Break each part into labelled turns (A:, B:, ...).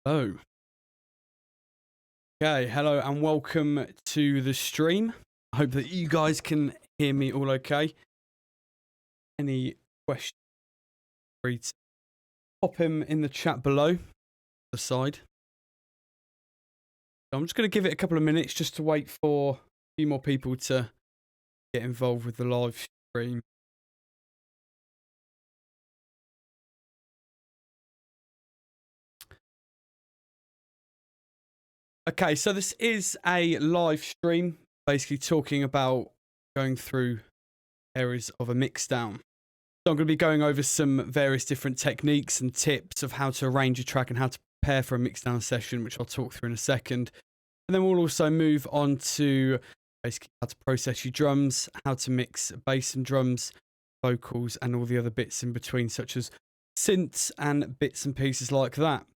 A: Hello. Okay, hello and welcome to the stream. I hope that you guys can hear me all okay. Any questions, free to pop him in the chat below, the side. So I'm just going to give it a couple of minutes just to wait for a few more people to get involved with the live stream. Okay, so this is a live stream, basically talking about going through areas of a mixdown. So I'm going to be going over some various different techniques and tips of how to arrange a track and how to prepare for a mixdown session, which I'll talk through in a second. And then we'll also move on to basically how to process your drums, how to mix bass and drums, vocals, and all the other bits in between, such as synths and bits and pieces like that.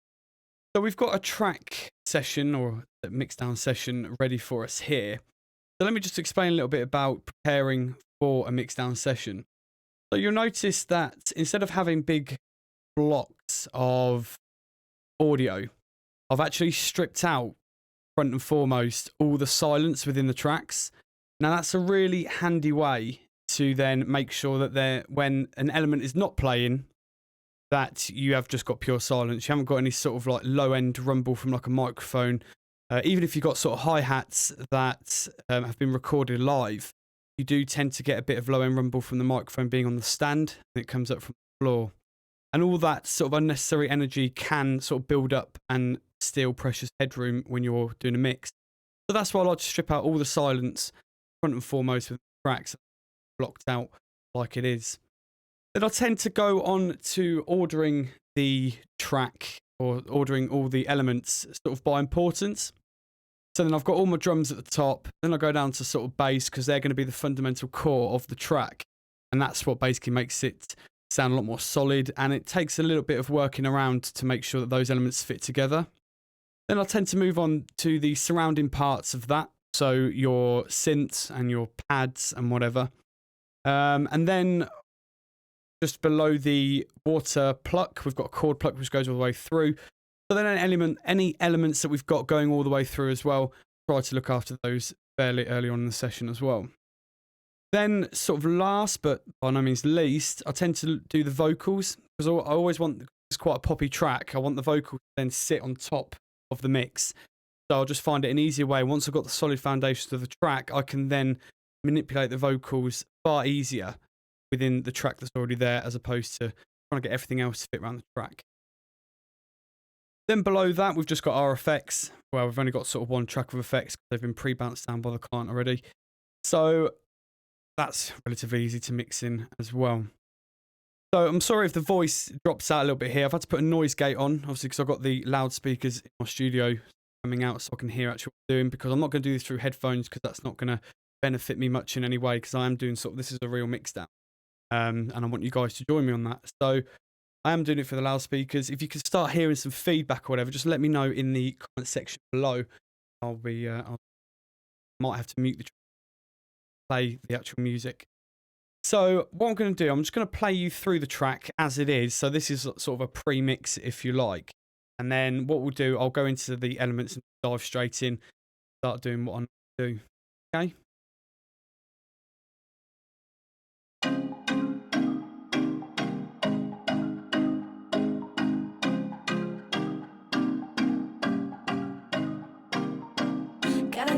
A: So we've got a track session or a mixdown session ready for us here. So let me just explain a little bit about preparing for a mixdown session. So you'll notice that instead of having big blocks of audio, I've actually stripped out, front and foremost, all the silence within the tracks. Now that's a really handy way to then make sure that when an element is not playing, that you have just got pure silence. You haven't got any sort of like low end rumble from like a microphone. Even if you've got sort of hi-hats that have been recorded live, you do tend to get a bit of low end rumble from the microphone being on the stand and it comes up from the floor. And all that sort of unnecessary energy can sort of build up and steal precious headroom when you're doing a mix. So that's why I like to strip out all the silence, front and foremost, with the tracks blocked out like it is. Then I tend to go on to ordering the track or ordering all the elements sort of by importance. So then I've got all my drums at the top. Then I go down to sort of bass because they're going to be the fundamental core of the track. And that's what basically makes it sound a lot more solid. And it takes a little bit of working around to make sure that those elements fit together. Then I tend to move on to the surrounding parts of that. So your synths and your pads and whatever. And then just below the water pluck, we've got a chord pluck which goes all the way through. So then any elements that we've got going all the way through as well, try to look after those fairly early on in the session as well. Then sort of last, but by no means least, I tend to do the vocals because I always want, it's quite a poppy track, I want the vocal to then sit on top of the mix. So I'll just find it an easier way. Once I've got the solid foundations of the track, I can then manipulate the vocals far easier within the track that's already there as opposed to trying to get everything else to fit around the track. Then below that, we've just got our effects. Well, we've only got sort of one track of effects because they've been pre-bounced down by the client already. So that's relatively easy to mix in as well. So I'm sorry if the voice drops out a little bit here. I've had to put a noise gate on, obviously, because I've got the loudspeakers in my studio coming out so I can hear actually what I'm doing, because I'm not going to do this through headphones because that's not going to benefit me much in any way, because I am doing sort of, this is a real mixdown. And I want you guys to join me on that. So I am doing it for the loudspeakers. If you can start hearing some feedback or whatever, just let me know in the comment section below. I might have to mute the track, play the actual music. So what I'm going to do, I'm just going to play you through the track as it is. So this is sort of a pre-mix, if you like. And then what we'll do, I'll go into the elements and dive straight in, start doing what I'm going to do. Okay?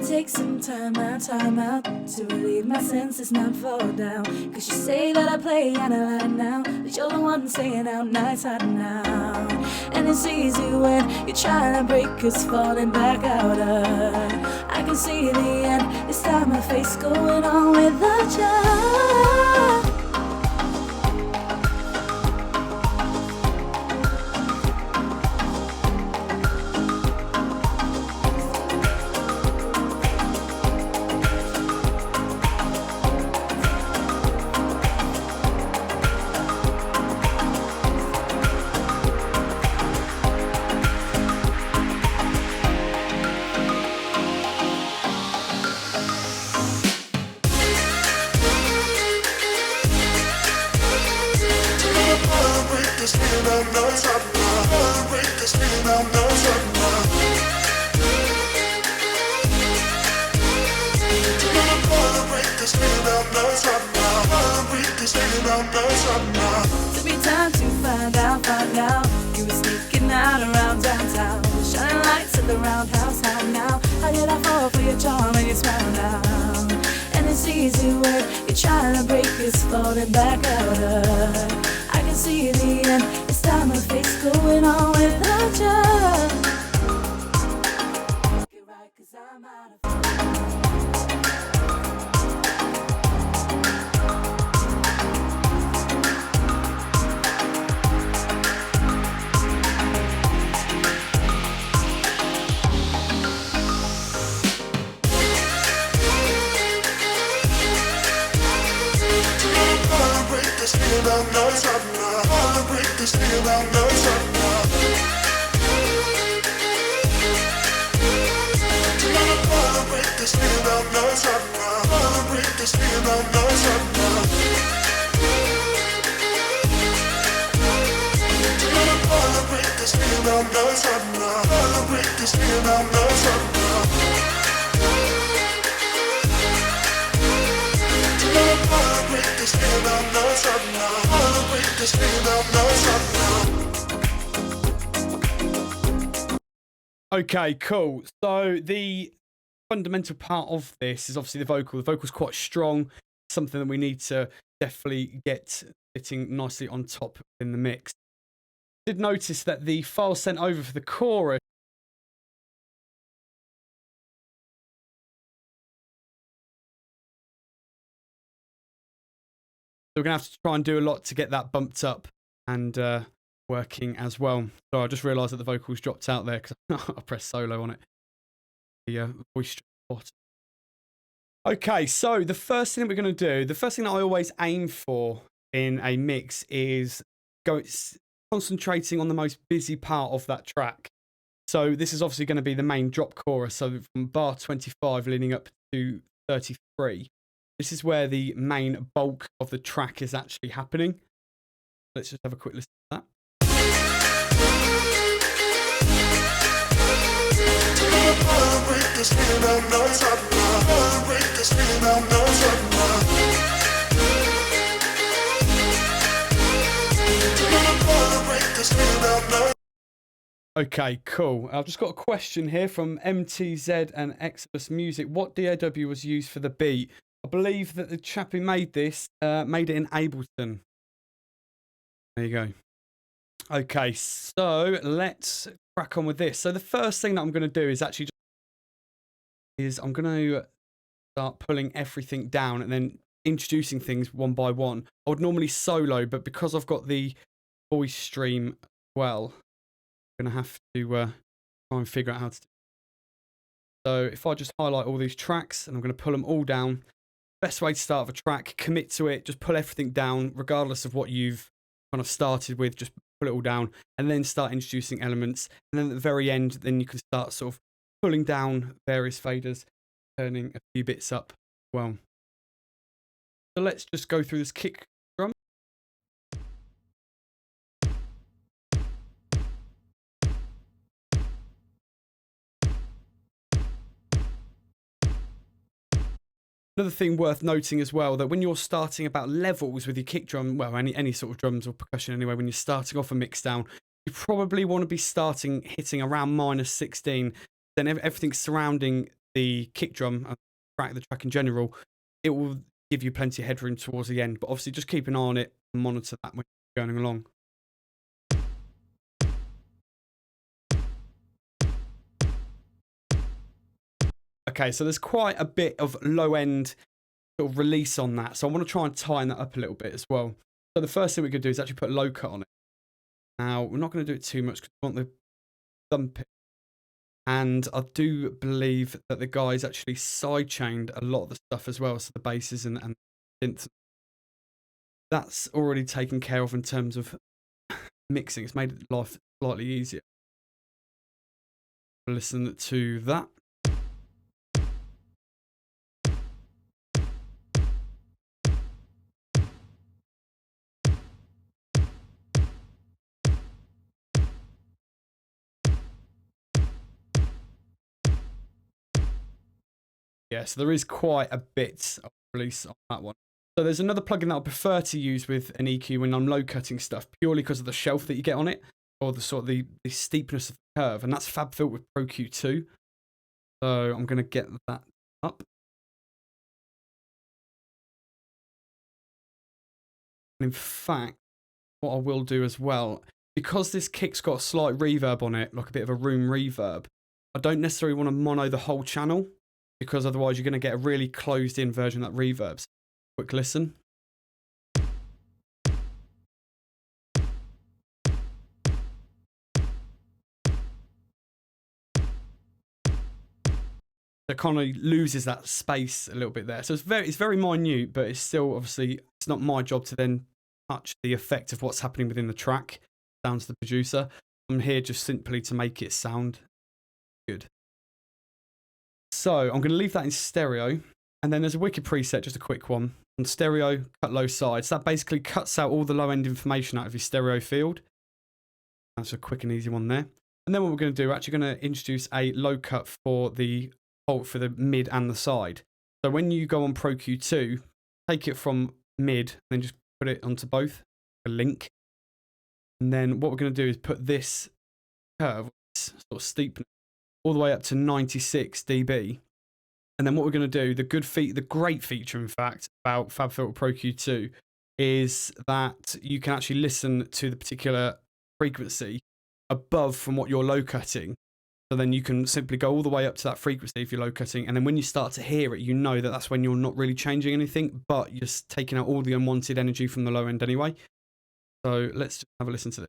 B: Take some time out to relieve my senses, not fall down. Cause you say that I play and I lie now, but you're the one saying out nights hot now. And it's easy when you're trying to break us, falling back out of. I can see the end, it's time my face going on without you. Took me time to find out. You were sneaking out around downtown, shining lights at the roundhouse. How now? How did I fall for your charm and your smile now? And it's easy work. You're trying to break this, falling back out of. I can see the end. It's time to face going on without you. Get right, 'cause I'm out of.
A: Okay, cool. So the fundamental part of this is obviously the vocal. The vocal's quite strong, something that we need to definitely get sitting nicely on top in the mix. Did notice that the file sent over for the chorus so we're gonna have to try and do a lot to get that bumped up and working as well. So I just realised that the vocals dropped out there because I pressed solo on it. The voice bottom. Okay, so the first thing that we're going to do, the first thing that I always aim for in a mix is concentrating on the most busy part of that track. So this is obviously going to be the main drop chorus. So from bar 25 leading up to 33. This is where the main bulk of the track is actually happening. Let's just have a quick listen to that. Okay, cool. I've just got a question here from MTZ and Exodus Music. What DAW was used for the beat? I believe that the chap who made this made it in Ableton. There you go. Okay, so let's crack on with this. So the first thing that I'm going to do is actually I'm going to start pulling everything down and then introducing things one by one. I would normally solo, but because I've got the voice stream as well, I'm going to have to try and figure out how to do it. So if I just highlight all these tracks and I'm going to pull them all down, best way to start a track, commit to it, just pull everything down regardless of what you've kind of started with, just pull it all down and then start introducing elements. And then at the very end, then you can start sort of pulling down various faders, turning a few bits up as well. So let's just go through this kick drum. Another thing worth noting as well, that when you're starting about levels with your kick drum, well, any sort of drums or percussion anyway, when you're starting off a Mixdown, you probably want to be hitting around -16. Then everything surrounding the kick drum, the track in general, it will give you plenty of headroom towards the end. But obviously just keep an eye on it and monitor that when you're going along. Okay, so there's quite a bit of low end sort of release on that. So I want to try and tighten that up a little bit as well. So the first thing we could do is actually put a low cut on it. Now, we're not going to do it too much because we want the thump it. And I do believe that the guys actually sidechained a lot of the stuff as well. So the basses and synth. That's already taken care of in terms of mixing. It's made life slightly easier. Listen to that. Yeah, so there is quite a bit of release on that one. So there's another plugin that I prefer to use with an EQ when I'm low cutting stuff, purely because of the shelf that you get on it, or the sort of the steepness of the curve, and that's FabFilter with Pro Q2. So I'm going to get that up. And in fact, what I will do as well, because this kick's got a slight reverb on it, like a bit of a room reverb, I don't necessarily want to mono the whole channel, because otherwise you're going to get a really closed in version of that reverb. So quick listen. It kind of loses that space a little bit there. So it's very minute, but it's still, obviously, it's not my job to then touch the effect of what's happening within the track down to the producer. I'm here just simply to make it sound good. So I'm going to leave that in stereo. And then there's a wicked preset, just a quick one. On stereo, cut low sides. That basically cuts out all the low end information out of your stereo field. That's a quick and easy one there. And then what we're going to do, we're actually going to introduce a low cut for the mid and the side. So when you go on Pro Q2, take it from mid, and then just put it onto both, a link. And then what we're going to do is put this curve, this sort of steepness, all the way up to 96 dB. And then what we're going to do, the great feature, in fact, about FabFilter Pro Q2 is that you can actually listen to the particular frequency above from what you're low cutting. So then you can simply go all the way up to that frequency if you're low cutting. And then when you start to hear it, you know that that's when you're not really changing anything, but you're just taking out all the unwanted energy from the low end anyway. So let's just have a listen to this.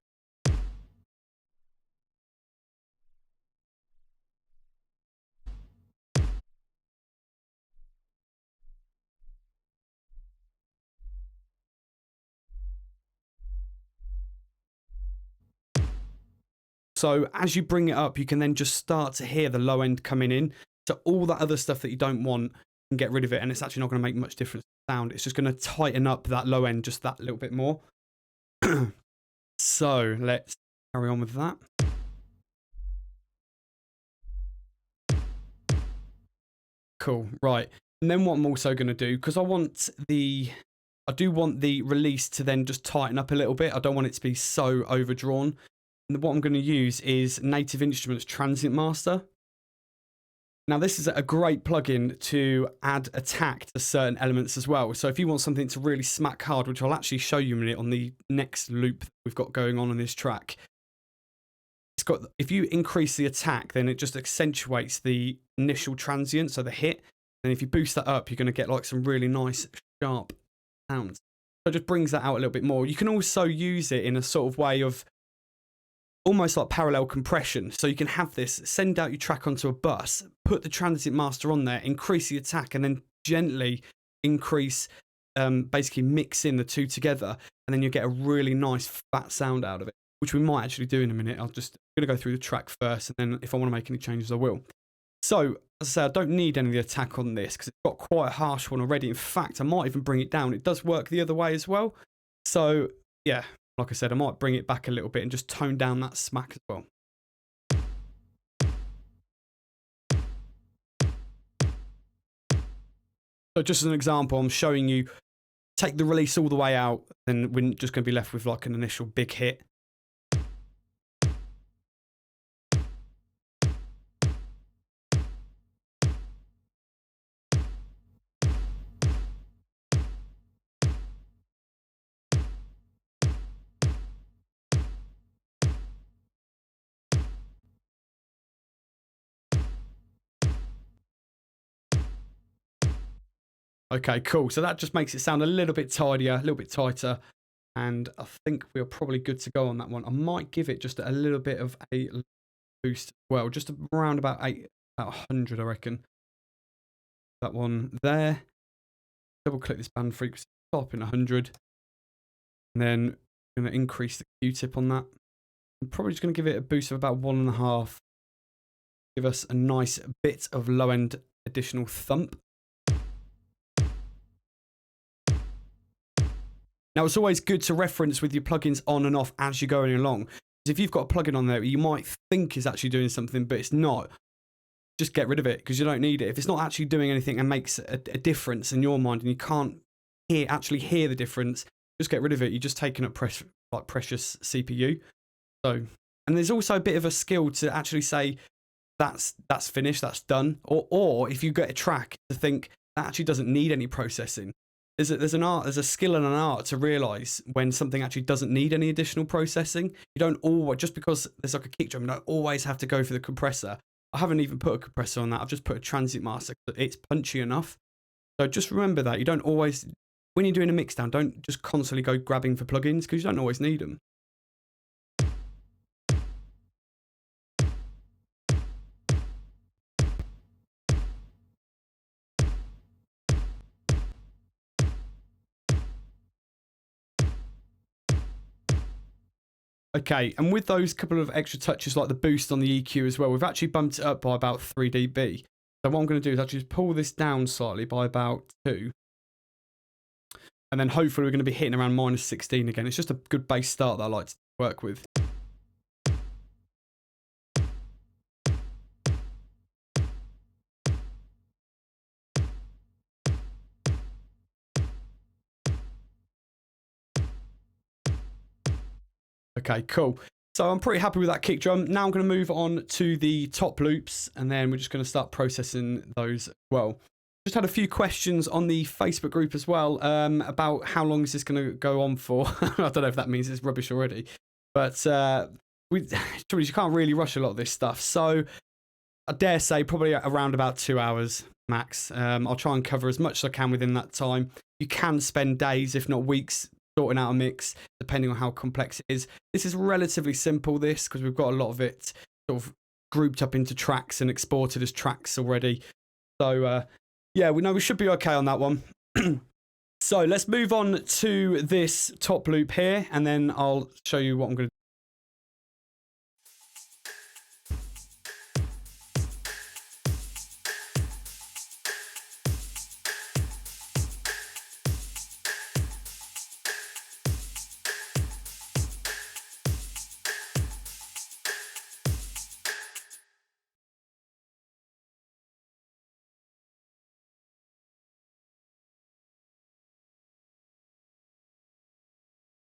A: So as you bring it up, you can then just start to hear the low end coming in. So all that other stuff that you don't want, you can get rid of it, and it's actually not going to make much difference to sound. It's just going to tighten up that low end just that little bit more. So let's carry on with that. Cool, right. And then what I'm also going to do, because I do want the release to then just tighten up a little bit. I don't want it to be so overdrawn. And what I'm going to use is Native Instruments Transient Master. Now, this is a great plugin to add attack to certain elements as well. So if you want something to really smack hard, which I'll actually show you in a minute on the next loop that we've got going on this track, if you increase the attack, then it just accentuates the initial transient, so the hit. And if you boost that up, you're going to get like some really nice sharp sounds. So it just brings that out a little bit more. You can also use it in a sort of way of almost like parallel compression. So you can have this, send out your track onto a bus, put the transient master on there, increase the attack, and then gently increase, basically mix in the two together, and then you get a really nice fat sound out of it, which we might actually do in a minute. I'm going to go through the track first, and then if I want to make any changes, I will. So, as I say, I don't need any of the attack on this because it's got quite a harsh one already. In fact, I might even bring it down. It does work the other way as well. So, yeah, like I said, I might bring it back a little bit and just tone down that smack as well. So just as an example, I'm showing you, take the release all the way out, then we're just going to be left with like an initial big hit. Okay, cool. So that just makes it sound a little bit tidier, a little bit tighter. And I think we're probably good to go on that one. I might give it just a little bit of a boost. Well, just around about 100, I reckon. That one there. Double click this band frequency, top in 100. And then I'm going to increase the Q-tip on that. I'm probably just going to give it a boost of about 1.5. Give us a nice bit of low end additional thump. Now, it's always good to reference with your plugins on and off as you're going along. Because if you've got a plugin on there you might think is actually doing something, but it's not, just get rid of it because you don't need it. If it's not actually doing anything and makes a difference in your mind and you can't actually hear the difference, just get rid of it. You're just taking up precious CPU. So, and there's also a bit of a skill to actually say that's finished, that's done. Or if you get a track, to think that actually doesn't need any processing. There's a skill and an art to realize when something actually doesn't need any additional processing. You don't always, just because there's like a kick drum, you don't always have to go for the compressor. I haven't even put a compressor on that. I've just put a transient master. It's punchy enough. So just remember that you don't always, when you're doing a mixdown, don't just constantly go grabbing for plugins because you don't always need them. Okay, and with those couple of extra touches like the boost on the EQ as well, we've actually bumped it up by about 3 dB. So what I'm going to do is actually just pull this down slightly by about 2. And then hopefully we're going to be hitting around -16 again. It's just a good bass start that I like to work with. Okay, cool. So I'm pretty happy with that kick drum. Now I'm going to move on to the top loops, and then we're just going to start processing those as well. Just had a few questions on the Facebook group as well about how long is this going to go on for. I don't know if that means it's rubbish already, but you can't really rush a lot of this stuff. So I dare say probably around about 2 hours max. I'll try and cover as much as I can within that time. You can spend days, if not weeks, sorting out a mix, depending on how complex it is. This is relatively simple, because we've got a lot of it sort of grouped up into tracks and exported as tracks already. So, yeah, we should be okay on that one. So let's move on to this top loop here, and then I'll show you what I'm going to do.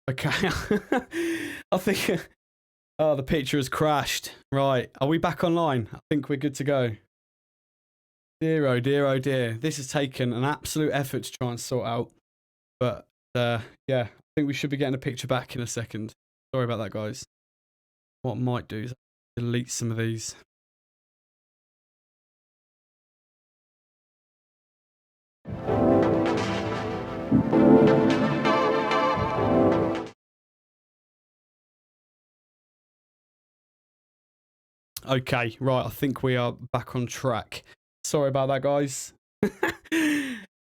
A: Okay, I think, oh, the picture has crashed. Right, are we back online? I think we're good to go. Dear, oh dear, oh dear. This has taken an absolute effort to try and sort out. But, yeah, I think we should be getting a picture back in a second. Sorry about that, guys. What I might do is delete some of these. Okay, right, I think we are back on track. Sorry about that, guys.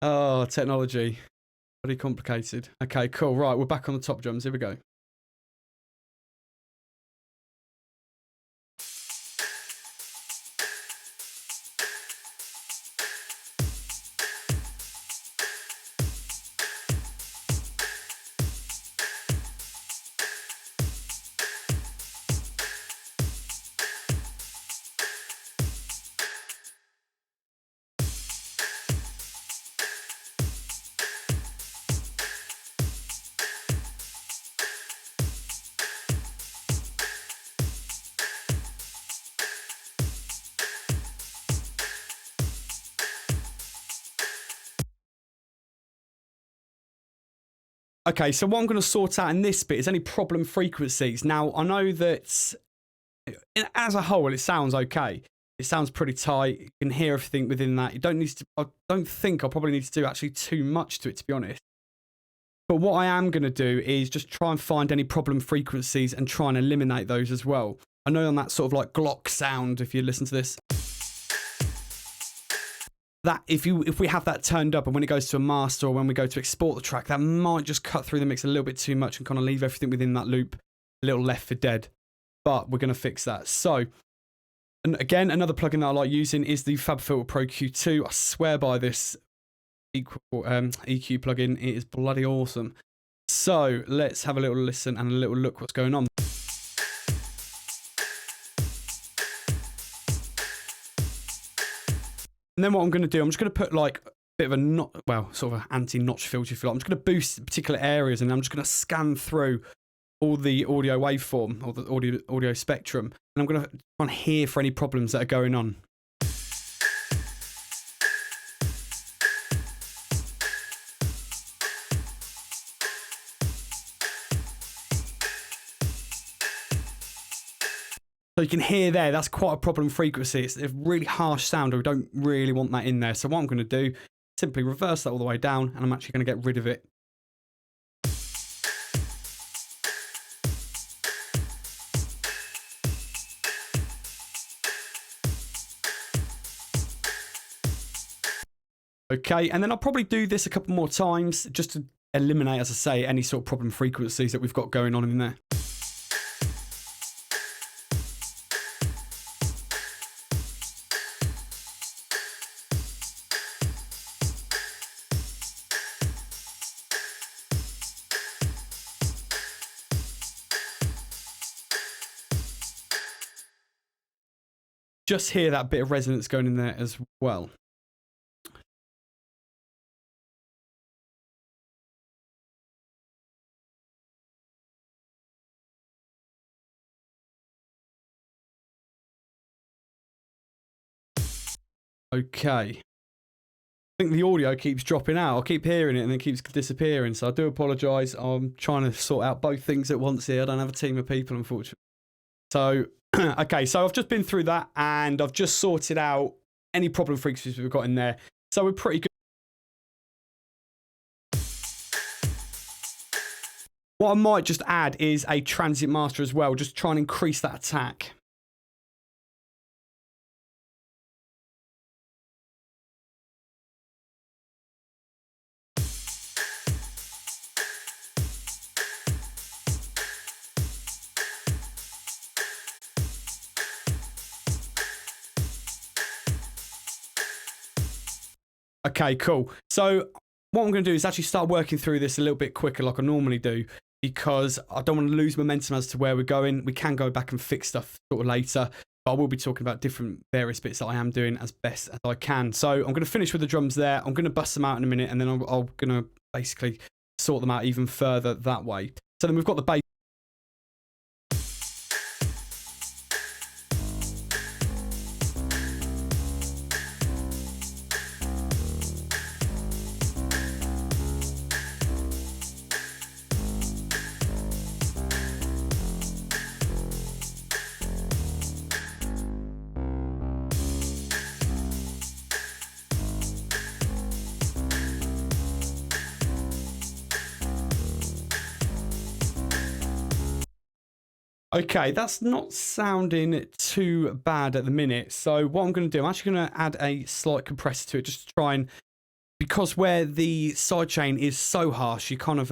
A: Oh, technology. Pretty complicated. Okay, cool. Right, we're back on the top drums. Here we go. Okay, so what I'm going to sort out in this bit is any problem frequencies. Now, I know that as a whole, it sounds okay. It sounds pretty tight. You can hear everything within that. You don't need to, I don't think I'll probably need to do actually too much to it, to be honest. But what I am going to do is just try and find any problem frequencies and try and eliminate those as well. I know on that sort of like Glock sound, if you listen to this, that if we have that turned up and when it goes to a master or when we go to export the track, that might just cut through the mix a little bit too much and kind of leave everything within that loop a little left for dead. But we're going to fix that. So, and again, another plugin that I like using is the FabFilter Pro Q2. I swear by this EQ plugin. It is bloody awesome. So let's have a little listen and a little look what's going on. And then what I'm going to do, I'm just going to put like a bit of a sort of an anti-notch filter, if you like. I'm just going to boost particular areas, and I'm just going to scan through all the audio waveform or the audio spectrum, and I'm going to try and hear for any problems that are going on. So you can hear there, that's quite a problem frequency. It's a really harsh sound, and we don't really want that in there. So what I'm going to do, simply reverse that all the way down, and I'm actually going to get rid of it. Okay, and then I'll probably do this a couple more times just to eliminate, as I say, any sort of problem frequencies that we've got going on in there. Just hear that bit of resonance going in there as well. Okay. I think the audio keeps dropping out. I keep hearing it and then keeps disappearing. So I do apologise. I'm trying to sort out both things at once here. I don't have a team of people, unfortunately. So, okay. So I've just been through that, and I've just sorted out any problem frequencies we've got in there. So we're pretty good. What I might just add is a transient master as well. Just try and increase that attack. Okay, cool. So what I'm going to do is actually start working through this a little bit quicker like I normally do, because I don't want to lose momentum as to where we're going. We can go back and fix stuff sort of later, but I will be talking about different various bits that I am doing as best as I can. So I'm going to finish with the drums there. I'm going to bust them out in a minute, and then I'm going to basically sort them out even further that way. So then we've got the bass. Okay, that's not sounding too bad at the minute. So what I'm going to do, I'm actually going to add a slight compressor to it, just to try and, because where the sidechain is so harsh, you're kind of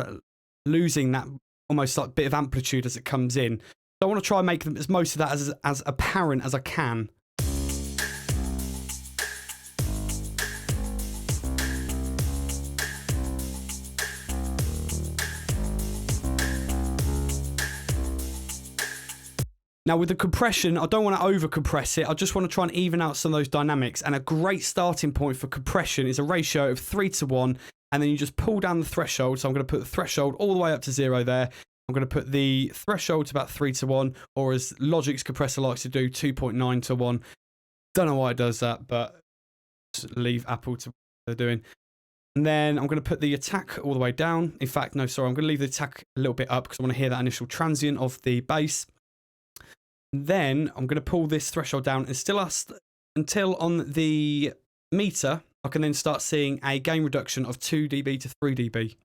A: losing that almost like bit of amplitude as it comes in. So I want to try and make as most of that as apparent as I can. Now with the compression, I don't want to over compress it. I just want to try and even out some of those dynamics. And a great starting point for compression is a ratio of 3:1. And then you just pull down the threshold. So I'm going to put the threshold all the way up to 0 there. I'm going to put the threshold to about 3:1, or as Logic's compressor likes to do, 2.9:1. Don't know why it does that, but just leave Apple to what they're doing. And then I'm going to put the attack all the way down. In fact, no, sorry, I'm going to leave the attack a little bit up because I want to hear that initial transient of the bass. Then I'm going to pull this threshold down and still until on the meter, I can then start seeing a gain reduction of 2 dB to 3 dB.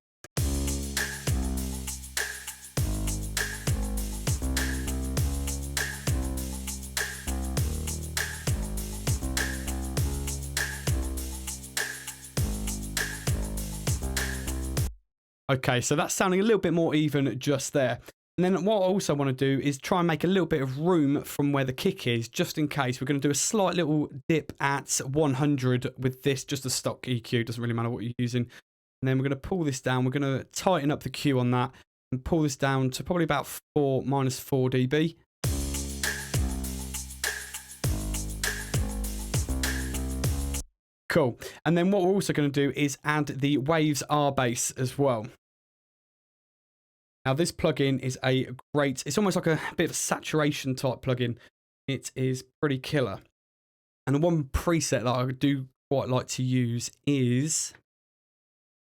A: Okay, so that's sounding a little bit more even just there. And then what I also want to do is try and make a little bit of room from where the kick is, just in case. We're going to do a slight little dip at 100 with this, just a stock EQ. Doesn't really matter what you're using. And then we're going to pull this down. We're going to tighten up the Q on that and pull this down to probably about minus 4 dB. cool. And then what we're also going to do is add the Waves R bass as well. Now this plugin is a great, it's almost like a bit of a saturation type plugin. It is pretty killer. And the one preset that I do quite like to use is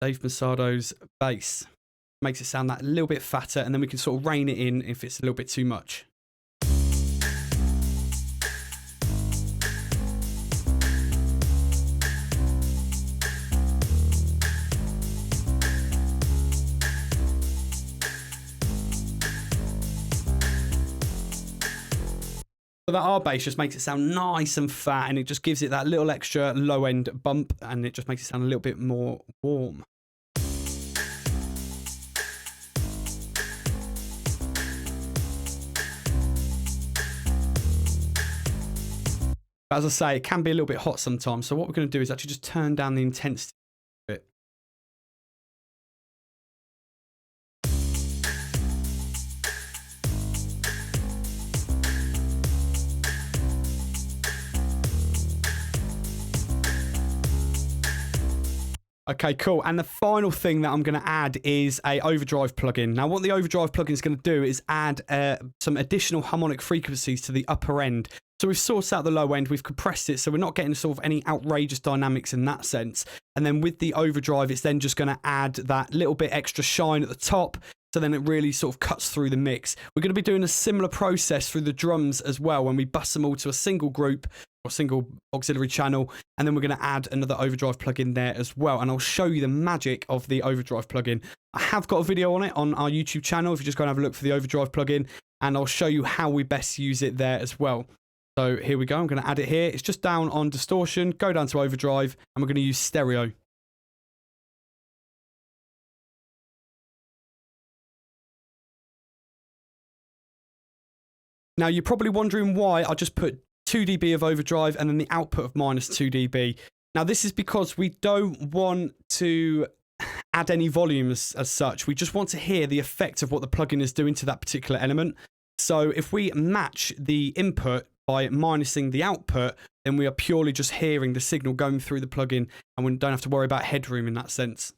A: Dave Masado's bass. Makes it sound that little bit fatter, and then we can sort of rein it in if it's a little bit too much. So that R bass just makes it sound nice and fat, and it just gives it that little extra low end bump, and it just makes it sound a little bit more warm. But as I say, it can be a little bit hot sometimes. So what we're going to do is actually just turn down the intensity a bit. Okay, cool. And the final thing that I'm going to add is a overdrive plugin. Now, what the overdrive plugin is going to do is add some additional harmonic frequencies to the upper end. So we've sourced out the low end, we've compressed it, so we're not getting sort of any outrageous dynamics in that sense. And then with the overdrive, it's then just going to add that little bit extra shine at the top. So then it really sort of cuts through the mix. We're going to be doing a similar process through the drums as well when we bust them all to a single group or single auxiliary channel. And then we're going to add another overdrive plugin there as well. And I'll show you the magic of the overdrive plugin. I have got a video on it on our YouTube channel if you just go and have a look for the overdrive plugin. And I'll show you how we best use it there as well. So here we go. I'm going to add it here. It's just down on distortion, go down to overdrive, and we're going to use stereo. Now, you're probably wondering why I just put 2 dB of overdrive and then the output of minus 2 dB. Now, this is because we don't want to add any volume as such. We just want to hear the effect of what the plugin is doing to that particular element. So if we match the input by minusing the output, then we are purely just hearing the signal going through the plugin, and we don't have to worry about headroom in that sense.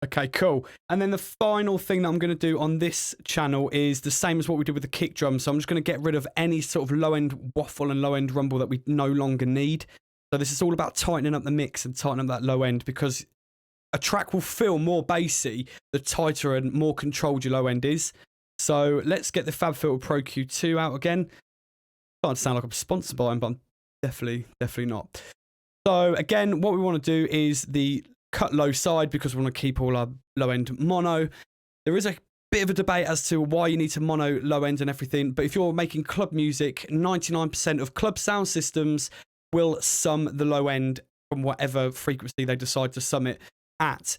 A: Okay, cool. And then the final thing that I'm going to do on this channel is the same as what we did with the kick drum. So I'm just going to get rid of any sort of low-end waffle and low-end rumble that we no longer need. So this is all about tightening up the mix and tightening up that low end, because a track will feel more bassy the tighter and more controlled your low end is. So let's get the FabFilter Pro Q2 out again. Starting to sound like I'm sponsored by them, but I'm definitely not. So again, what we want to do is the cut low side, because we want to keep all our low end mono. There is a bit of a debate as to why you need to mono low end and everything, but if you're making club music, 99% of club sound systems will sum the low end from whatever frequency they decide to sum it at.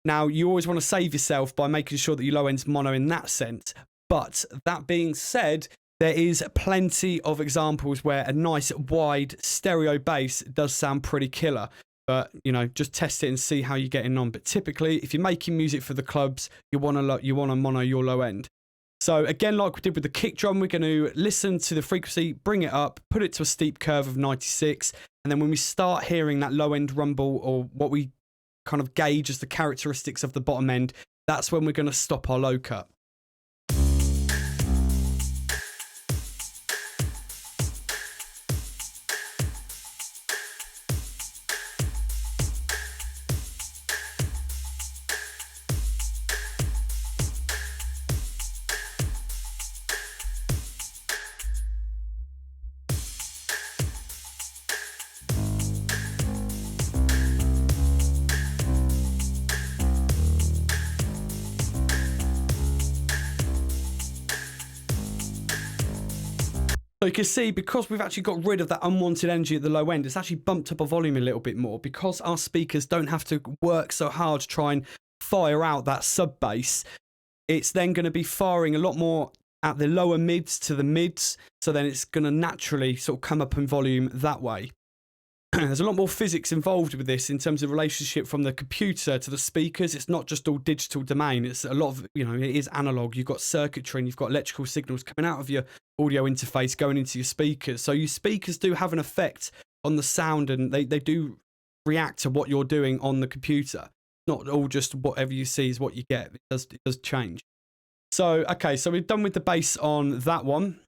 A: Now, you always want to save yourself by making sure that your low end's mono in that sense. But that being said, there is plenty of examples where a nice wide stereo bass does sound pretty killer. But, you know, just test it and see how you're getting on. But typically, if you're making music for the clubs, you want to mono your low end. So again, like we did with the kick drum, we're going to listen to the frequency, bring it up, put it to a steep curve of 96. And then when we start hearing that low end rumble, or what we kind of gauge as the characteristics of the bottom end, that's when we're going to stop our low cut. So you can see, because we've actually got rid of that unwanted energy at the low end, it's actually bumped up our volume a little bit more, because our speakers don't have to work so hard to try and fire out that sub bass. It's then going to be firing a lot more at the lower mids to the mids, so then it's going to naturally sort of come up in volume that way. there's a lot more physics involved with this in terms of relationship from the computer to the speakers. It's not just all digital domain. It's a lot of, you know, it is analog. You've got circuitry and you've got electrical signals coming out of your audio interface going into your speakers. So your speakers do have an effect on the sound, and they do react to what you're doing on the computer. Not all just whatever you see is what you get. It does change. So, okay, so we're done with the bass on that one.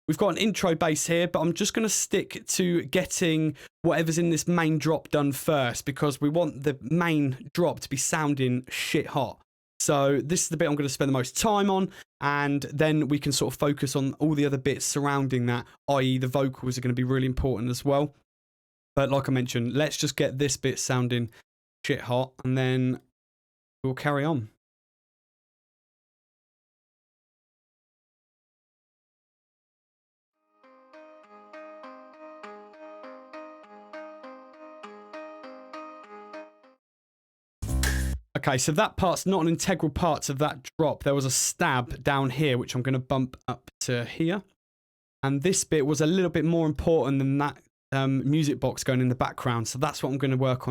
A: We've got an intro bass here, but I'm just going to stick to getting whatever's in this main drop done first, because we want the main drop to be sounding shit hot. So this is the bit I'm going to spend the most time on, and then we can sort of focus on all the other bits surrounding that, i.e. the vocals are going to be really important as well. But like I mentioned, let's just get this bit sounding shit hot, and then we'll carry on. Okay, so that part's not an integral part of that drop. There was a stab down here, which I'm going to bump up to here. And this bit was a little bit more important than that music box going in the background. So that's what I'm going to work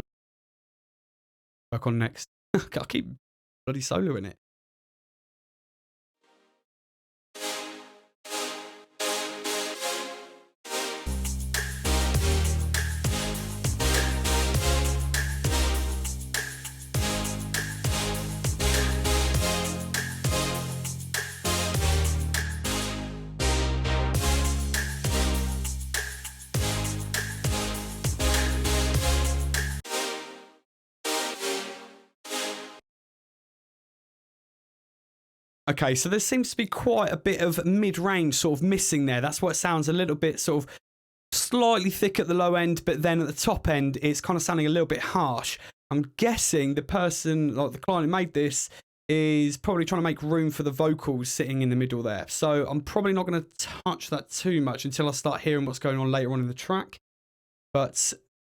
A: on next. I keep bloody soloing it. Okay, so there seems to be quite a bit of mid-range sort of missing there. That's why it sounds a little bit sort of slightly thick at the low end, but then at the top end, it's kind of sounding a little bit harsh. I'm guessing the person, like the client who made this, is probably trying to make room for the vocals sitting in the middle there. So I'm probably not going to touch that too much until I start hearing what's going on later on in the track. But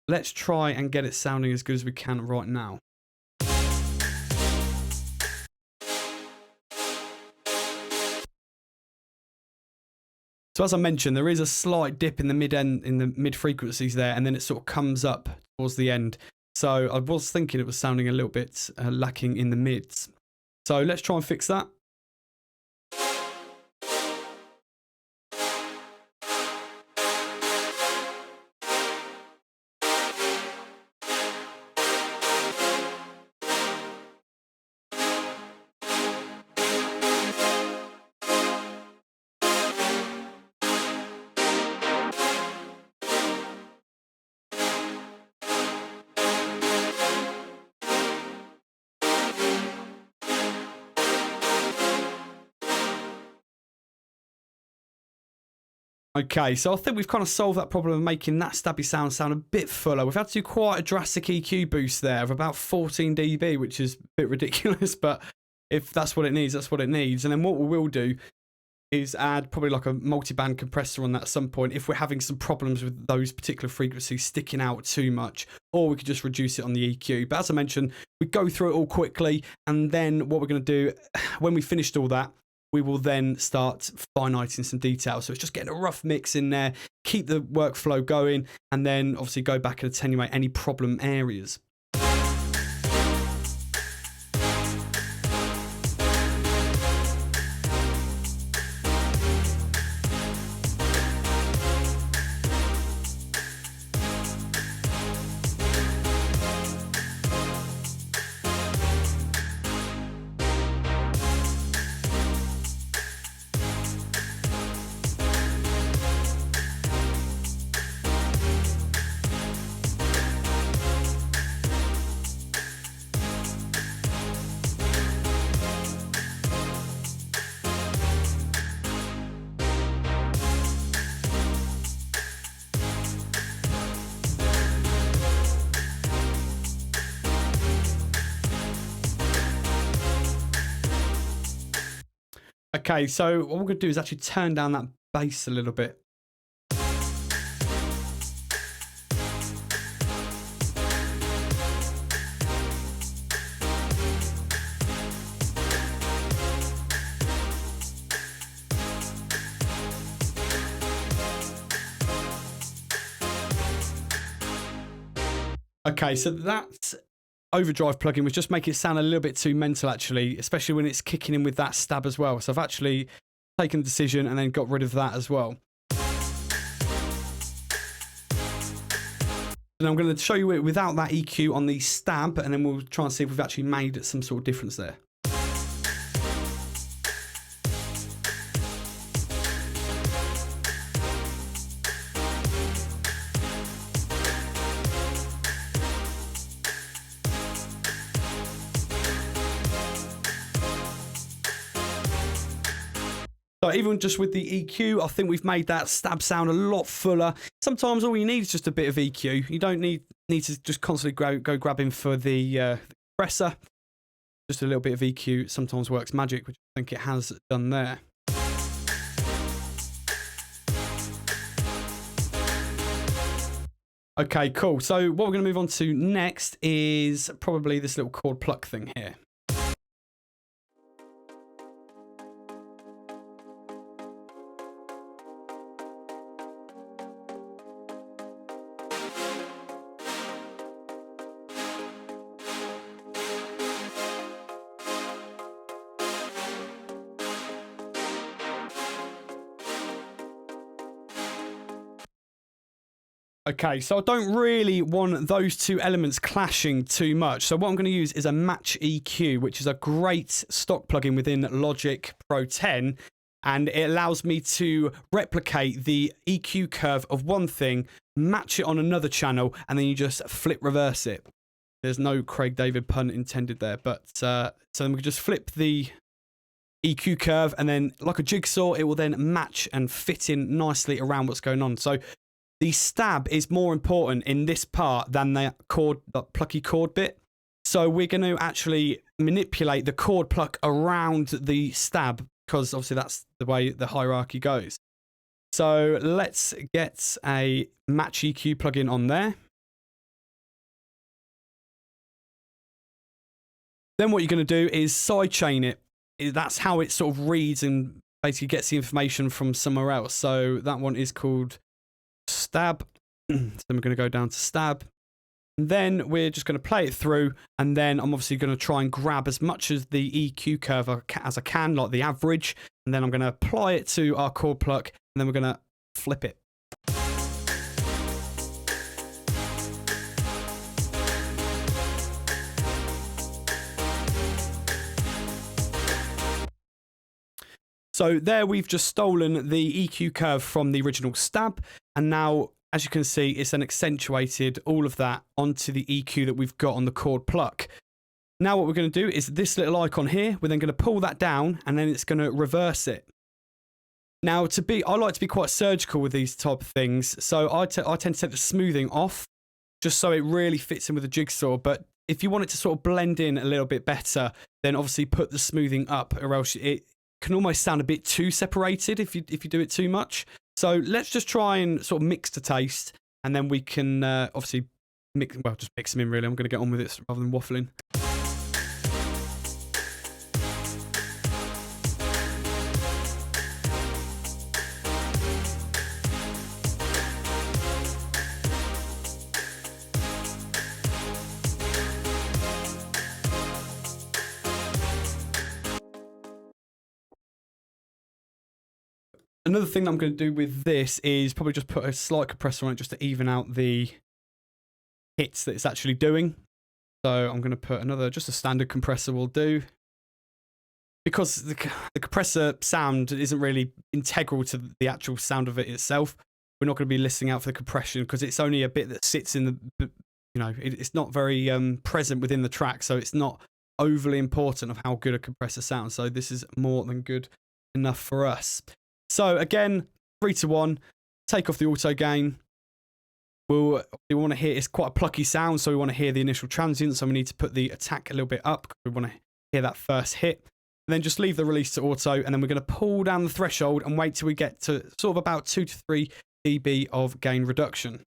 A: let's try and get it sounding as good as we can right now. So as I mentioned, there is a slight dip in the mid frequencies there, and then it sort of comes up towards the end. So I was thinking it was sounding a little bit lacking in the mids. So let's try and fix that. Okay, so I think we've kind of solved that problem of making that stabby sound a bit fuller. We've had to do quite a drastic EQ boost there of about 14 dB, which is a bit ridiculous, but if that's what it needs, that's what it needs. And then what we will do is add probably like a multi-band compressor on that at some point if we're having some problems with those particular frequencies sticking out too much, or we could just reduce it on the EQ. But as I mentioned, we go through it all quickly, and then what we're going to do when we finished all that, we will then start finalizing some details. So it's just getting a rough mix in there, keep the workflow going, and then obviously go back and attenuate any problem areas. Okay, so what we're going to do is actually turn down that bass a little bit. Okay, so that overdrive plugin was just making it sound a little bit too mental, actually, especially when it's kicking in with that stab as well. So I've actually taken a decision and then got rid of that as well. And I'm going to show you it without that EQ on the stab, and then we'll try and see if we've actually made some sort of difference there. So even just with the EQ, I think we've made that stab sound a lot fuller. Sometimes all you need is just a bit of EQ. You don't need to just constantly go grabbing for the compressor. Just a little bit of EQ sometimes works magic, which I think it has done there. Okay, cool. So what we're going to move on to next is probably this little chord pluck thing here. Okay, so I don't really want those two elements clashing too much. So what I'm going to use is a match EQ, which is a great stock plugin within Logic Pro 10. And it allows me to replicate the EQ curve of one thing, match it on another channel, and then you just flip reverse it. There's no Craig David pun intended there. But so then we can just flip the EQ curve, and then like a jigsaw, it will then match and fit in nicely around what's going on. So the stab is more important in this part than the chord, the plucky chord bit. So we're going to actually manipulate the chord pluck around the stab, because obviously that's the way the hierarchy goes. So let's get a match EQ plugin on there. Then what you're going to do is sidechain it. That's how it sort of reads and basically gets the information from somewhere else. So that one is called stab. So then we're going to go down to stab. And then we're just going to play it through. And then I'm obviously going to try and grab as much as the EQ curve as I can, like the average. And then I'm going to apply it to our chord pluck. And then we're going to flip it. So there we've just stolen the EQ curve from the original stab, and now, as you can see, it's then accentuated all of that onto the EQ that we've got on the chord pluck. Now what we're going to do is this little icon here, we're then going to pull that down, and then it's going to reverse it. Now I like to be quite surgical with these type of things, so I tend to take the smoothing off, just so it really fits in with the jigsaw, but if you want it to sort of blend in a little bit better, then obviously put the smoothing up, or else it can almost sound a bit too separated if you do it too much. So let's just try and sort of mix the taste, and then we can obviously just mix them in really. I'm going to get on with it rather than waffling. Another thing that I'm going to do with this is probably just put a slight compressor on it just to even out the hits that it's actually doing. So I'm going to put just a standard compressor will do. Because the compressor sound isn't really integral to the actual sound of it itself, we're not going to be listening out for the compression because it's only a bit that sits in the, it's not very present within the track. So it's not overly important of how good a compressor sounds. So this is more than good enough for us. So again, 3 to 1, take off the auto gain. We want to hear, it's quite a plucky sound, so we want to hear the initial transient, so we need to put the attack a little bit up, because we want to hear that first hit. And then just leave the release to auto, and then we're going to pull down the threshold and wait till we get to sort of about 2 to 3 dB of gain reduction.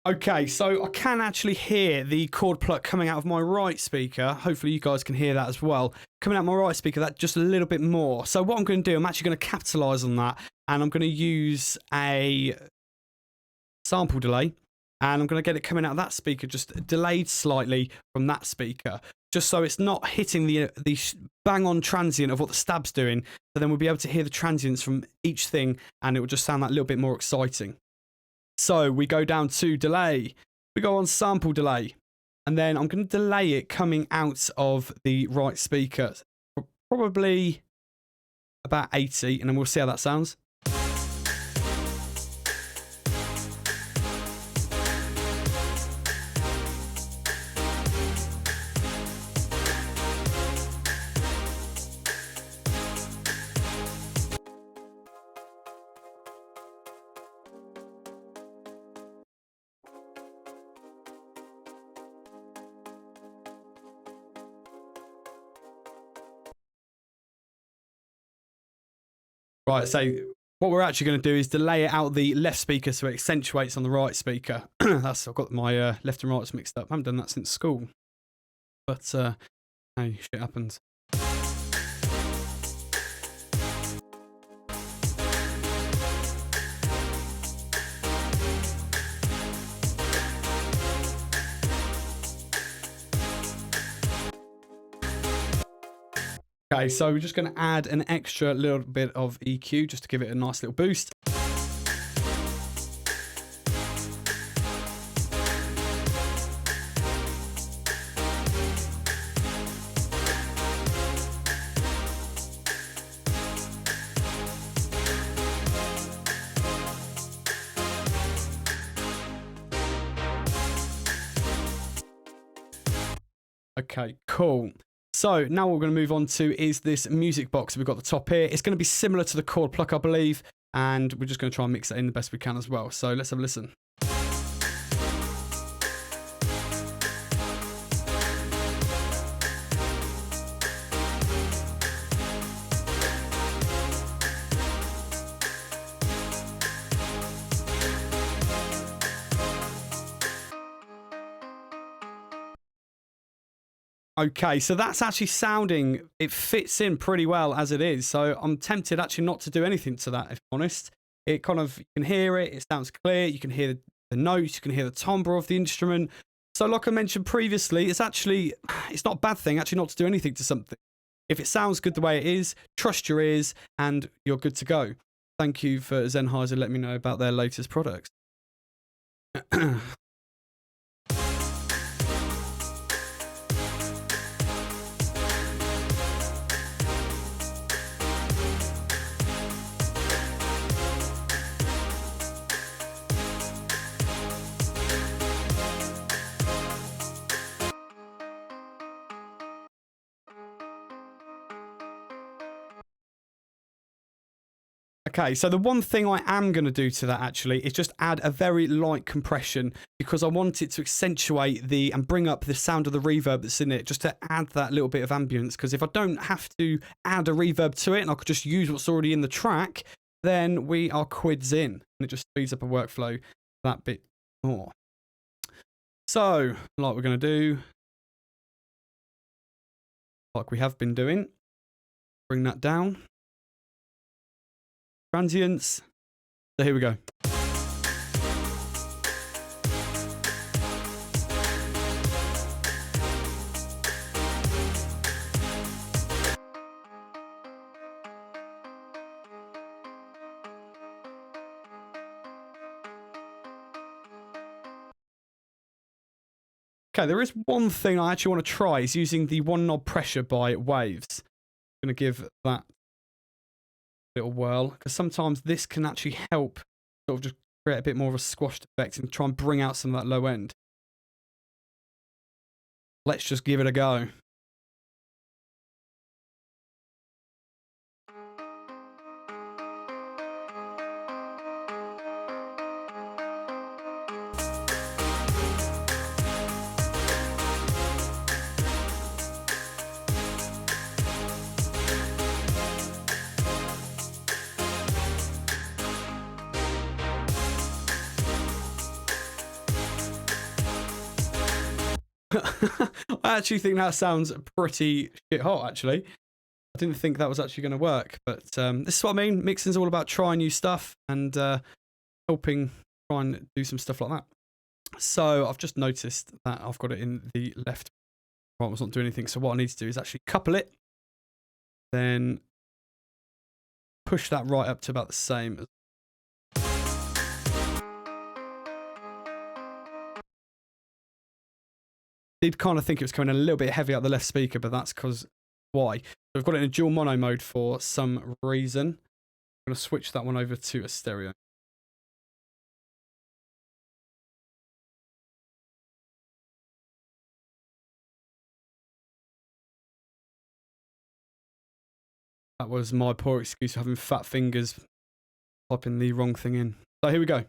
A: Okay, so I can actually hear the chord pluck coming out of my right speaker. Hopefully you guys can hear that as well. Coming out of my right speaker, that just a little bit more. So what I'm going to do, I'm actually going to capitalize on that, and I'm going to use a sample delay, and I'm going to get it coming out of that speaker just delayed slightly from that speaker, just so it's not hitting the bang-on transient of what the stab's doing. So then we'll be able to hear the transients from each thing, and it will just sound that little bit more exciting. So we go down to delay, we go on sample delay, and then I'm going to delay it coming out of the right speaker, probably about 80, and then we'll see how that sounds. Right, so what we're actually going to do is delay it out the left speaker so it accentuates on the right speaker. I've got my left and rights mixed up. I haven't done that since school. But, hey, shit happens. Okay, so we're just going to add an extra little bit of EQ just to give it a nice little boost. Okay, cool. So now what we're going to move on to is this music box we've got at the top here. It's going to be similar to the chord pluck, I believe, and we're just going to try and mix it in the best we can as well. So let's have a listen. Okay, so that's actually sounding, it fits in pretty well as it is. So I'm tempted actually not to do anything to that, if I'm honest. It kind of, you can hear it, it sounds clear, you can hear the notes, you can hear the timbre of the instrument. So like I mentioned previously, it's not a bad thing actually not to do anything to something. If it sounds good the way it is, trust your ears and you're good to go. Thank you for Sennheiser letting me know about their latest products. Okay, so the one thing I am going to do to that actually is just add a very light compression because I want it to accentuate and bring up the sound of the reverb that's in it, just to add that little bit of ambience. Because if I don't have to add a reverb to it and I could just use what's already in the track, then we are quids in, and it just speeds up a workflow that bit more. So, like we're going to do, like we have been doing, bring that down. Transients. So here we go. Okay, there is one thing I actually want to try is using the one knob pressure by Waves. I'm going to give that little whirl because sometimes this can actually help sort of just create a bit more of a squashed effect and try and bring out some of that low end. Let's just give it a go. I actually think that sounds pretty shit hot, actually. I didn't think that was actually going to work, but this is what I mean. Mixing's all about trying new stuff and helping try and do some stuff like that. So I've just noticed that I've got it in the left. Right, it's not doing anything. So what I need to do is actually couple it, then push that right up to about the same. Did kind of think it was coming a little bit heavy out the left speaker, but that's because why? So I've got it in a dual mono mode for some reason. I'm going to switch that one over to a stereo. That was my poor excuse for having fat fingers typing the wrong thing in. So here we go.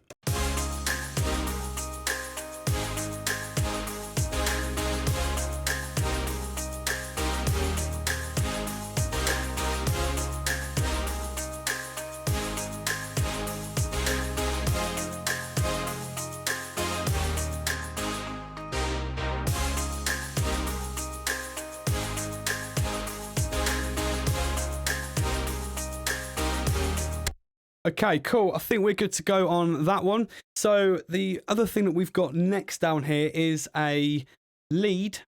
A: Okay, cool. I think we're good to go on that one. So the other thing that we've got next down here is a lead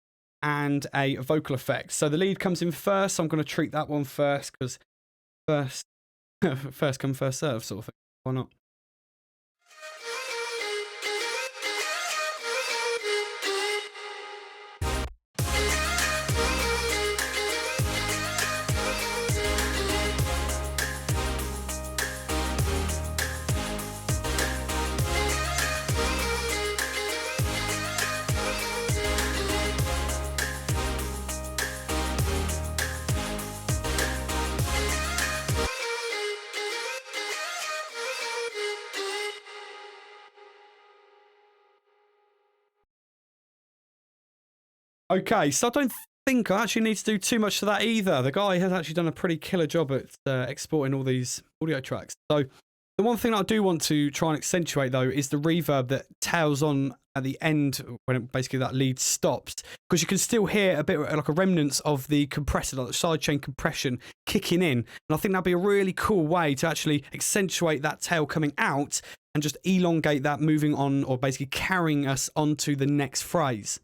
A: and a vocal effect. So the lead comes in first. So I'm going to treat that one first because first come, first serve sort of thing. Why not? Okay, so I don't think I actually need to do too much to that either. The guy has actually done a pretty killer job at exporting all these audio tracks. So the one thing that I do want to try and accentuate, though, is the reverb that tails on at the end when basically that lead stops, because you can still hear a bit like a remnants of the compressor, like the sidechain compression kicking in. And I think that'd be a really cool way to actually accentuate that tail coming out and just elongate that moving on, or basically carrying us onto the next phrase.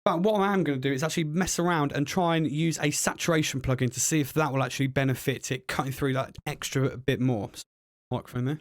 A: But what I am going to do is actually mess around and try and use a saturation plugin to see if that will actually benefit it cutting through that extra bit more. So, microphone there.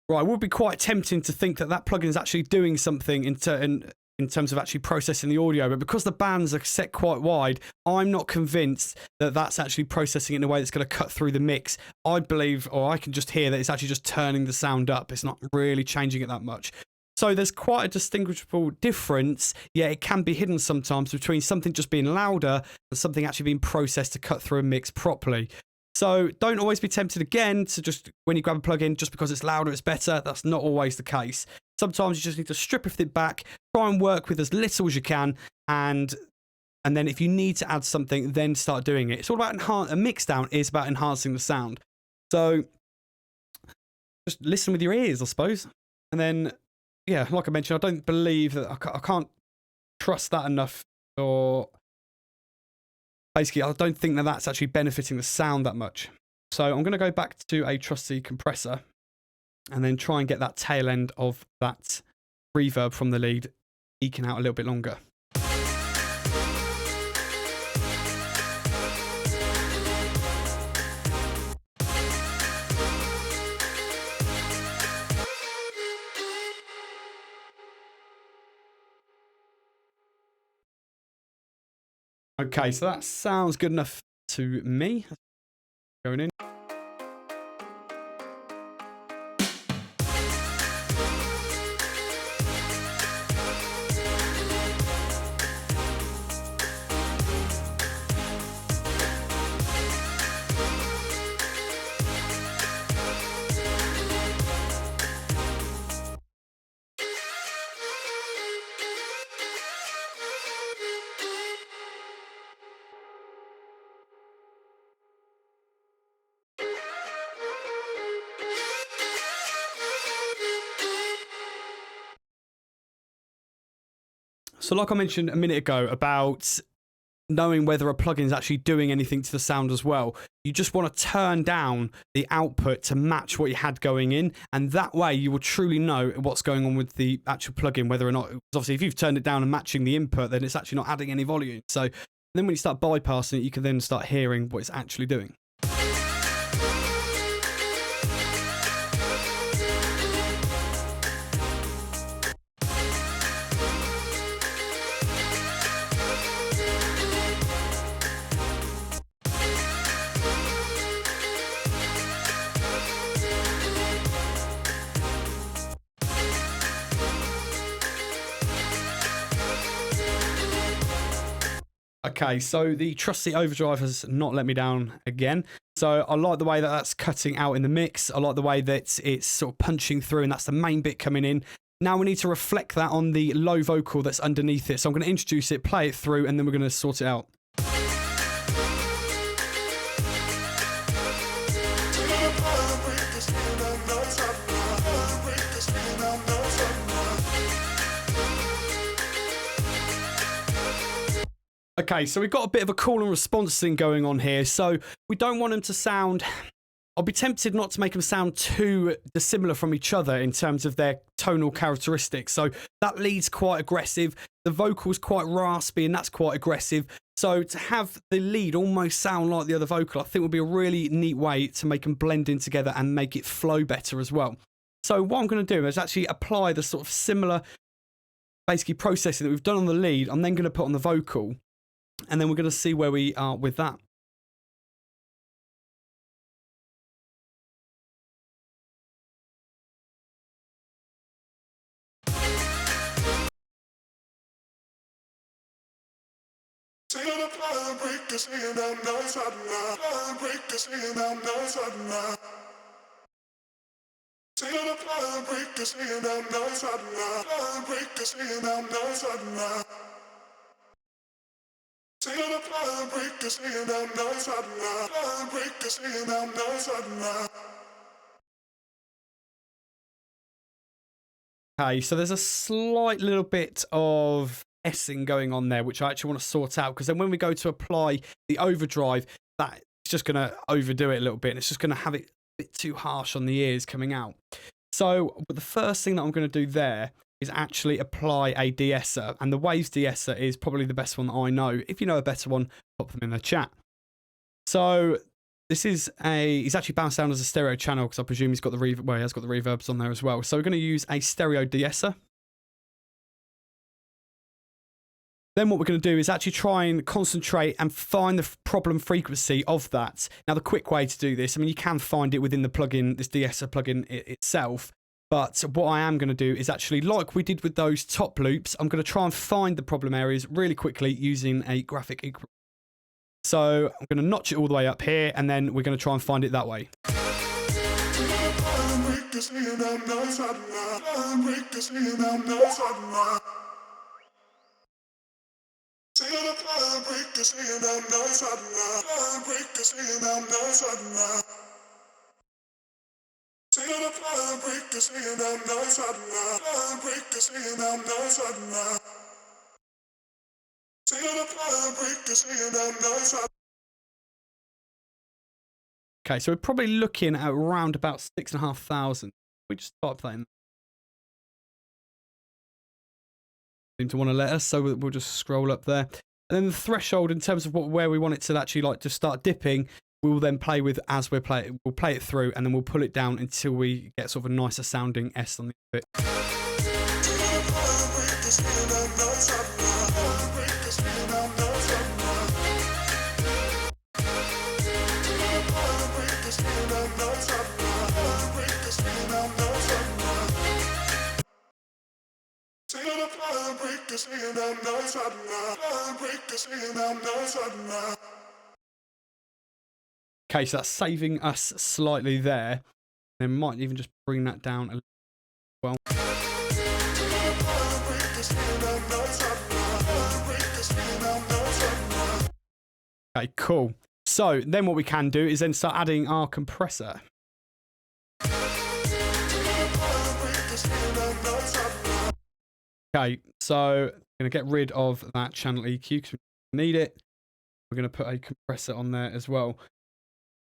A: Right, it would be quite tempting to think that that plugin is actually doing something in terms of actually processing the audio, but because the bands are set quite wide, I'm not convinced that that's actually processing it in a way that's going to cut through the mix. I believe, or I can just hear that it's actually just turning the sound up. It's not really changing it that much. So there's quite a distinguishable difference, yet it can be hidden sometimes between something just being louder and something actually being processed to cut through a mix properly. So don't always be tempted again to just, when you grab a plugin, just because it's louder, it's better. That's not always the case. Sometimes you just need to strip everything back, try and work with as little as you can, and then if you need to add something, then start doing it. It's all about a mixdown is about enhancing the sound. So just listen with your ears, I suppose. And then, yeah, like I mentioned, I don't believe that I can't trust that enough, or basically, I don't think that that's actually benefiting the sound that much. So I'm going to go back to a trusty compressor and then try and get that tail end of that reverb from the lead eking out a little bit longer. Okay, so that sounds good enough to me. Going in. So like I mentioned a minute ago about knowing whether a plugin is actually doing anything to the sound as well, you just want to turn down the output to match what you had going in, and that way you will truly know what's going on with the actual plugin, whether or not, obviously if you've turned it down and matching the input, then it's actually not adding any volume. So then when you start bypassing it, you can then start hearing what it's actually doing. Okay, so the trusty overdrive has not let me down again. So I like the way that that's cutting out in the mix. I like the way that it's sort of punching through, and that's the main bit coming in. Now we need to reflect that on the low vocal that's underneath it. So I'm going to introduce it, play it through, and then we're going to sort it out. Okay, so we've got a bit of a call and response thing going on here. So we don't want them to sound... I'll be tempted not to make them sound too dissimilar from each other in terms of their tonal characteristics. So that lead's quite aggressive. The vocal's quite raspy, and that's quite aggressive. So to have the lead almost sound like the other vocal, I think would be a really neat way to make them blend in together and make it flow better as well. So what I'm going to do is actually apply the sort of similar, basically processing that we've done on the lead. I'm then going to put on the vocal, and then we're going to see where we are with that. Okay, so there's a slight little bit of de-essing going on there, which I actually want to sort out, because then when we go to apply the overdrive, that's just going to overdo it a little bit, and it's just going to have it a bit too harsh on the ears coming out. So the first thing that I'm going to do there is actually apply a de-esser, and the Waves de-esser is probably the best one that I know. If you know a better one, pop them in the chat. So this is he's actually bounced down as a stereo channel, because I presume he's got the reverb, well, he has got the reverbs on there as well. So we're going to use a stereo de-esser. Then what we're going to do is actually try and concentrate and find the problem frequency of that. Now, the quick way to do this, I mean, you can find it within the plugin, this de-esser plugin itself. But what I am going to do is actually, like we did with those top loops, I'm going to try and find the problem areas really quickly using a graphic equalizer. So I'm going to notch it all the way up here, and then we're going to try and find it that way. Okay, so we're probably looking at around about 6,500. We just start playing. Seem to want to let us, so we'll just scroll up there. And then the threshold, in terms of where we want it to actually like to start dipping, we will then play with as we're playing. We'll play it through, and then we'll pull it down until we get sort of a nicer sounding S on the bit. Okay, so that's saving us slightly there. Then might even just bring that down a little well. Okay, cool. So then what we can do is then start adding our compressor. Okay, so I'm going to get rid of that channel EQ because we need it. We're going to put a compressor on there as well.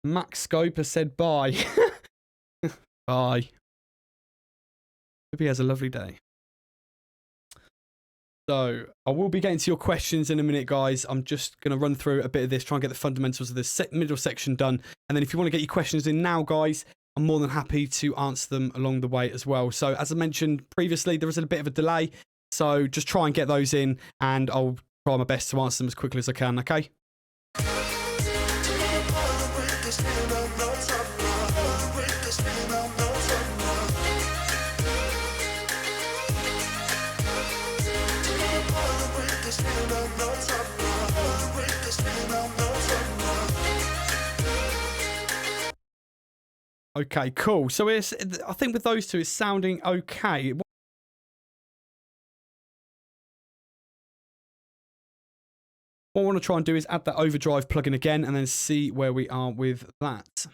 A: Max Scope has said bye. Bye. Hope he has a lovely day. So I will be getting to your questions in a minute, guys. I'm just going to run through a bit of this, try and get the fundamentals of this middle section done. And then if you want to get your questions in now, guys, I'm more than happy to answer them along the way as well. So as I mentioned previously, there is a bit of a delay. So just try and get those in, and I'll try my best to answer them as quickly as I can, okay? Okay, cool. So I think with those two, it's sounding okay. What I want to try and do is add that overdrive plugin again and then see where we are with that.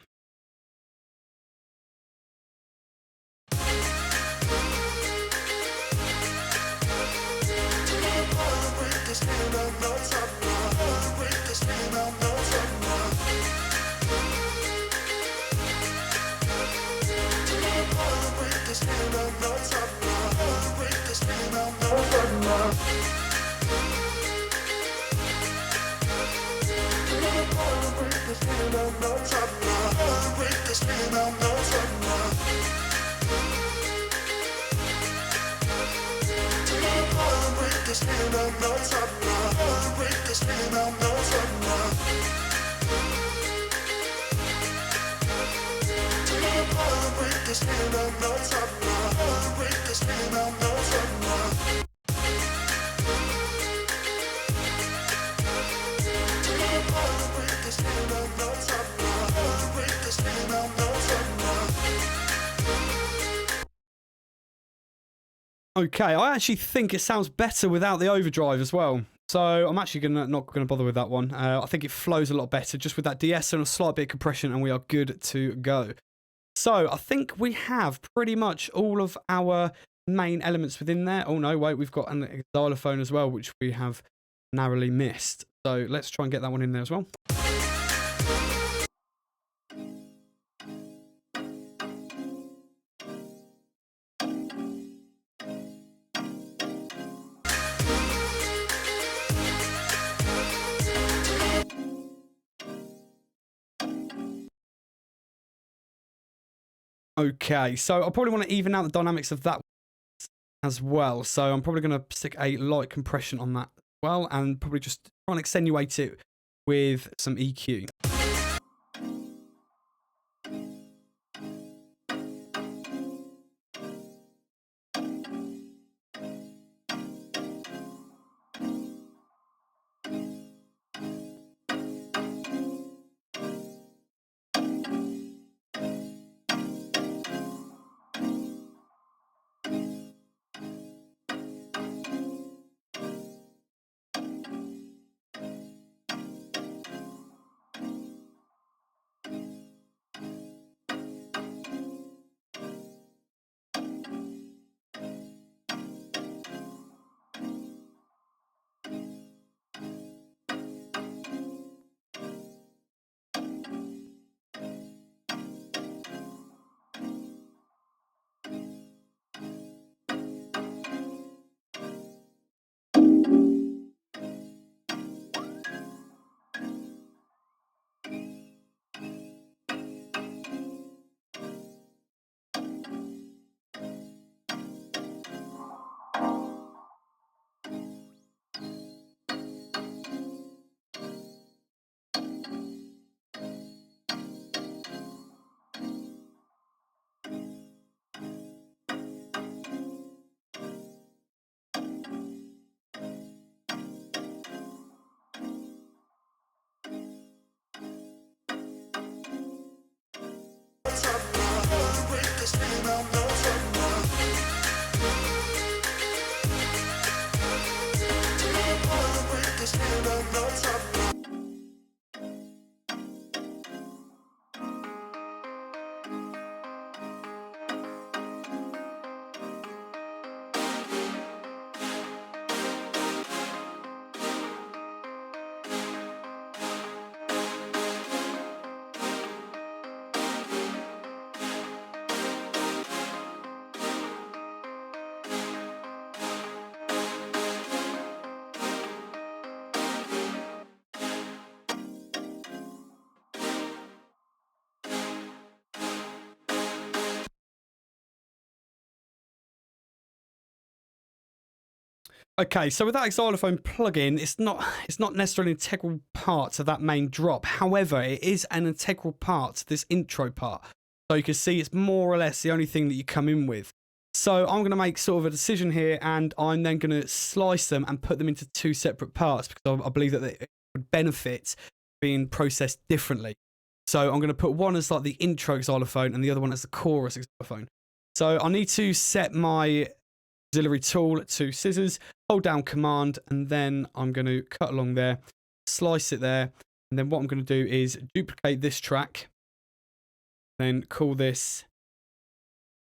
A: Okay, I actually think it sounds better without the overdrive as well. So I'm actually not going to bother with that one. I think it flows a lot better just with that de-essing and a slight bit of compression, and we are good to go. So I think we have pretty much all of our main elements within there. Oh no, wait, we've got an xylophone as well, which we have narrowly missed. So let's try and get that one in there as well. Okay, so I probably want to even out the dynamics of that as well. So I'm probably going to stick a light compression on that as well, and probably just try and accentuate it with some EQ. Okay, so with that Xylophone plugin, it's not necessarily an integral part to that main drop. However, it is an integral part to this intro part. So you can see it's more or less the only thing that you come in with. So I'm going to make sort of a decision here, and I'm then going to slice them and put them into two separate parts because I believe that they would benefit being processed differently. So I'm going to put one as like the intro xylophone and the other one as the chorus xylophone. So I need to set my auxiliary tool to scissors, hold down command, and then I'm going to cut along there, slice it there, and then what I'm going to do is duplicate this track, then call this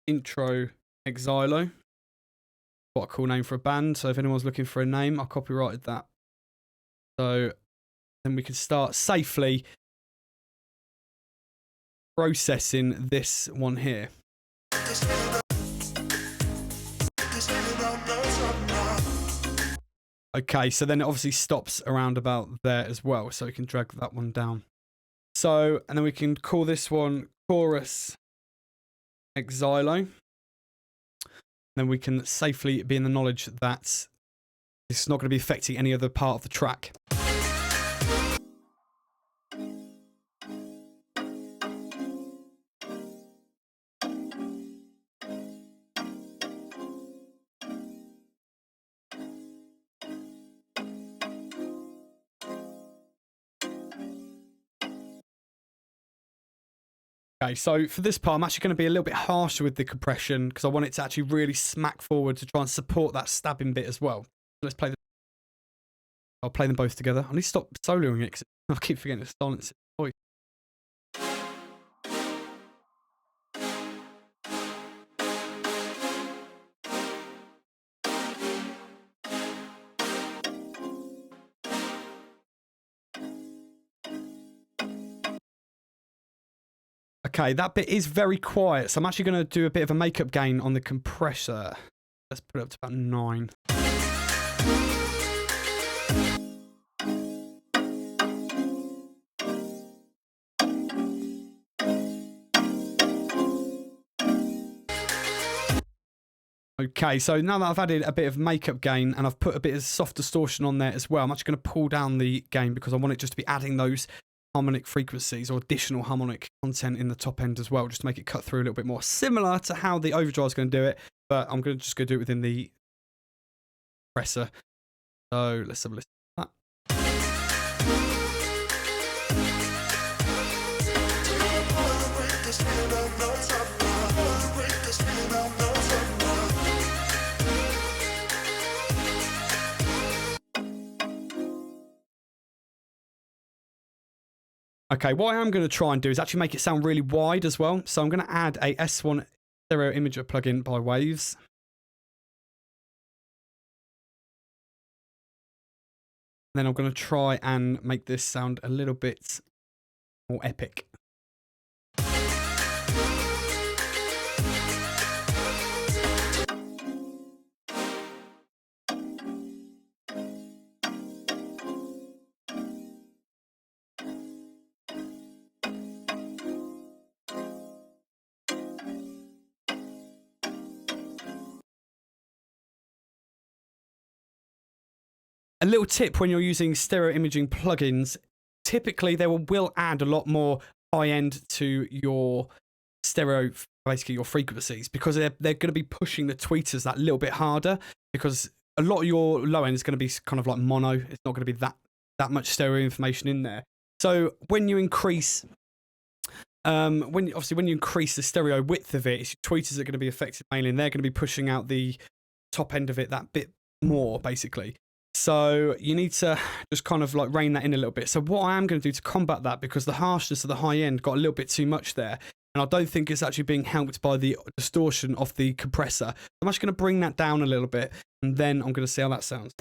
A: intro Xylo. What a cool name for a band. So if anyone's looking for a name, I copyrighted that. So then we can start safely processing this one here. Okay, so then it obviously stops around about there as well, so we can drag that one down. So, and then we can call this one chorus Xylo. Then we can safely be in the knowledge that it's not going to be affecting any other part of the track. Okay, so for this part, I'm actually going to be a little bit harsher with the compression because I want it to actually really smack forward to try and support that stabbing bit as well. Let's play them. I'll play them both together. I need to stop soloing it because I keep forgetting to silence its voice. Okay, that bit is very quiet, so I'm actually going to do a bit of a makeup gain on the compressor. Let's put it up to about 9. Okay, so now that I've added a bit of makeup gain and I've put a bit of soft distortion on there as well, I'm actually going to pull down the gain because I want it just to be adding those harmonic frequencies or additional harmonic content in the top end as well, just to make it cut through a little bit more, similar to how the overdrive is going to do it, but I'm going to just go do it within the compressor. So let's have a listen to that. Okay, what I am going to try and do is actually make it sound really wide as well. So I'm going to add a S1 stereo imager plugin by Waves. And then I'm going to try and make this sound a little bit more epic. A little tip when you're using stereo imaging plugins, typically they will add a lot more high end to your stereo, basically your frequencies, because they're going to be pushing the tweeters that little bit harder, because a lot of your low end is going to be kind of like mono. It's not going to be that much stereo information in there. So when you increase, when you increase the stereo width of it, it's your tweeters are going to be affected mainly, and they're going to be pushing out the top end of it that bit more, basically. So you need to just kind of like rein that in a little bit. So what I am going to do to combat that, because the harshness of the high end got a little bit too much there, and I don't think it's actually being helped by the distortion of the compressor, I'm actually going to bring that down a little bit, and then I'm going to see how that sounds.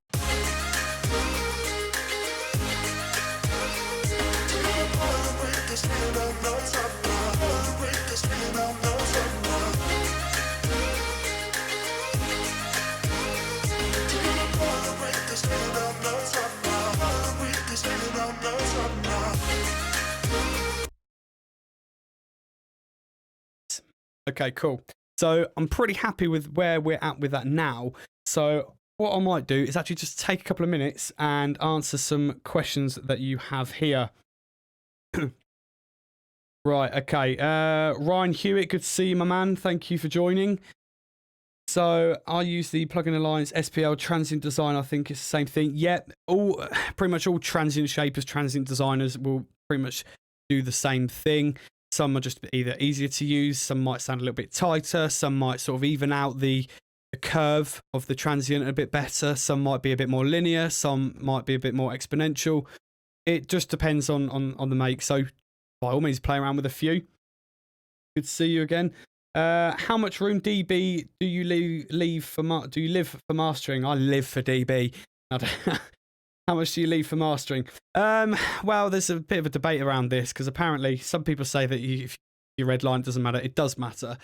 A: Okay, cool. So I'm pretty happy with where we're at with that now. So what I might do is actually just take a couple of minutes and answer some questions that you have here. Right, okay. Ryan Hewitt, good to see you, my man. Thank you for joining. So I use the Plugin Alliance SPL Transient Design. I think it's the same thing. Yeah, pretty much all transient shapers, transient designers will pretty much do the same thing. Some are just either easier to use, some might sound a little bit tighter, some might sort of even out the curve of the transient a bit better, some might be a bit more linear, some might be a bit more exponential. It just depends on the make. So by all means, play around with a few. Good to see you again. How much room DB do you leave for mastering? I live for DB. How much do you leave for mastering? Well, there's a bit of a debate around this because apparently some people say that if your red line doesn't matter. It does matter.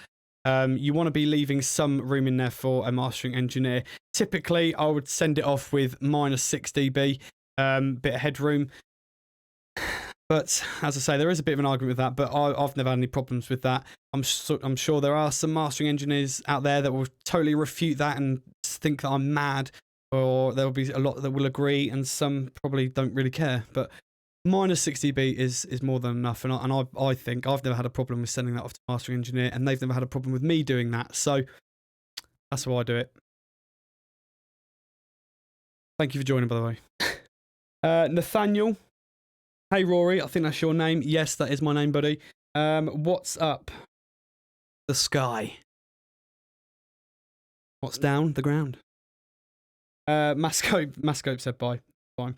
A: You want to be leaving some room in there for a mastering engineer. Typically, I would send it off with -6 dB, bit of headroom. But as I say, there is a bit of an argument with that, but I've never had any problems with that. I'm sure there are some mastering engineers out there that will totally refute that and think that I'm mad, or there will be a lot that will agree, and some probably don't really care. But -6 dB is more than enough, and I think I've never had a problem with sending that off to mastering engineer, and they've never had a problem with me doing that. So that's how I do it. Thank you for joining, by the way. Nathaniel. Hey Rory, I think that's your name. Yes, that is my name, buddy. What's up? The sky. What's down? The ground. Mascope said bye. Fine.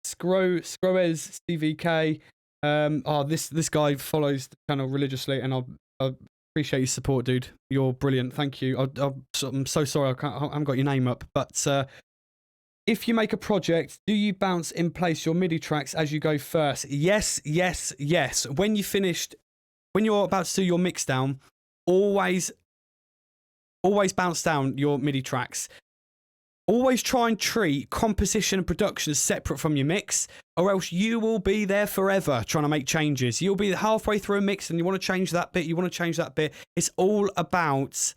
A: Scroez CVK. This guy follows the channel religiously, and I appreciate your support, dude. You're brilliant. Thank you. I'm so sorry I haven't got your name up, but if you make a project, do you bounce in place your MIDI tracks as you go first? Yes, yes, yes. When you're about to do your mixdown, always bounce down your MIDI tracks. Always try and treat composition and production as separate from your mix, or else you will be there forever trying to make changes. You'll be halfway through a mix and you want to change that bit, you want to change that bit. It's all about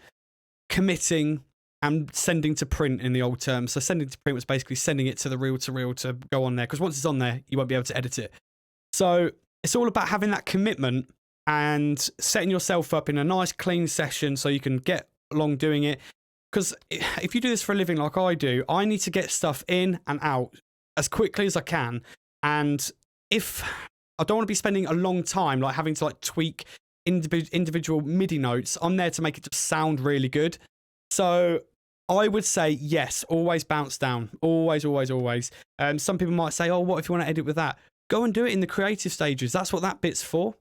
A: committing and sending to print in the old term. So sending to print was basically sending it to the reel-to-reel to go on there, because once it's on there, you won't be able to edit it. So it's all about having that commitment and setting yourself up in a nice, clean session so you can get along doing it. Because if you do this for a living like I do, I need to get stuff in and out as quickly as I can. And if I don't want to be spending a long time like having to like tweak individual MIDI notes, I'm there to make it just sound really good. So I would say, yes, always bounce down. Always, always, always. Some people might say, oh, what if you want to edit with that? Go and do it in the creative stages. That's what that bit's for.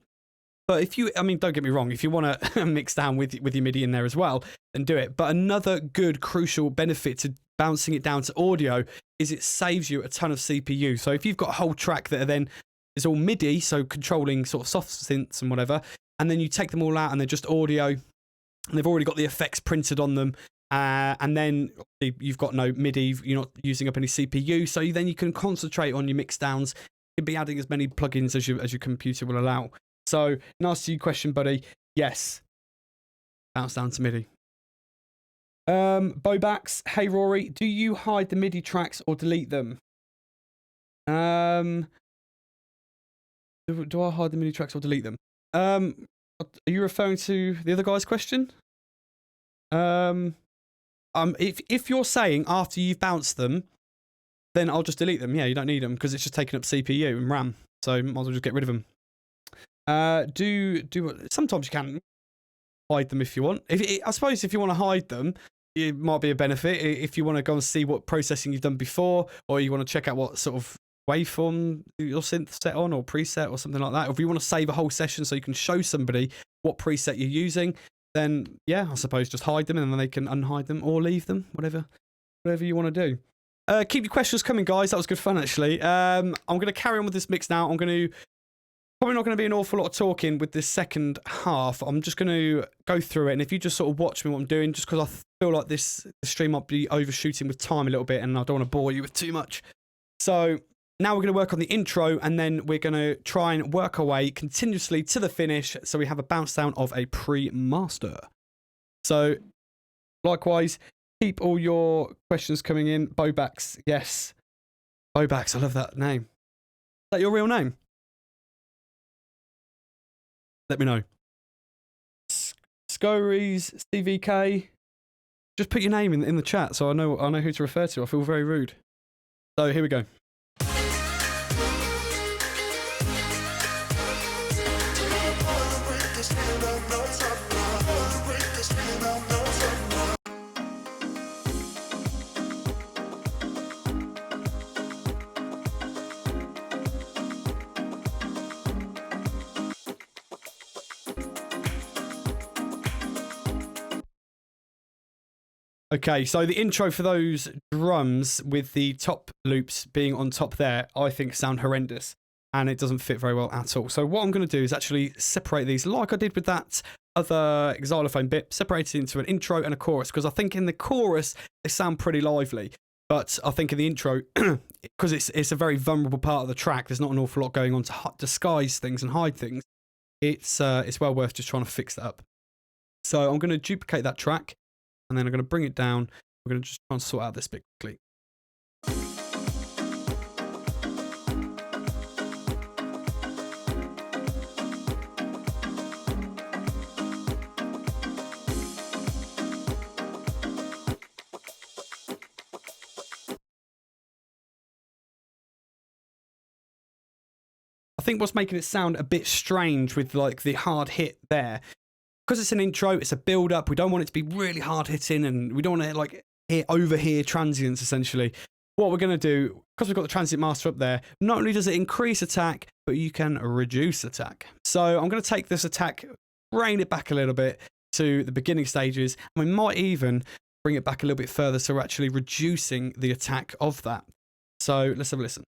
A: But don't get me wrong, if you want to mix down with your MIDI in there as well, then do it. But another good, crucial benefit to bouncing it down to audio is it saves you a ton of CPU. So if you've got a whole track that then is all MIDI, so controlling sort of soft synths and whatever, and then you take them all out and they're just audio, and they've already got the effects printed on them, and then you've got no MIDI, you're not using up any CPU, so then you can concentrate on your mix downs. You can be adding as many plugins as your computer will allow. So, nice to you question, buddy. Yes. Bounce down to MIDI. Bobax, hey Rory, do you hide the MIDI tracks or delete them? Do I hide the MIDI tracks or delete them? Are you referring to the other guy's question? If you're saying after you've bounced them, then I'll just delete them. Yeah, you don't need them because it's just taking up CPU and RAM. So might as well just get rid of them. Sometimes you can hide them if you want. I suppose if you want to hide them, it might be a benefit if you want to go and see what processing you've done before, or you want to check out what sort of waveform your synth set on or preset or something like that. Or if you want to save a whole session so you can show somebody what preset you're using, then yeah, I suppose just hide them and then they can unhide them or leave them, whatever you want to do. Keep your questions coming, guys. That was good fun, actually. I'm going to carry on with this mix now. Probably not going to be an awful lot of talking with this second half. I'm just going to go through it, and if you just sort of watch me what I'm doing, just because I feel like this stream might be overshooting with time a little bit, and I don't want to bore you with too much. So now we're going to work on the intro, and then we're going to try and work our way continuously to the finish, so we have a bounce down of a pre-master. So likewise, Keep all your questions coming in. Bobacks, yes. Bobacks, I love that name. Is that your real name? Let me know. Enquiries, CVK. Just put your name in the chat so I know who to refer to. I feel very rude. So here we go. Okay, so the intro for those drums with the top loops being on top there, I think sound horrendous and it doesn't fit very well at all. So what I'm going to do is actually separate these like I did with that other xylophone bit, separate it into an intro and a chorus, because I think in the chorus they sound pretty lively, but I think in the intro, because it's a very vulnerable part of the track, there's not an awful lot going on to disguise things and hide things. It's well worth just trying to fix that up. So I'm going to duplicate that track. And then I'm going to bring it down. We're going to just try and sort out this bit quickly. I think what's making it sound a bit strange with like the hard hit there, because it's an intro, it's a build up. We don't want it to be really hard hitting and we don't want to like overhear transients essentially. What we're going to do, because we've got the transient master up there, not only does it increase attack, but you can reduce attack. So I'm going to take this attack, rein it back a little bit to the beginning stages, and we might even bring it back a little bit further so we're actually reducing the attack of that. So let's have a listen.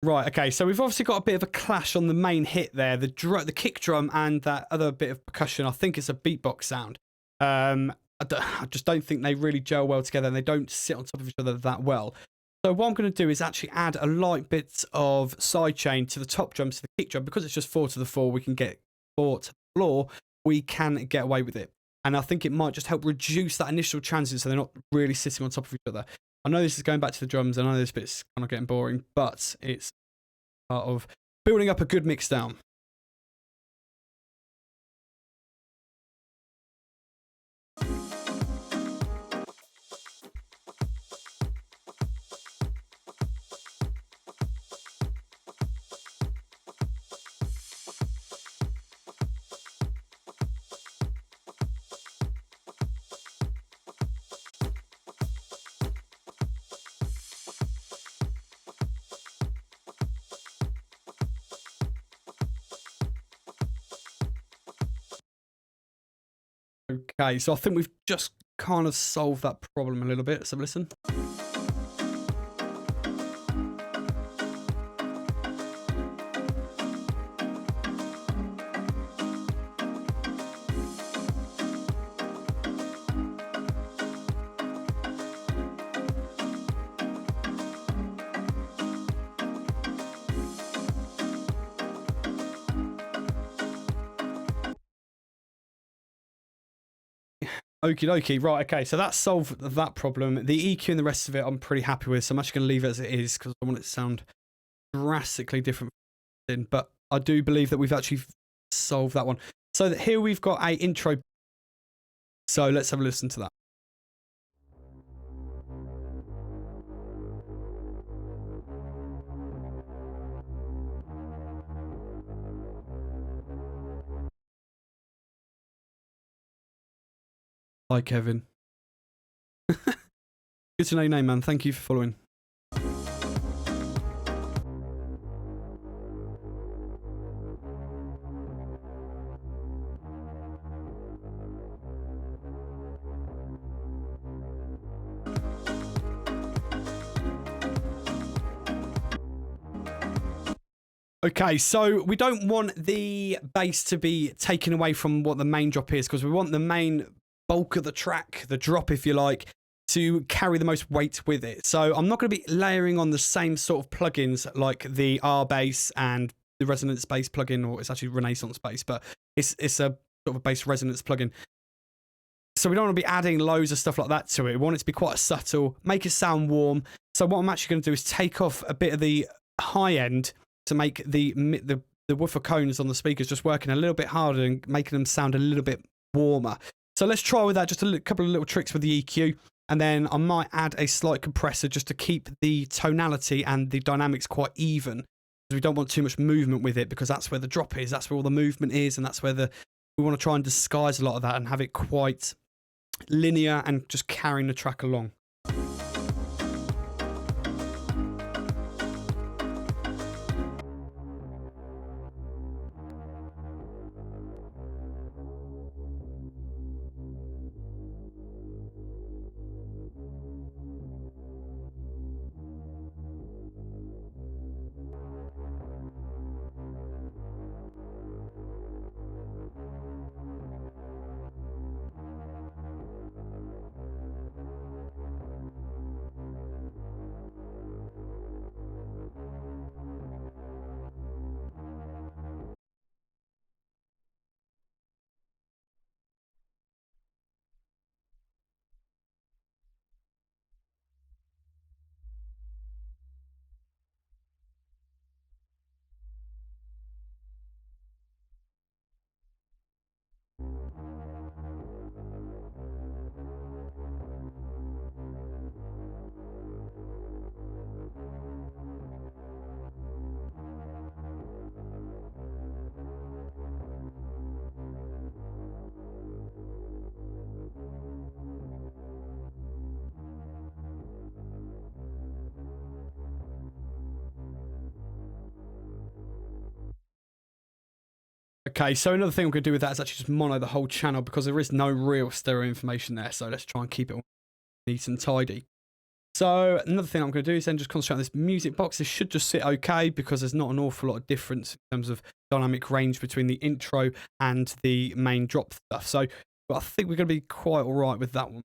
A: Right, okay, so we've obviously got a bit of a clash on the main hit there. The kick drum and that other bit of percussion, I think it's a beatbox sound. I just don't think they really gel well together and they don't sit on top of each other that well. So what I'm going to do is actually add a light bit of sidechain to the top drum, to the kick drum. Because it's just 4 to the 4, we can get 4 to the floor, we can get away with it. And I think it might just help reduce that initial transient so they're not really sitting on top of each other. I know this is going back to the drums. I know this bit's kind of getting boring, but it's part of building up a good mix down. Okay, so I think we've just kind of solved that problem a little bit. Let's have a listen. Okie dokie. Right, okay, so that solved that problem. The EQ and the rest of it I'm pretty happy with, so I'm actually going to leave it as it is because I want it to sound drastically different. But I do believe that we've actually solved that one. So that here we've got a intro So let's have a listen to that. Hi, Kevin. Good to know your name, man. Thank you for following. Okay, so we don't want the bass to be taken away from what the main drop is, because we want the main bulk of the track, the drop if you like, to carry the most weight with it. So I'm not going to be layering on the same sort of plugins like the R bass and the resonance bass plugin, or it's actually Renaissance bass, but it's a sort of a bass resonance plugin. So we don't want to be adding loads of stuff like that to it. We want it to be quite subtle, make it sound warm. So what I'm actually going to do is take off a bit of the high end to make the woofer cones on the speakers just working a little bit harder and making them sound a little bit warmer. So let's try with that, just a couple of little tricks with the EQ, and then I might add a slight compressor just to keep the tonality and the dynamics quite even, because we don't want too much movement with it, because that's where the drop is, that's where all the movement is, and that's where we want to try and disguise a lot of that and have it quite linear and just carrying the track along. Okay, so another thing I'm going to do with that is actually just mono the whole channel, because there is no real stereo information there. So let's try and keep it neat and tidy. So another thing I'm going to do is then just concentrate on this music box. This should just sit okay, because there's not an awful lot of difference in terms of dynamic range between the intro and the main drop stuff. So I think we're going to be quite all right with that one.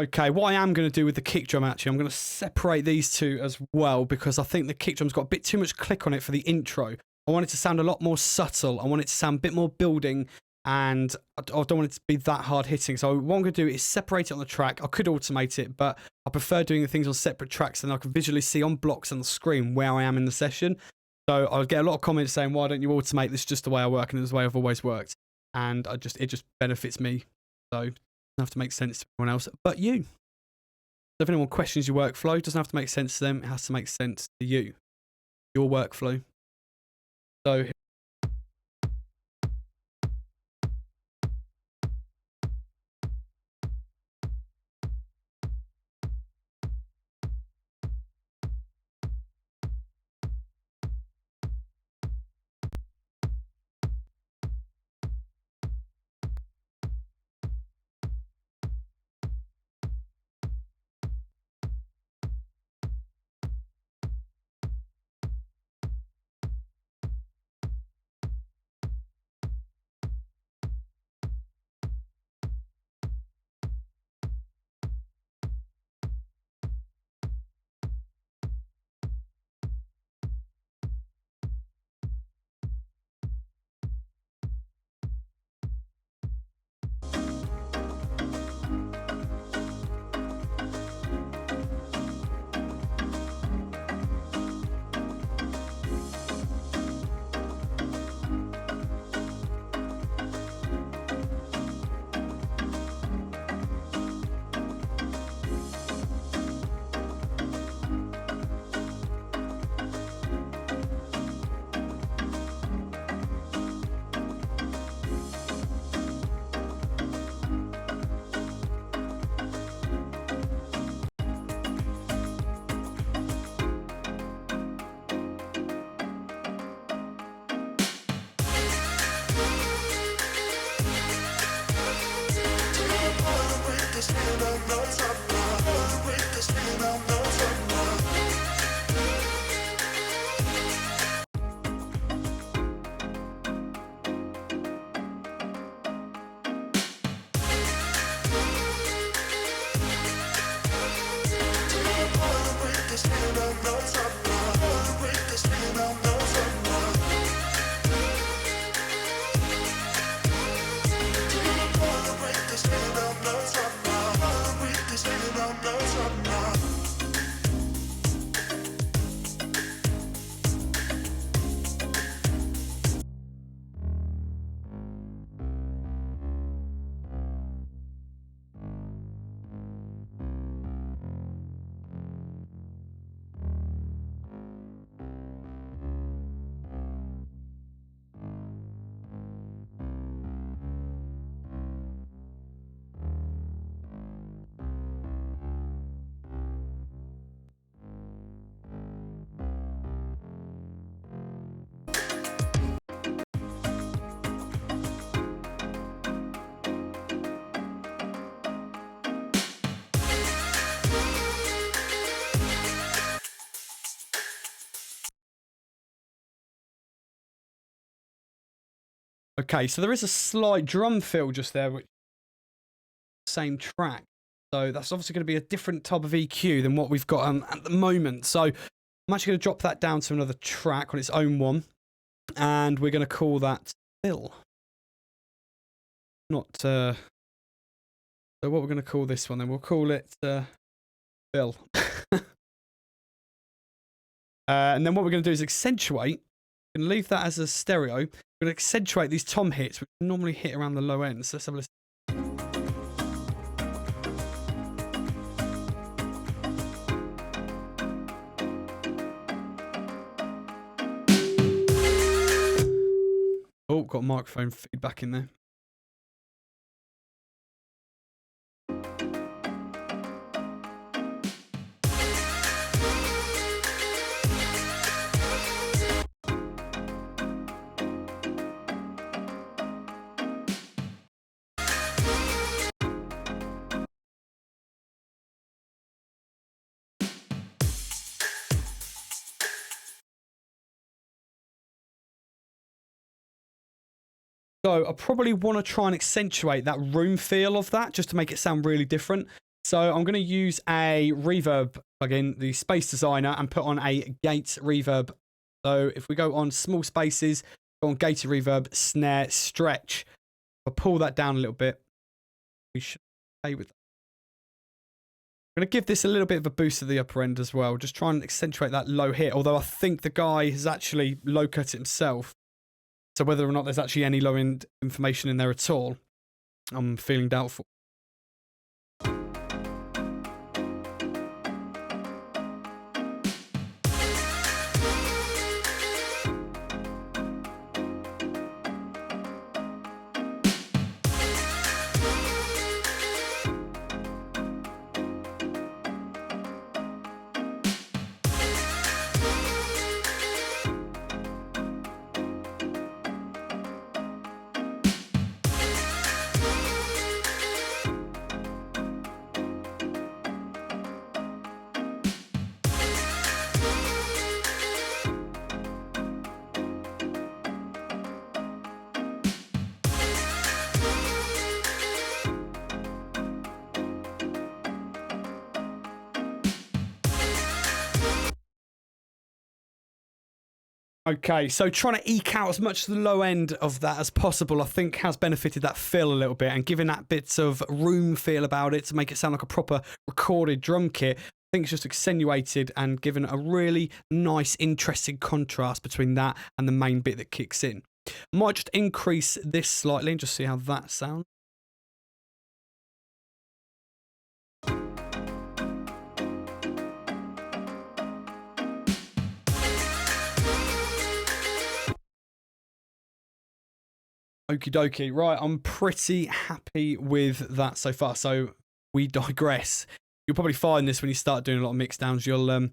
A: Okay, what I am going to do with the kick drum, actually, I'm going to separate these two as well, because I think the kick drum's got a bit too much click on it for the intro. I want it to sound a lot more subtle. I want it to sound a bit more building, and I don't want it to be that hard hitting. So what I'm going to do is separate it on the track. I could automate it, but I prefer doing the things on separate tracks, and I can visually see on blocks on the screen where I am in the session. So I'll get a lot of comments saying, why don't you automate this? Just the way I work, and it's the way I've always worked. And it just benefits me. So have to make sense to everyone else but you. So if anyone questions your workflow, it doesn't have to make sense to them, it has to make sense to you, your workflow. So Okay, so there is a slight drum fill just there, which same track. So that's obviously going to be a different type of EQ than what we've got at the moment. So I'm actually going to drop that down to another track on its own one. And we're going to call that fill. Not, so what we're going to call this one then? We'll call it fill. And then what we're going to do is accentuate. We're going to leave that as a stereo. We're going to accentuate these tom hits, which normally hit around the low end. So let's have a listen. Oh, got microphone feedback in there. So I probably want to try and accentuate that room feel of that just to make it sound really different. So I'm going to use a reverb plugin, the Space Designer, and put on a gate reverb. So if we go on small spaces, go on gated reverb, snare, stretch. I'll pull that down a little bit. We should play with that. I'm going to give this a little bit of a boost at the upper end as well. Just try and accentuate that low hit. Although I think the guy has actually low cut it himself. So whether or not there's actually any low-end information in there at all, I'm feeling doubtful. Okay, so trying to eke out as much of the low end of that as possible, I think has benefited that fill a little bit, and giving that bits of room feel about it to make it sound like a proper recorded drum kit. I think it's just accentuated and given a really nice, interesting contrast between that and the main bit that kicks in. I might just increase this slightly and just see how that sounds. Okie dokie. Right, I'm pretty happy with that so far. So we digress. You'll probably find this when you start doing a lot of mixdowns. You'll a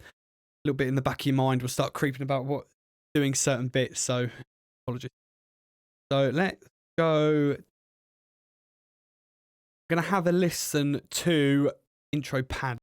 A: little bit in the back of your mind will start creeping about what doing certain bits. So apologies. So let's go. I'm gonna have a listen to intro pad.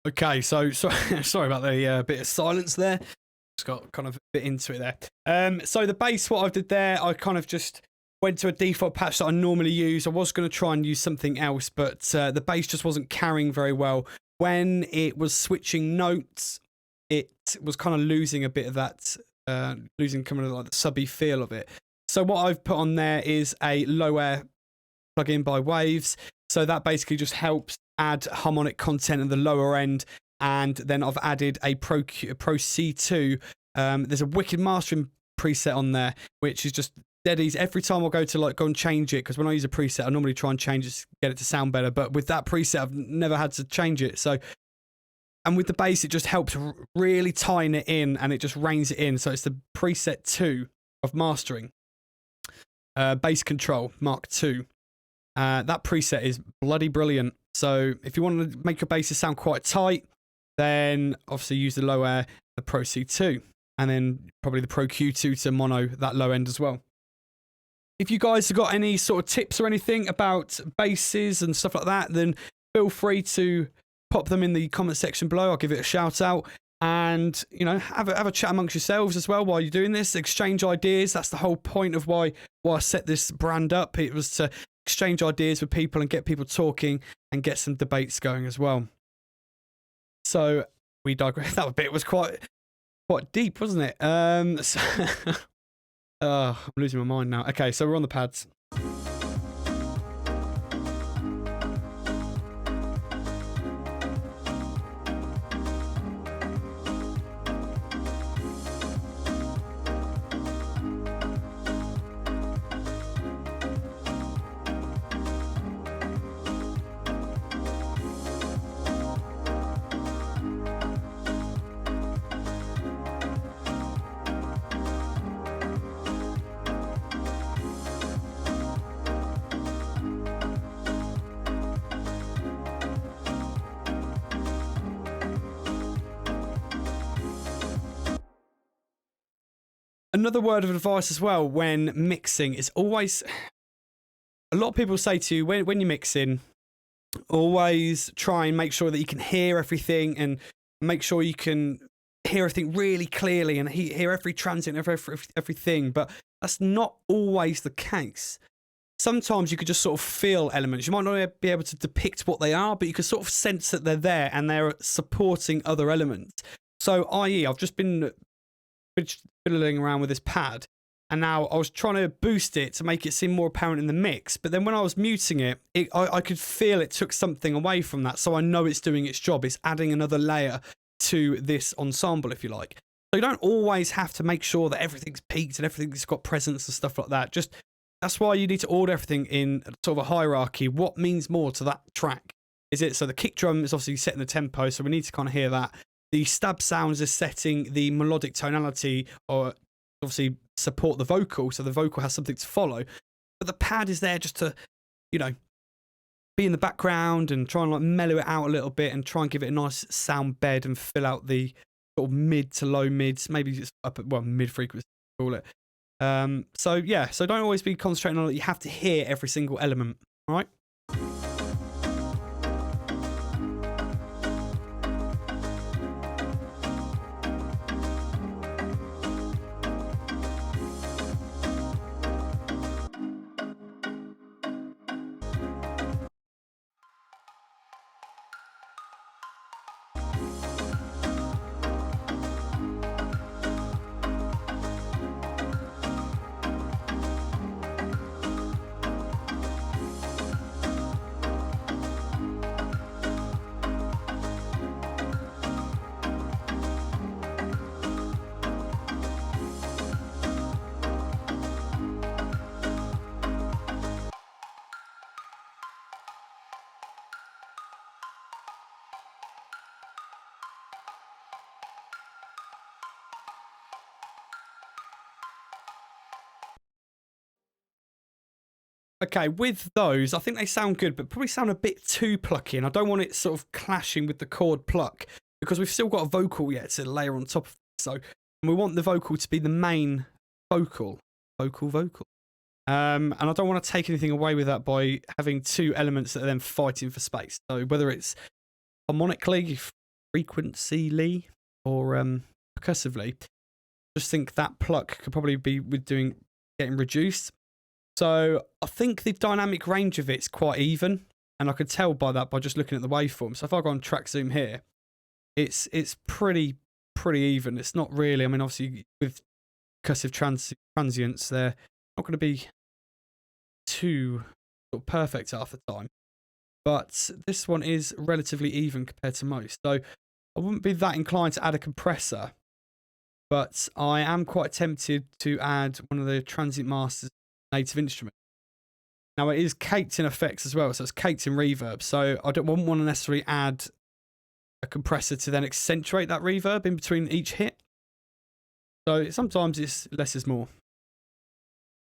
A: Okay, so sorry about the bit of silence there. Just got kind of a bit into it there. So the bass, what I did there, I kind of just went to a default patch that I normally use. I was going to try and use something else, but the bass just wasn't carrying very well. When it was switching notes, it was kind of losing a bit of that, losing kind of like the subby feel of it. So what I've put on there is a low air plugin by Waves. So that basically just helps add harmonic content at the lower end. And then I've added a Pro C2. There's a wicked mastering preset on there, which is just dead easy. Every time I go to like go and change it, because when I use a preset, I normally try and change it, get it to sound better. But with that preset, I've never had to change it. So, and with the bass, it just helps really tighten it in, and it just reins it in. So it's the preset 2 of mastering, bass control Mark 2. That preset is bloody brilliant. So if you want to make your basses sound quite tight, then obviously use the low air, the Pro C2, and then probably the Pro Q2 to mono that low end as well. If you guys have got any sort of tips or anything about basses and stuff like that, then feel free to pop them in the comment section below. I'll give it a shout out, and you know, have a chat amongst yourselves as well while you're doing this. Exchange ideas. That's the whole point of why I set this brand up. It was to exchange ideas with people and get people talking and get some debates going as well. So we digress. That bit was quite deep, wasn't it? So I'm losing my mind now. Okay, so we're on the pads. Another word of advice as well when mixing is always, a lot of people say to you when you're mixing, always try and make sure that you can hear everything and make sure you can hear everything really clearly and hear every transient, everything. But that's not always the case. Sometimes you could just sort of feel elements. You might not be able to depict what they are, but you can sort of sense that they're there and they're supporting other elements. So, i.e., I've just been fiddling around with this pad, and now I was trying to boost it to make it seem more apparent in the mix, but then when I was muting it, I could feel it took something away from that, so I know it's doing its job. It's adding another layer to this ensemble, if you like. So you don't always have to make sure that everything's peaked and everything's got presence and stuff like that. Just that's why you need to order everything in sort of a hierarchy. What means more to that track? Is it so the kick drum is obviously setting the tempo, so we need to kind of hear that. The stab sounds is setting the melodic tonality, or obviously support the vocal, so the vocal has something to follow. But the pad is there just to, you know, be in the background and try and like mellow it out a little bit and try and give it a nice sound bed and fill out the sort of mid to low mids, maybe just up at, well, mid frequency, call it. So yeah, so don't always be concentrating on it. You have to hear every single element, all right? Okay, with those, I think they sound good, but probably sound a bit too plucky, and I don't want it sort of clashing with the chord pluck, because we've still got a vocal yet to layer on top of it. So we want the vocal to be the main vocal. And I don't want to take anything away with that by having two elements that are then fighting for space. So whether it's harmonically, frequencyly or percussively. Just think that pluck could probably be with getting reduced. So I think the dynamic range of it's quite even, and I could tell by that by just looking at the waveform. So if I go on track zoom here, it's pretty even. It's not really, I mean, obviously with percussive transients, they're not going to be too sort of perfect half the time, but this one is relatively even compared to most. So I wouldn't be that inclined to add a compressor, but I am quite tempted to add one of the transient master's native instruments. Now it is caked in effects as well, so it's caked in reverb. So I wouldn't want to necessarily add a compressor to then accentuate that reverb in between each hit. So sometimes it's less is more.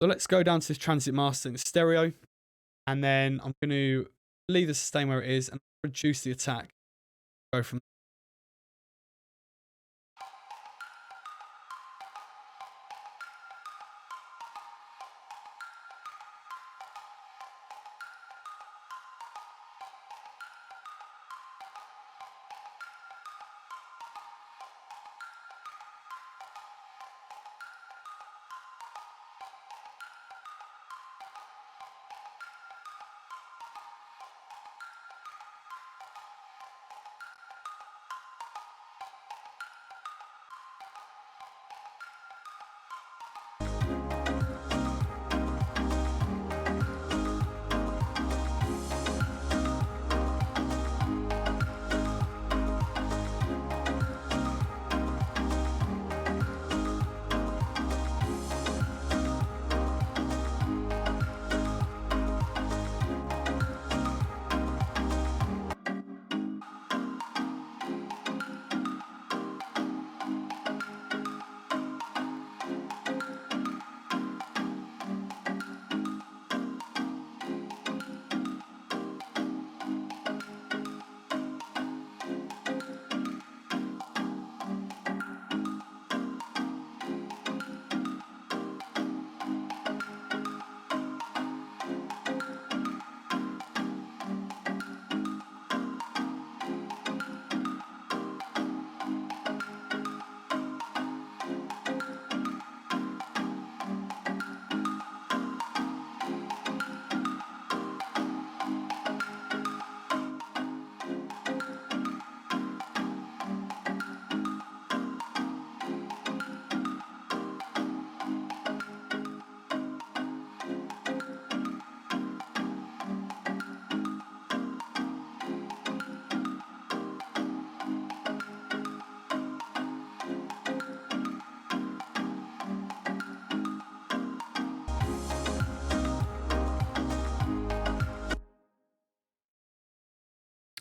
A: So let's go down to this transient master in stereo, and then I'm going to leave the sustain where it is and reduce the attack. Go from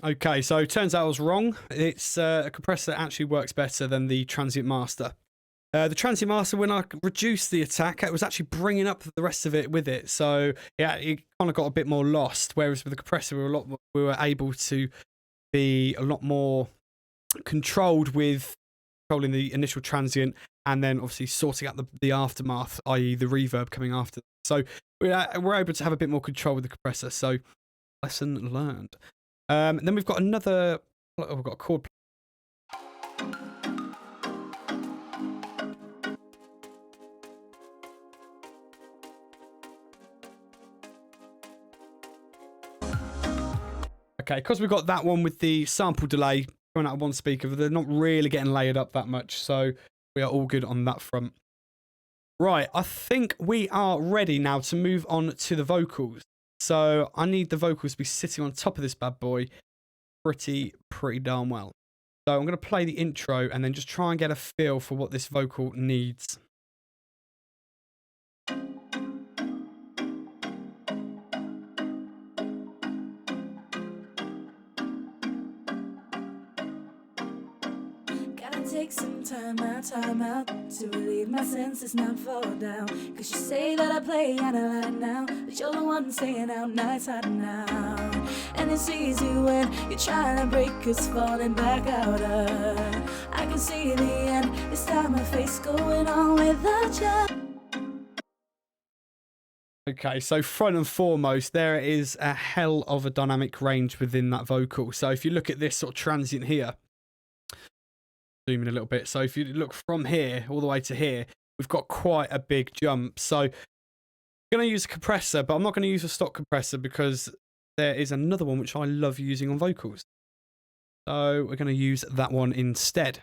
A: Okay, so turns out I was wrong. It's a compressor that actually works better than the transient master. The transient master, when I reduced the attack, it was actually bringing up the rest of it with it. So yeah, it kind of got a bit more lost. Whereas with the compressor, we were able to be a lot more controlled with controlling the initial transient, and then obviously sorting out the aftermath, i.e. the reverb coming after. So we're able to have a bit more control with the compressor. So lesson learned. Then we've got another. Oh, we've got a chord. Okay, because we've got that one with the sample delay coming out of one speaker, they're not really getting layered up that much, so we are all good on that front. Right, I think we are ready now to move on to the vocals. So I need the vocals to be sitting on top of this bad boy pretty darn well. So I'm going to play the intro and then just try and get a feel for what this vocal needs.
B: Take some time out to relieve my senses, not fall down. Cause you say that I play and I lie now, but you're the one staying out nights out now. And it's easy when you're trying to break us, falling back out of. I can see the end, this time my face going on without you.
A: Okay, so front and foremost, there is a hell of a dynamic range within that vocal. So if you look at this sort of transient here, zoom in a little bit. So if you look from here all the way to here, we've got quite a big jump. So I'm going to use a compressor, but I'm not going to use a stock compressor because there is another one which I love using on vocals. So we're going to use that one instead.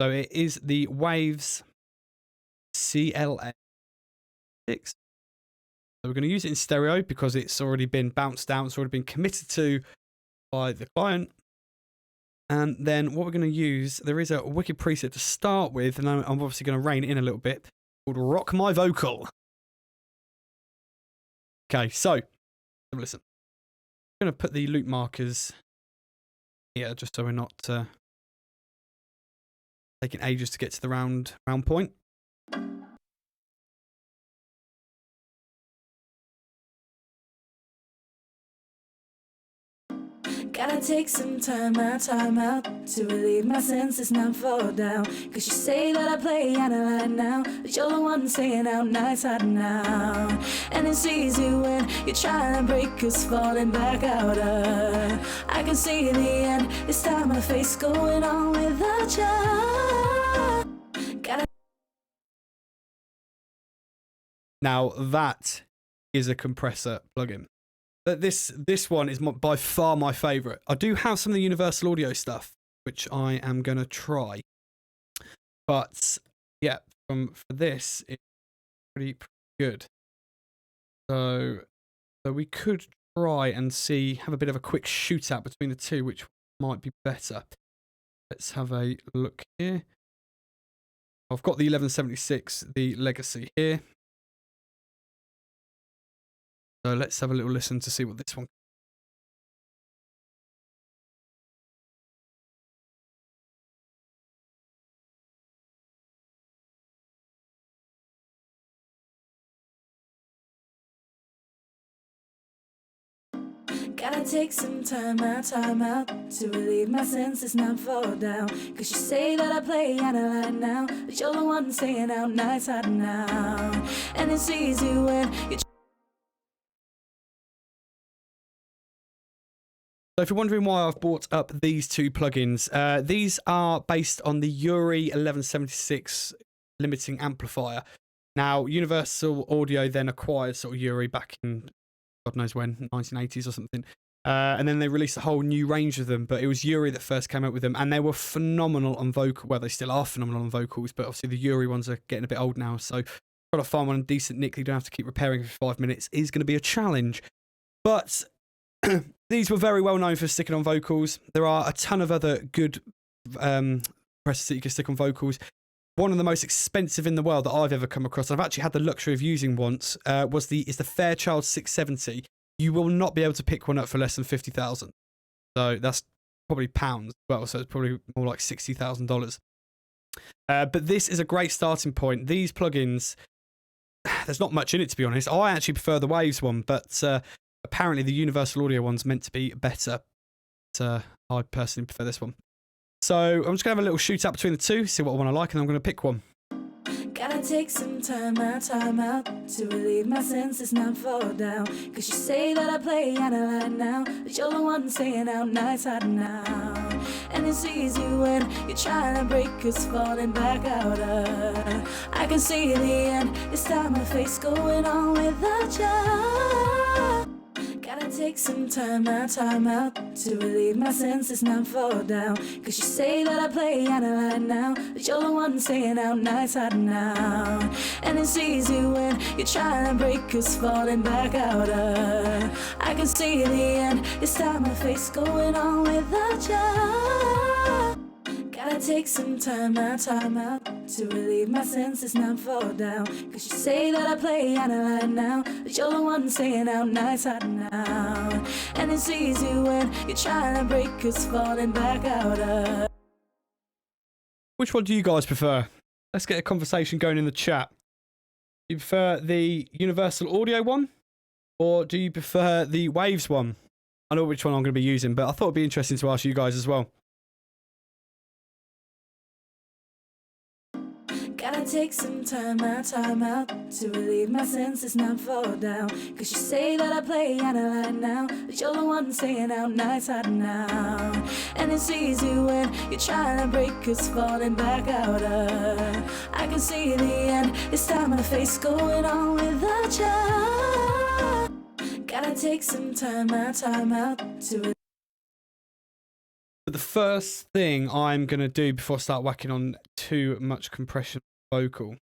A: So it is the Waves CLA6. So we're going to use it in stereo because it's already been bounced out. It's already been committed to by the client. And then what we're going to use, there is a wicked preset to start with, and I'm obviously going to rein it in a little bit, called Rock My Vocal. Okay, so have a listen. I'm going to put the loop markers here just so we're not taking ages to get to the round point.
B: Gotta take some time out to relieve my senses, not fall down. Cause you say that I play out of line now, but you're the one saying out nights out now. And it's easy when you're trying to break us, falling back out of. I can see the end, it's time my face going on without you.
A: Now that is a compressor plugin. This one is by far my favourite. I do have some of the Universal Audio stuff, which I am going to try. But yeah, for this, it's pretty good. So we could try and have a bit of a quick shootout between the two, which might be better. Let's have a look here. I've got the 1176, the Legacy here. So let's have a little listen to see what this one.
B: Gotta take some time out to relieve my senses, not fall down. Cause you say that I play out of line now, but you're the one saying out nights out now. And it's easy when you're.
A: So if you're wondering why I've brought up these two plugins, these are based on the Rory 1176 limiting amplifier. Now, Universal Audio then acquired sort of Rory back in, God knows when, 1980s or something. And then they released a whole new range of them, but it was Rory that first came out with them, and they were phenomenal on vocal. Well, they still are phenomenal on vocals, but obviously the Rory ones are getting a bit old now, so trying to find one decent nick you don't have to keep repairing for 5 minutes is going to be a challenge. But these were very well known for sticking on vocals. There are a ton of other good compressors that you can stick on vocals. One of the most expensive in the world that I've ever come across, I've actually had the luxury of using once, is the Fairchild 670. You will not be able to pick one up for less than 50,000. So that's probably pounds. Well, so it's probably more like $60,000. But this is a great starting point. These plugins, there's not much in it, to be honest. I actually prefer the Waves one, but apparently the Universal Audio one's meant to be better. But I personally prefer this one. So I'm just going to have a little shootout between the two, see what one I like, and I'm going to pick one.
B: Gotta take some time out to relieve my senses, not fall down. Cause you say that I play out of line now, but you're the one saying out nights out now. And it's easy when you're trying to break us, falling back out of. I can see the end, it's time my face going on without you. Gotta take some time out to relieve my senses, not fall down. Cause you say that I play out of line now, but you're the one saying out nights out now. And it's easy when you're trying to break us, falling back out of. I can see the end, it's time my face going on without you. Gotta take some time out to relieve my senses, not fall down. Cause you say that I play out of line now, but you're the one saying out nights out now. And it's easy when you're trying to break us, falling back out of.
A: Which one do you guys prefer? Let's get a conversation going in the chat. Do you prefer the Universal Audio one, or do you prefer the Waves one? I know which one I'm going to be using, but I thought it'd be interesting to ask you guys as well.
B: Gotta take some time out to relieve my senses, not fall down. Cause you say that I play and I lie now, but you're the one staying out nights out and out. And it's easy when you're trying to break us, falling back out of. I can see the end, it's time to face going on without you. Gotta take some time out to.
A: But the first thing I'm going to do before I start whacking on too much compression vocal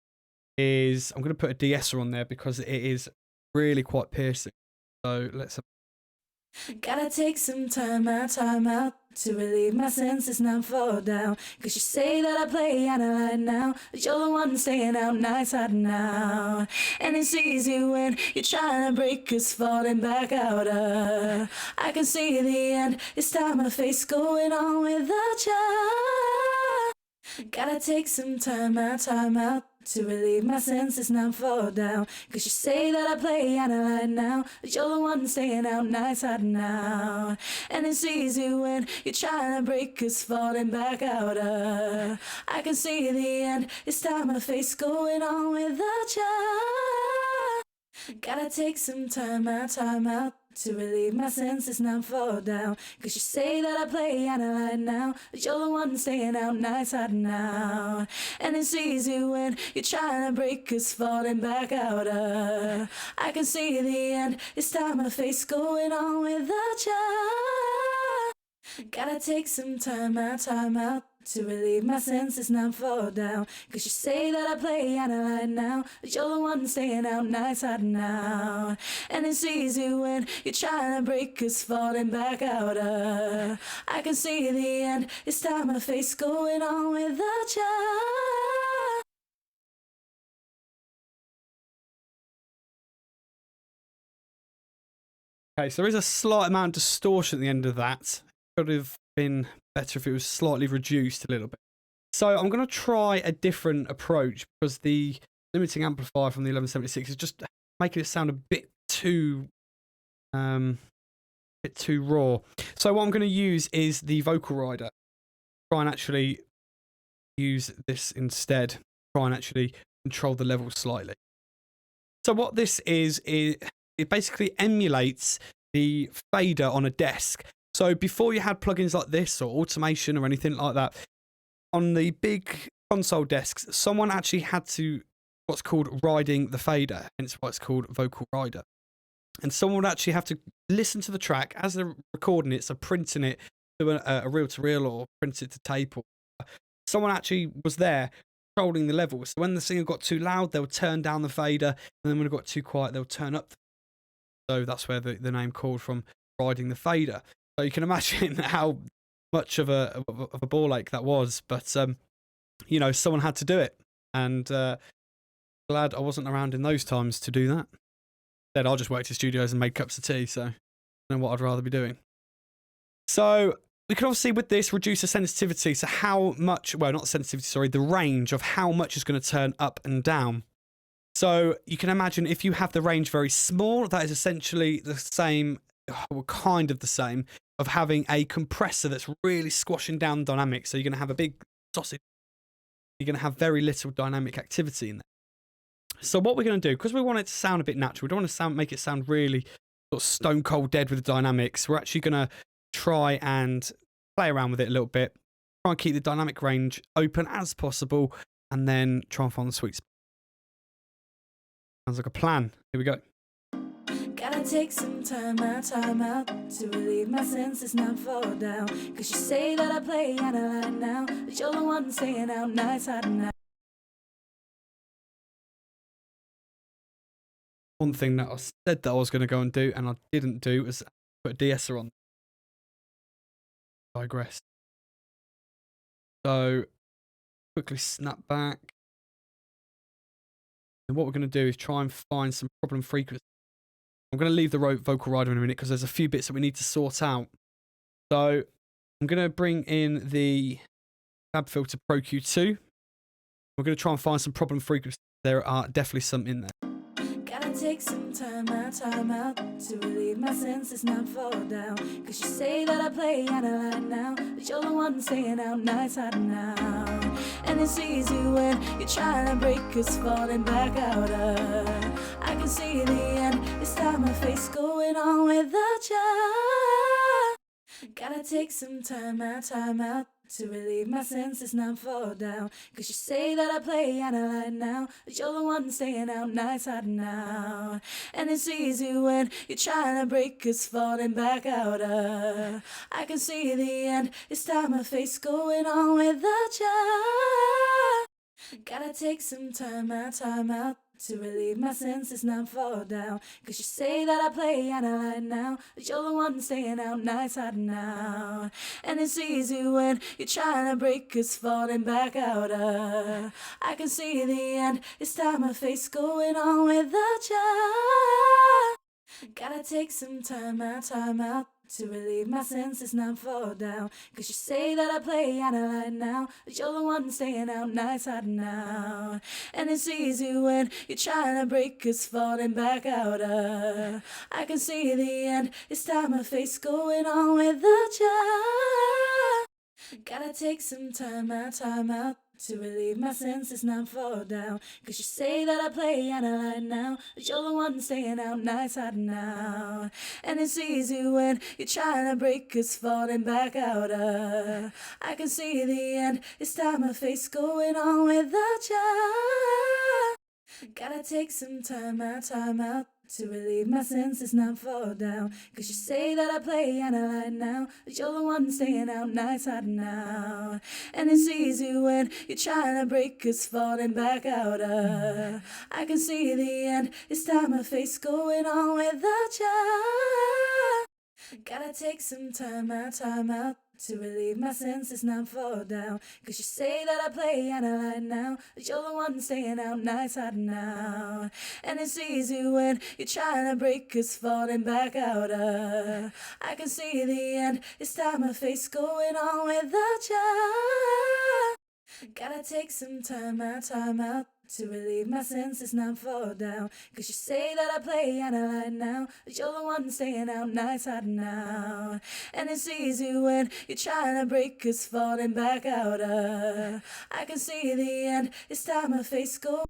A: is I'm going to put a de-esser on there because it is really quite piercing. So let's have...
B: Gotta take some time out to relieve my senses, not fall down. Cause you say that I play and I lie now, but you're the one staying out nights out and out. And it's easy when you're trying to break us, falling back out of. I can see the end, it's time to face going on without you. Gotta take some time out to relieve my senses, not fall down. Cause you say that I play and I lie now, but you're the one staying out nights out and out. And it's easy when you're trying to break us, falling back out of. I can see the end, it's time to face going on without you. Gotta take some time out to relieve my senses, not fall down. Cause you say that I play and I lie now, but you're the one staying out nights out and out. And it's easy when you're trying to break us, falling back out of. I can see the end, it's time to face going on without you. Gotta take some time out to relieve my senses, not fall down. Cause you say that I play and I lie now, but you're the one staying out nights out and out. And it's easy when you're trying to break us, falling back out of. I can see the end, it's time to face going on without you.
A: Okay, so there is a slight amount of distortion at the end of that. Could have been better if it was slightly reduced a little bit. So I'm going to try a different approach because the limiting amplifier from the 1176 is just making it sound a bit too raw. So what I'm going to use is the vocal rider. Try and actually use this instead. Try and actually control the level slightly. So what this is it basically emulates the fader on a desk. So before you had plugins like this or automation or anything like that, on the big console desks, someone actually had to what's called riding the fader, hence why it's called vocal rider. And someone would actually have to listen to the track as they're recording it, so printing it to a reel-to-reel or print it to tape. Or someone actually was there controlling the levels. So when the singer got too loud, they'll turn down the fader, and then when it got too quiet, they'll turn up. So that's where the name called from, riding the fader. So you can imagine how much of a ball ache that was. But, you know, someone had to do it. And glad I wasn't around in those times to do that. Instead, I just worked in studios and made cups of tea. So I don't know what I'd rather be doing. So we can obviously, with this, reduce the sensitivity. So how much, well, not the sensitivity, sorry, the range of how much is going to turn up and down. So you can imagine if you have the range very small, that is essentially the same, well, kind of the same, of having a compressor that's really squashing down dynamics. So you're going to have a big sausage. You're going to have very little dynamic activity in there. So what we're going to do, because we want it to sound a bit natural, we don't want to make it sound really sort of stone cold dead with the dynamics. We're actually going to try and play around with it a little bit, try and keep the dynamic range open as possible, and then try and find the sweet spot. Sounds like a plan. Here we go.
B: Gotta take some time out to relieve my senses, not fall down. Cause you say that I play and I lie now, but you're the one staying out nights out and out.
A: One thing that I said that I was going to go and do, and I didn't do, was put a de-esser on. Digress. So, quickly snap back. And what we're going to do is try and find some problem frequency. I'm going to leave the vocal rider in a minute because there's a few bits that we need to sort out. So, I'm going to bring in the Tab Filter Pro Q2. We're going to try and find some problem frequency. There are definitely some in there.
B: Gotta take take some time out to relieve my senses, not fall down. Cause you say that I play and I lie now, but you're the one staying out nights out and out. And it's easy when you're trying to break us, falling back out of. I can see the end, this time my face going on without you. Gotta take some time out to relieve my senses, not fall down. Cause you say that I play and I lie now, but you're the one staying out nights out and out. And it's easy when you're trying to break us, falling back out of. I can see the end, this time my face going on without you. Gotta take some time out to relieve my senses, not fall down. Cause you say that I play and I lie now, but you're the one staying out nights out and out. And it's easy when you're trying to break us, falling back out of. I can see the end, this time my face going on without you. Gotta take some time out to relieve my senses, not fall down. Cause you say that I play and I lie now, but you're the one staying out nights out and out. And it's easy when you're trying to break us, falling back out of. I can see the end, this time my face going on without you. Gotta take some time out to relieve my senses, not fall down. Cause you say that I play and I lie now, but you're the one staying out nights out and out. And it's easy when you're trying to break us, falling back out of. I can see the end, this time my face going on without you. Gotta take some time out to relieve my senses, not fall down. Cause you say that I play and I lie now, but you're the one staying out nights out and out. And it's easy when you're trying to break us, falling back out of. I can see the end, this time my face going on without you. Gotta take some time out to relieve my senses, not fall down. Cause you say that I play and I lie now, but you're the one staying out nights out and out. And it's easy when you're trying to break us, falling back out of. I can see the end, this time my face going on without you. Gotta take some time out to relieve my senses, not fall down. Cause you say that I play and I lie now, but you're the one staying out nights out and out. And it's easy when you're trying to break us, falling back out of. I can see the end, this time my face go.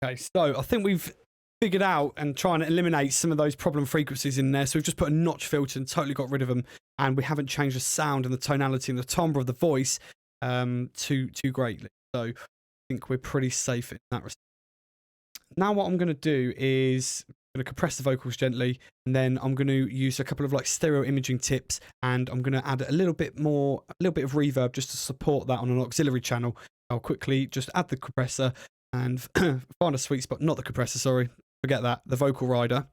A: Okay, so I think we've figured out and trying to eliminate some of those problem frequencies in there. So we've just put a notch filter and totally got rid of them, and we haven't changed the sound and the tonality and the timbre of the voice too greatly. So I think we're pretty safe in that respect. Now what I'm going to do is I'm going to compress the vocals gently, and then I'm going to use a couple of like stereo imaging tips, and I'm going to add a little bit of reverb just to support that on an auxiliary channel. I'll quickly just add the compressor and find a sweet spot, not the compressor, sorry, forget that, the vocal rider.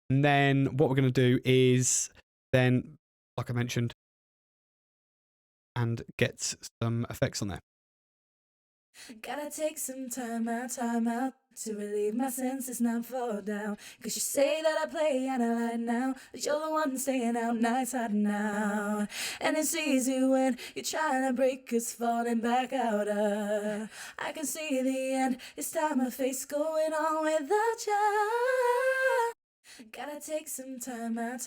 A: And then what we're going to do is then, like I mentioned, and get some effects on there.
B: Gotta take some time out to relieve my senses, not fall down. Cause you say that I play and I lie now, but you're the one staying out nights out and out. And it's easy when you're trying to break us, falling back out of. I can see the end, this time my face going on without you. Gotta take some time out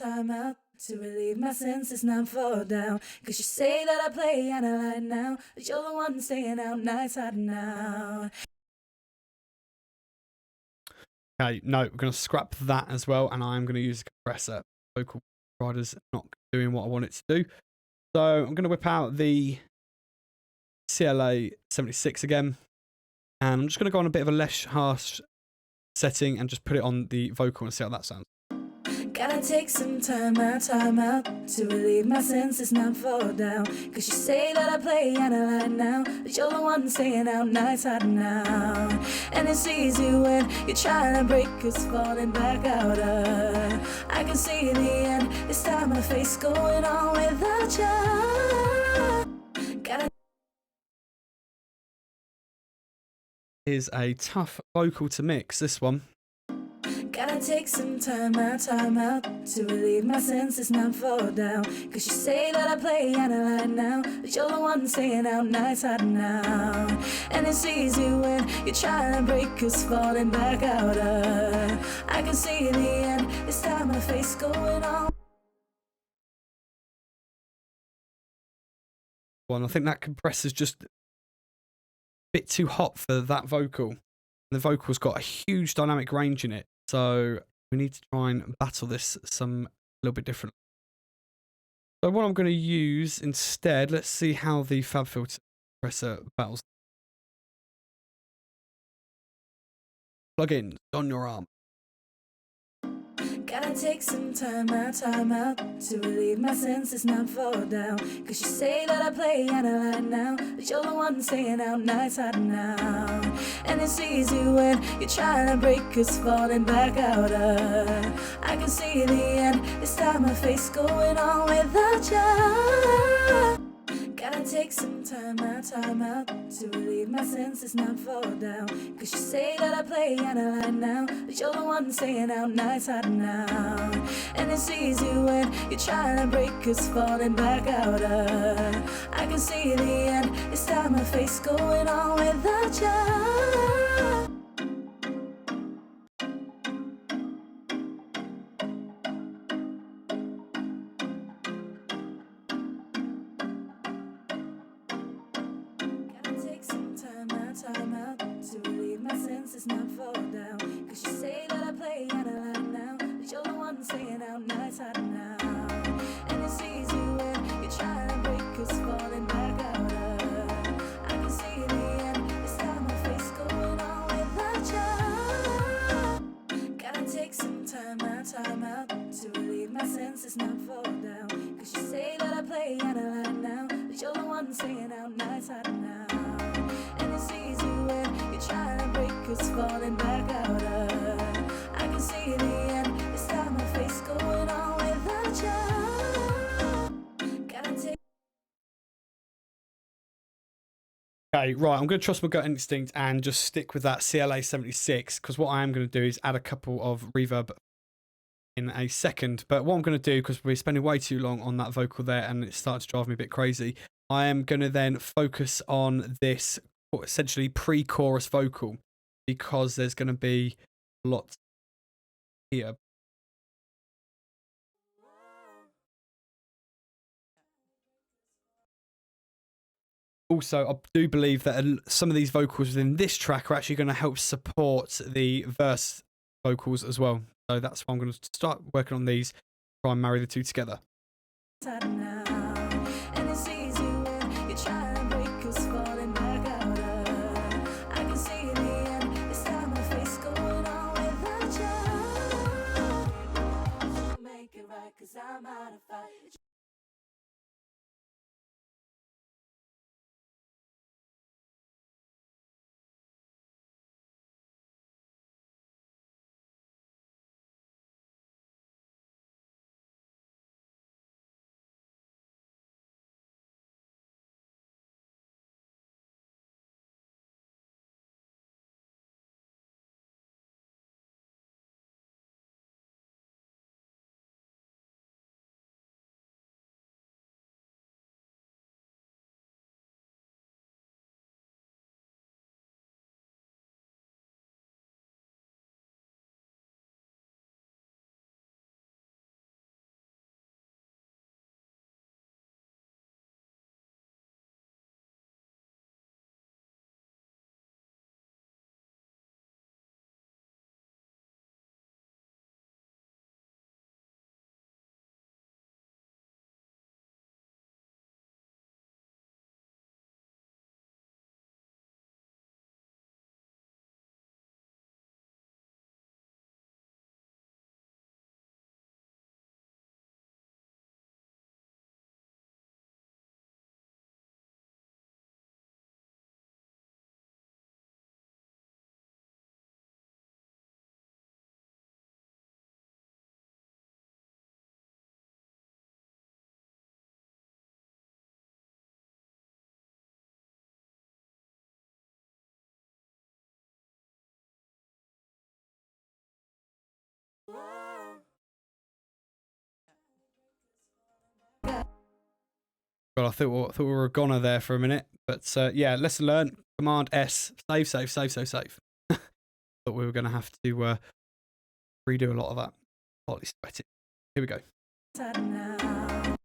B: to relieve my senses, not fall down. Cause you say that I play and I lie now, but you're the one staying out nights out and out.
A: Okay, no, we're going to scrap that as well, and I'm going to use a compressor. Vocal rider's not doing what I want it to do. So I'm going to whip out the CLA 76 again, and I'm just going to go on a bit of a less harsh setting and just put it on the vocal and see how that sounds.
B: Gotta take some time out to relieve my senses, not fall down. Cause you say that I play and I lie now, but you're the one staying out nights out and out. And it's easy when you're trying to break us, falling back out of. I can see the end, this time my face going on without you. Gotta
A: Is a tough vocal to mix, this one.
B: Gotta take some time out to relieve my senses, not fall down. Cause you say that I play and I lie now, but you're the one saying out nights hot now. And it's easy when you're trying to break us, falling back out. I can see the end, this time my face going on.
A: Well, I think that compressor's just a bit too hot for that vocal. The vocal's got a huge dynamic range in it, so we need to try and battle this a little bit differently. So what I'm going to use instead, let's see how the FabFilter compressor battles. Plugins on your arm.
B: Gotta take some time out to relieve my senses, not fall down. Cause you say that I play and I lie now, but you're the one saying out nights hot now. And it's easy when you're trying to break us, falling back out. I can see the end, this time my face going on without you. Gotta take some time out to relieve my senses, not fall down. Cause you say that I play and I lie now, but you're the one saying out nights hot now. And it's easy when you're trying to break us, falling back out. I can see the end, this time my face going on without you. Time out to relieve my senses, not fall down. Cause you say that I play and I lie now, but you're the one saying out nights hot now. And it's easy when you're trying to break us, falling back out. I can see the end, this time my face going on without you. Gotta take some time out to relieve my senses, not fall down. Cause you say that I play and I lie now, but you're the one saying out nights hot now. And it's easy when you're trying to break us, falling back out. I can see the end, this time my face going on without you. Gotta take.
A: Okay, right, I'm going to trust my gut instinct and just stick with that CLA 76, because what I am going to do is add a couple of reverb in a second. But what I'm going to do, because we're spending way too long on that vocal there and it starts to drive me a bit crazy, I am going to then focus on this essentially pre-chorus vocal, because there's going to be lots here. Also, I do believe that some of these vocals within this track are actually going to help support the verse vocals as well. So that's why I'm going to start working on these, try and marry the two together.
B: Cause I'm out of fight.
A: Well, I thought we were a goner there for a minute, but yeah, lesson learned. Command S, save, save, save, save, save. But we were going to have to redo a lot of that. Slightly sweaty. Here we go. In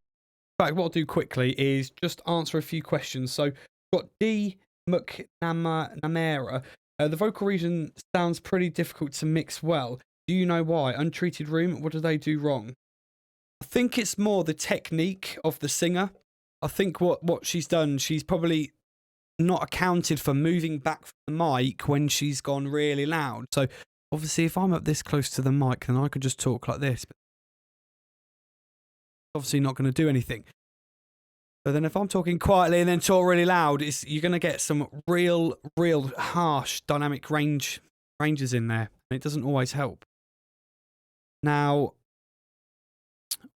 A: fact, what I'll do quickly is just answer a few questions. So, we've got D. McNamara. The vocal region sounds pretty difficult to mix well. Do you know why? Untreated room, what do they do wrong? I think it's more the technique of the singer. I think what she's done, she's probably not accounted for moving back from the mic when she's gone really loud. So obviously if I'm up this close to the mic, then I could just talk like this. But obviously not going to do anything. But then if I'm talking quietly and then talk really loud, you're going to get some real harsh dynamic ranges in there. And it doesn't always help. Now,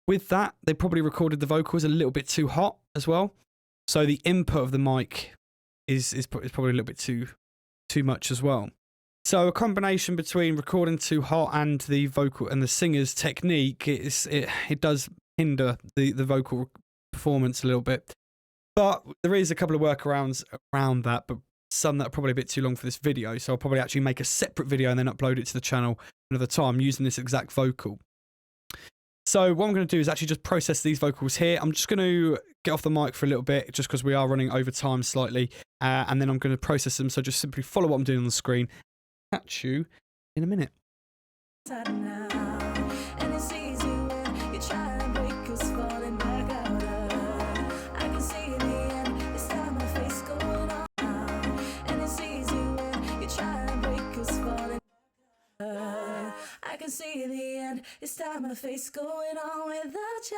A: with that, they probably recorded the vocals a little bit too hot as well. So the input of the mic is probably a little bit too much as well. So a combination between recording too hot and the vocal and the singer's technique, it does hinder the vocal performance a little bit. But there is a couple of workarounds around that, but some that are probably a bit too long for this video. So I'll probably actually make a separate video and then upload it to the channel another time using this exact vocal. So what I'm going to do is actually just process these vocals here. I'm just going to get off the mic for a little bit just because we are running over time slightly. And then I'm going to process them. So just simply follow what I'm doing on the screen. Catch you in a minute.
B: I can see the end, it's time my face going on without you.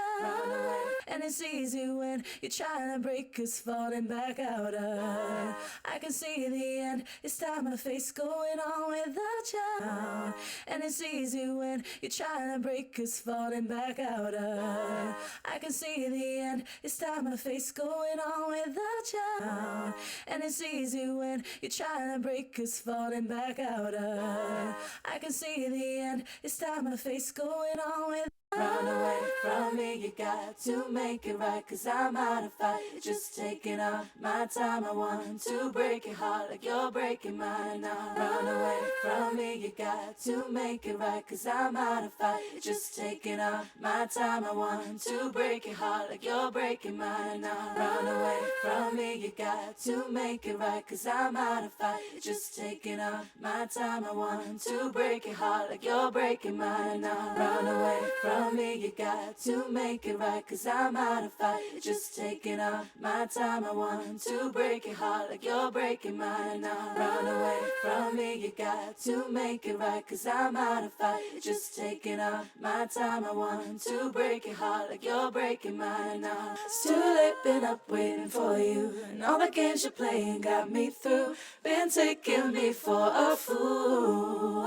B: And it's easy when you're trying to break us falling back out of. I can see the end, it's time my face going on without you. And it's easy when you're trying to break us falling back out of. I can see the end, it's time my face going on without you. And it's easy when you're trying to break us falling back out of. I can see the end, it's time my face going on with. Run away from me, you got to make it right, 'cause I'm out of fight, just taking up my time. I want to break your heart like you're breaking mine now. Run away from me, you got to make it right, 'cause I'm out of fight, just taking up my time. I want to break your heart like you're breaking mine now. Run away from me, you got to make it right, 'cause I'm out of fight, just taking up my time. I want to break your heart like you're breaking mine now. Run away from me, you got to make it right, 'cause I'm out of fight, just taking up my time. I want to break your heart like you're breaking mine now. Run away from me, you got to make it right, 'cause I'm out of fight, just taking up my time. I want to break your heart like you're breaking mine now. It's too late, been up waiting for you, and all the games you're playing got me through. Been taking me for a fool.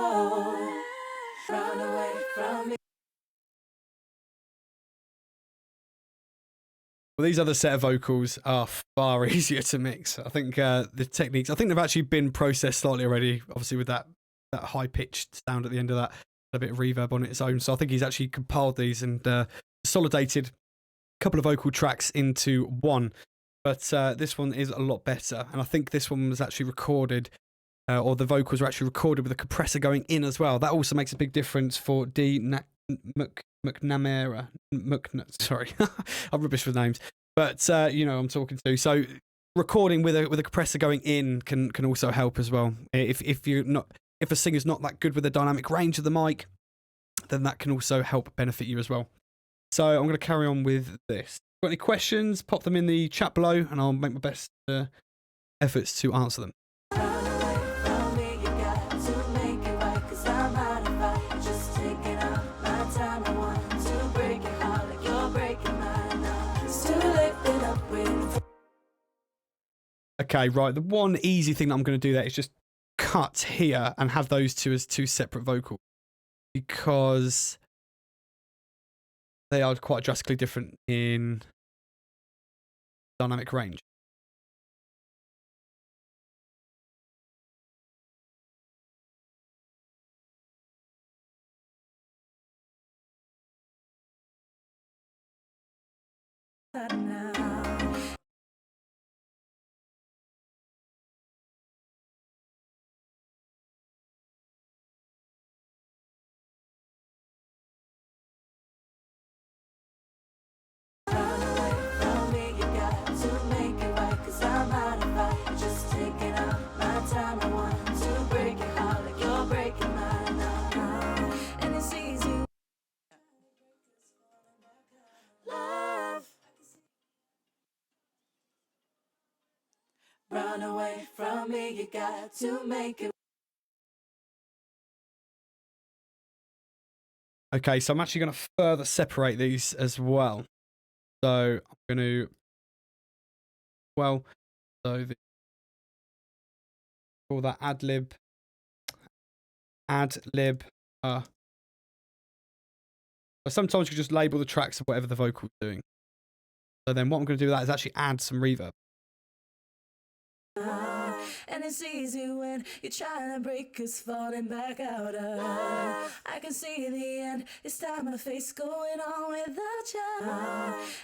B: Run away from me.
A: Well, these other set of vocals are far easier to mix. I think the techniques, I think they've actually been processed slightly already, obviously with that high-pitched sound at the end of that, a bit of reverb on its own. So I think he's actually compiled these and consolidated a couple of vocal tracks into one. But this one is a lot better. And I think this one was actually recorded, or the vocals were actually recorded with a compressor going in as well. That also makes a big difference for McNamara. Sorry, I'm rubbish with names, but you know what I'm talking to. So recording with a compressor going in can also help as well. If a singer's not that good with the dynamic range of the mic, then that can also help benefit you as well. So I'm going to carry on with this. Got any questions? Pop them in the chat below, and I'll make my best efforts to answer them. Okay, right. The one easy thing that I'm going to do there is just cut here and have those two as two separate vocals, because they are quite drastically different in dynamic range.
B: tighter now. Run away from me, you got to make it right, 'cause I'm out of fight. Just taking out my time, I want to break your heart like you're breaking mine now. And it's easy. Love. Run away from me, you got to make it.
A: Okay, so I'm actually going to further separate these as well. So I'm going to, call that ad-lib. Sometimes you can just label the tracks of whatever the vocal's doing. So then what I'm going to do with that is actually add some reverb.
B: And it's easy when you're trying to break us, falling back out of. I can see the end, it's time my face going on without you.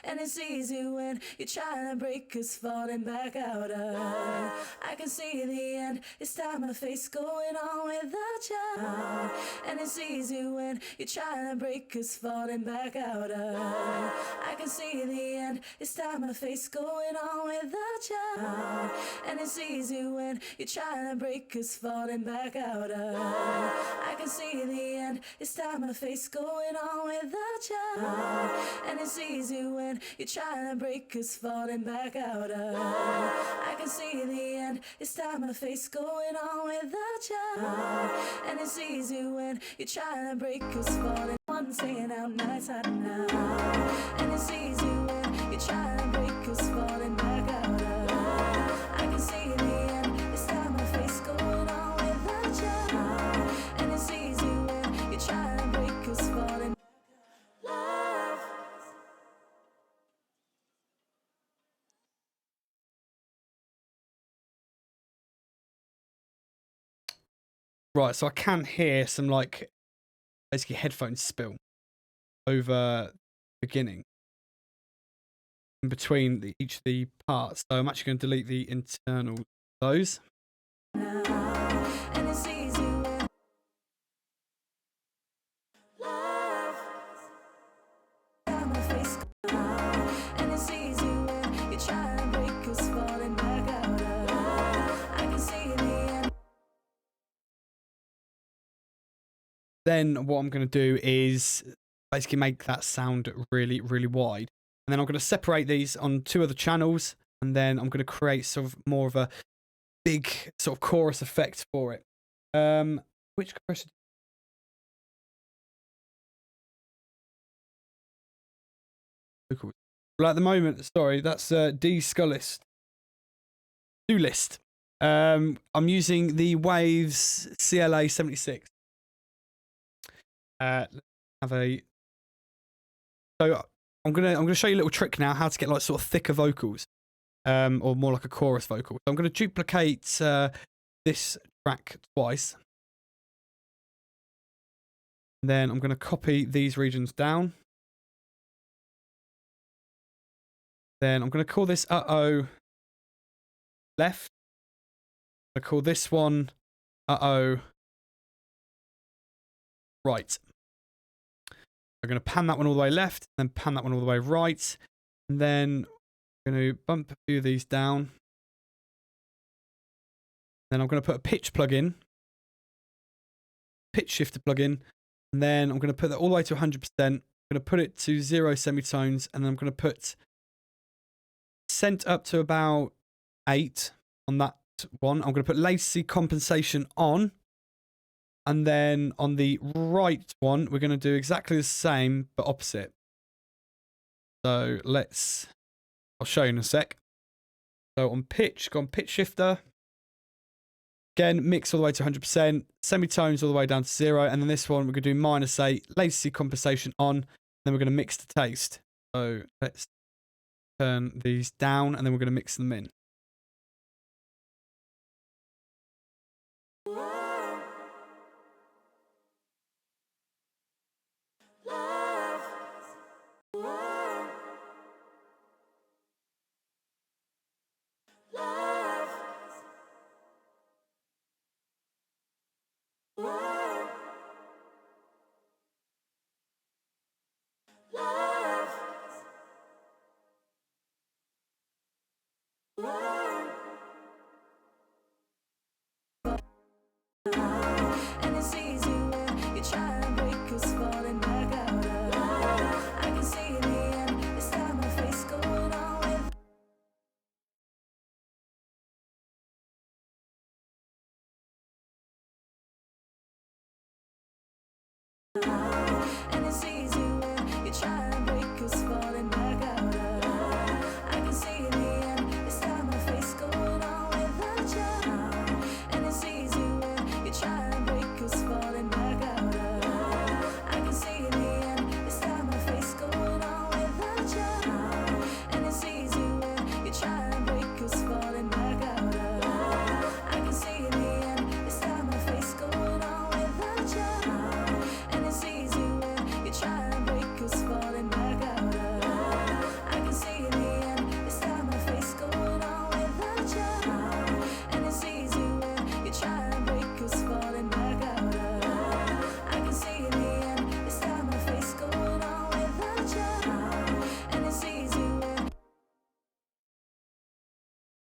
B: And it's easy when you're trying to break us, falling back out of. I can see the end, it's time my face going on without you. And it's easy when you're trying to break us, falling back out of. I can see the end, it's time my face going on without you. And it's easy when you're trying to break us, falling back out of. I can see the end, it's time my face going on without you. And it's easy when you're trying to break us, falling back out of. I can see the end, it's time my face going on without you. And it's easy when you're trying to break us, falling one staying out nights out now. And it's easy when you're trying to break us, falling back out of. I can see the end, it's time my face going on without you. And it's easy when you're trying to break us, falling. Love.
A: Right, so I can hear some like basically headphones spill over the beginning in between each of the parts. So I'm actually going to delete the internal those.
B: And it's easy when love. Time my face and it's easy when you're trying to break us, falling back out of. I can see the end.
A: Then what I'm going to do is basically make that sound really, really wide. And then I'm going to separate these on two other channels. And then I'm going to create sort of more of a big sort of chorus effect for it. Which compressor? Well, at the moment, sorry, that's D-Skullist. Do-list. I'm using the Waves CLA 76. Have a. So I'm gonna show you a little trick now how to get like sort of thicker vocals, or more like a chorus vocal. So I'm gonna duplicate this track twice. And then I'm gonna copy these regions down. Then I'm gonna call this uh-oh left. I'm gonna call this one uh-oh right. I'm going to pan that one all the way left, then pan that one all the way right. And then I'm going to bump a few of these down. Then I'm going to put a pitch plugin, pitch shifter plugin. And then I'm going to put that all the way to 100%. I'm going to put it to 0 semitones. And then I'm going to put cent up to about 8 on that one. I'm going to put latency compensation on. And then on the right one, we're going to do exactly the same, but opposite. So I'll show you in a sec. So on pitch, go on pitch shifter. Again, mix all the way to 100%, semitones all the way down to 0. And then this one, we're going to do -8, latency compensation on. Then we're going to mix the taste. So let's turn these down and then we're going to mix them in.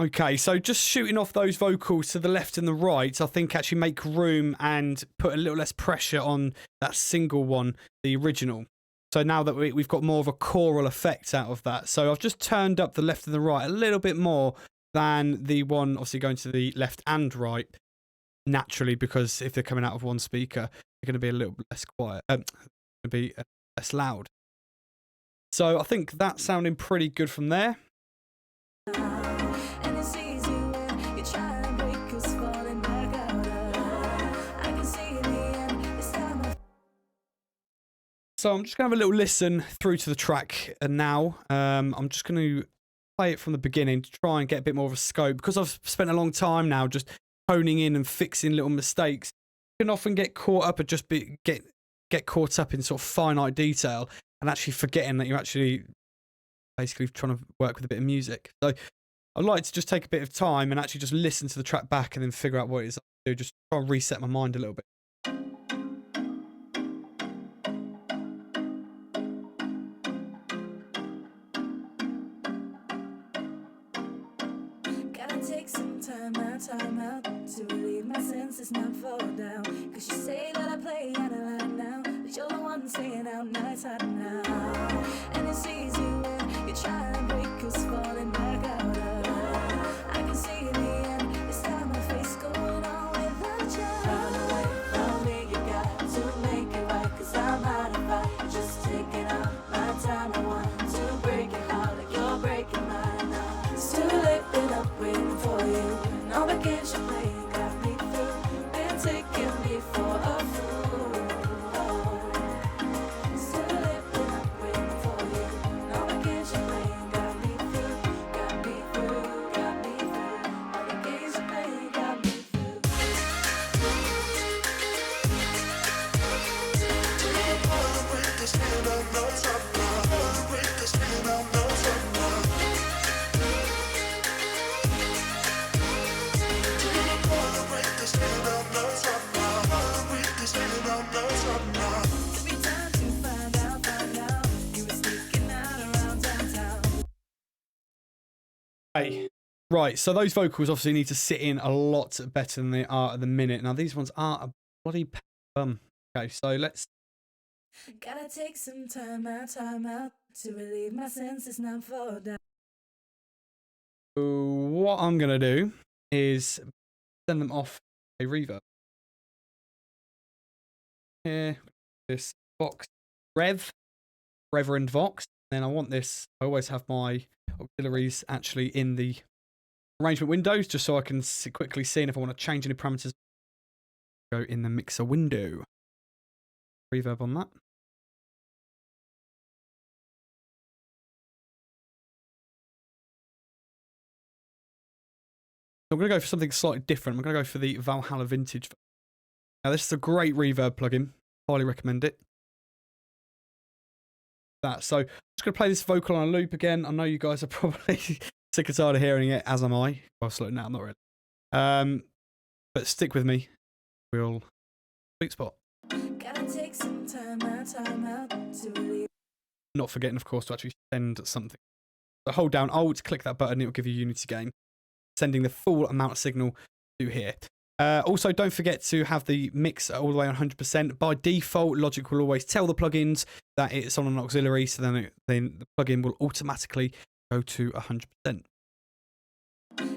A: Okay, so just shooting off those vocals to the left and the right, I think actually make room and put a little less pressure on that single one, the original. So now that we've got more of a choral effect out of that. So I've just turned up the left and the right a little bit more than the one obviously going to the left and right naturally, because if they're coming out of one speaker, they're going to be a little less quiet, going to be less loud. So I think that's sounding pretty good from there. So I'm just going to have a little listen through to the track now. I'm just going to play it from the beginning to try and get a bit more of a scope, because I've spent a long time now just honing in and fixing little mistakes. You can often get caught up and just get caught up in sort of finite detail and actually forgetting that you're actually basically trying to work with a bit of music. So I'd like to just take a bit of time and actually just listen to the track back and then figure out what it is I do. Just try and reset my mind a little bit.
B: Time out to relieve my senses, not fall down. Cause you say that I play out of line now, but you're the one saying out nights out now. And it sees you when you try and break us, falling back out of. I can see the end, this time my face going on without you. Run away from me, you got to make it right, cause I'm out of fight. Just taking out my time, I want to break your heart like you're breaking mine now. It's too late, been up waiting for you. All the games you play got me through. Been taking me for a fool. Still living up waiting for you. All the games you play got me through. Got me through, got me through. All the games you play got me through. Break this feeling out, no time now. Break this feeling out, no time now.
A: Hey. Right, so those vocals obviously need to sit in a lot better than they are at the minute. Now, these ones are a bloody bum. Okay, so let's...
B: Gotta take some time out to relieve my senses, not fall down.
A: What I'm going to do is send them off a reverb. Here, this Vox Reverend Vox. Then I want this, I always have my auxiliaries actually in the arrangement windows, just so I can quickly see, and if I want to change any parameters, go in the mixer window. Reverb on that. I'm going to go for something slightly different. I'm going to go for the Valhalla Vintage. Now, this is a great reverb plugin. Highly recommend it. So I'm just going to play this vocal on a loop again. I know you guys are probably sick and tired of hearing it, as am I. Well, slow it down, not really. But stick with me. We'll sweet spot.
B: Gotta take some time out to relieve.
A: Not forgetting, of course, to actually send something. So hold down Alt, click that button, it'll give you Unity Gain, sending the full amount of signal to here. Also, don't forget to have the mix all the way on 100%. By default, Logic will always tell the plugins that it's on an auxiliary, so then the plugin will automatically go to 100%.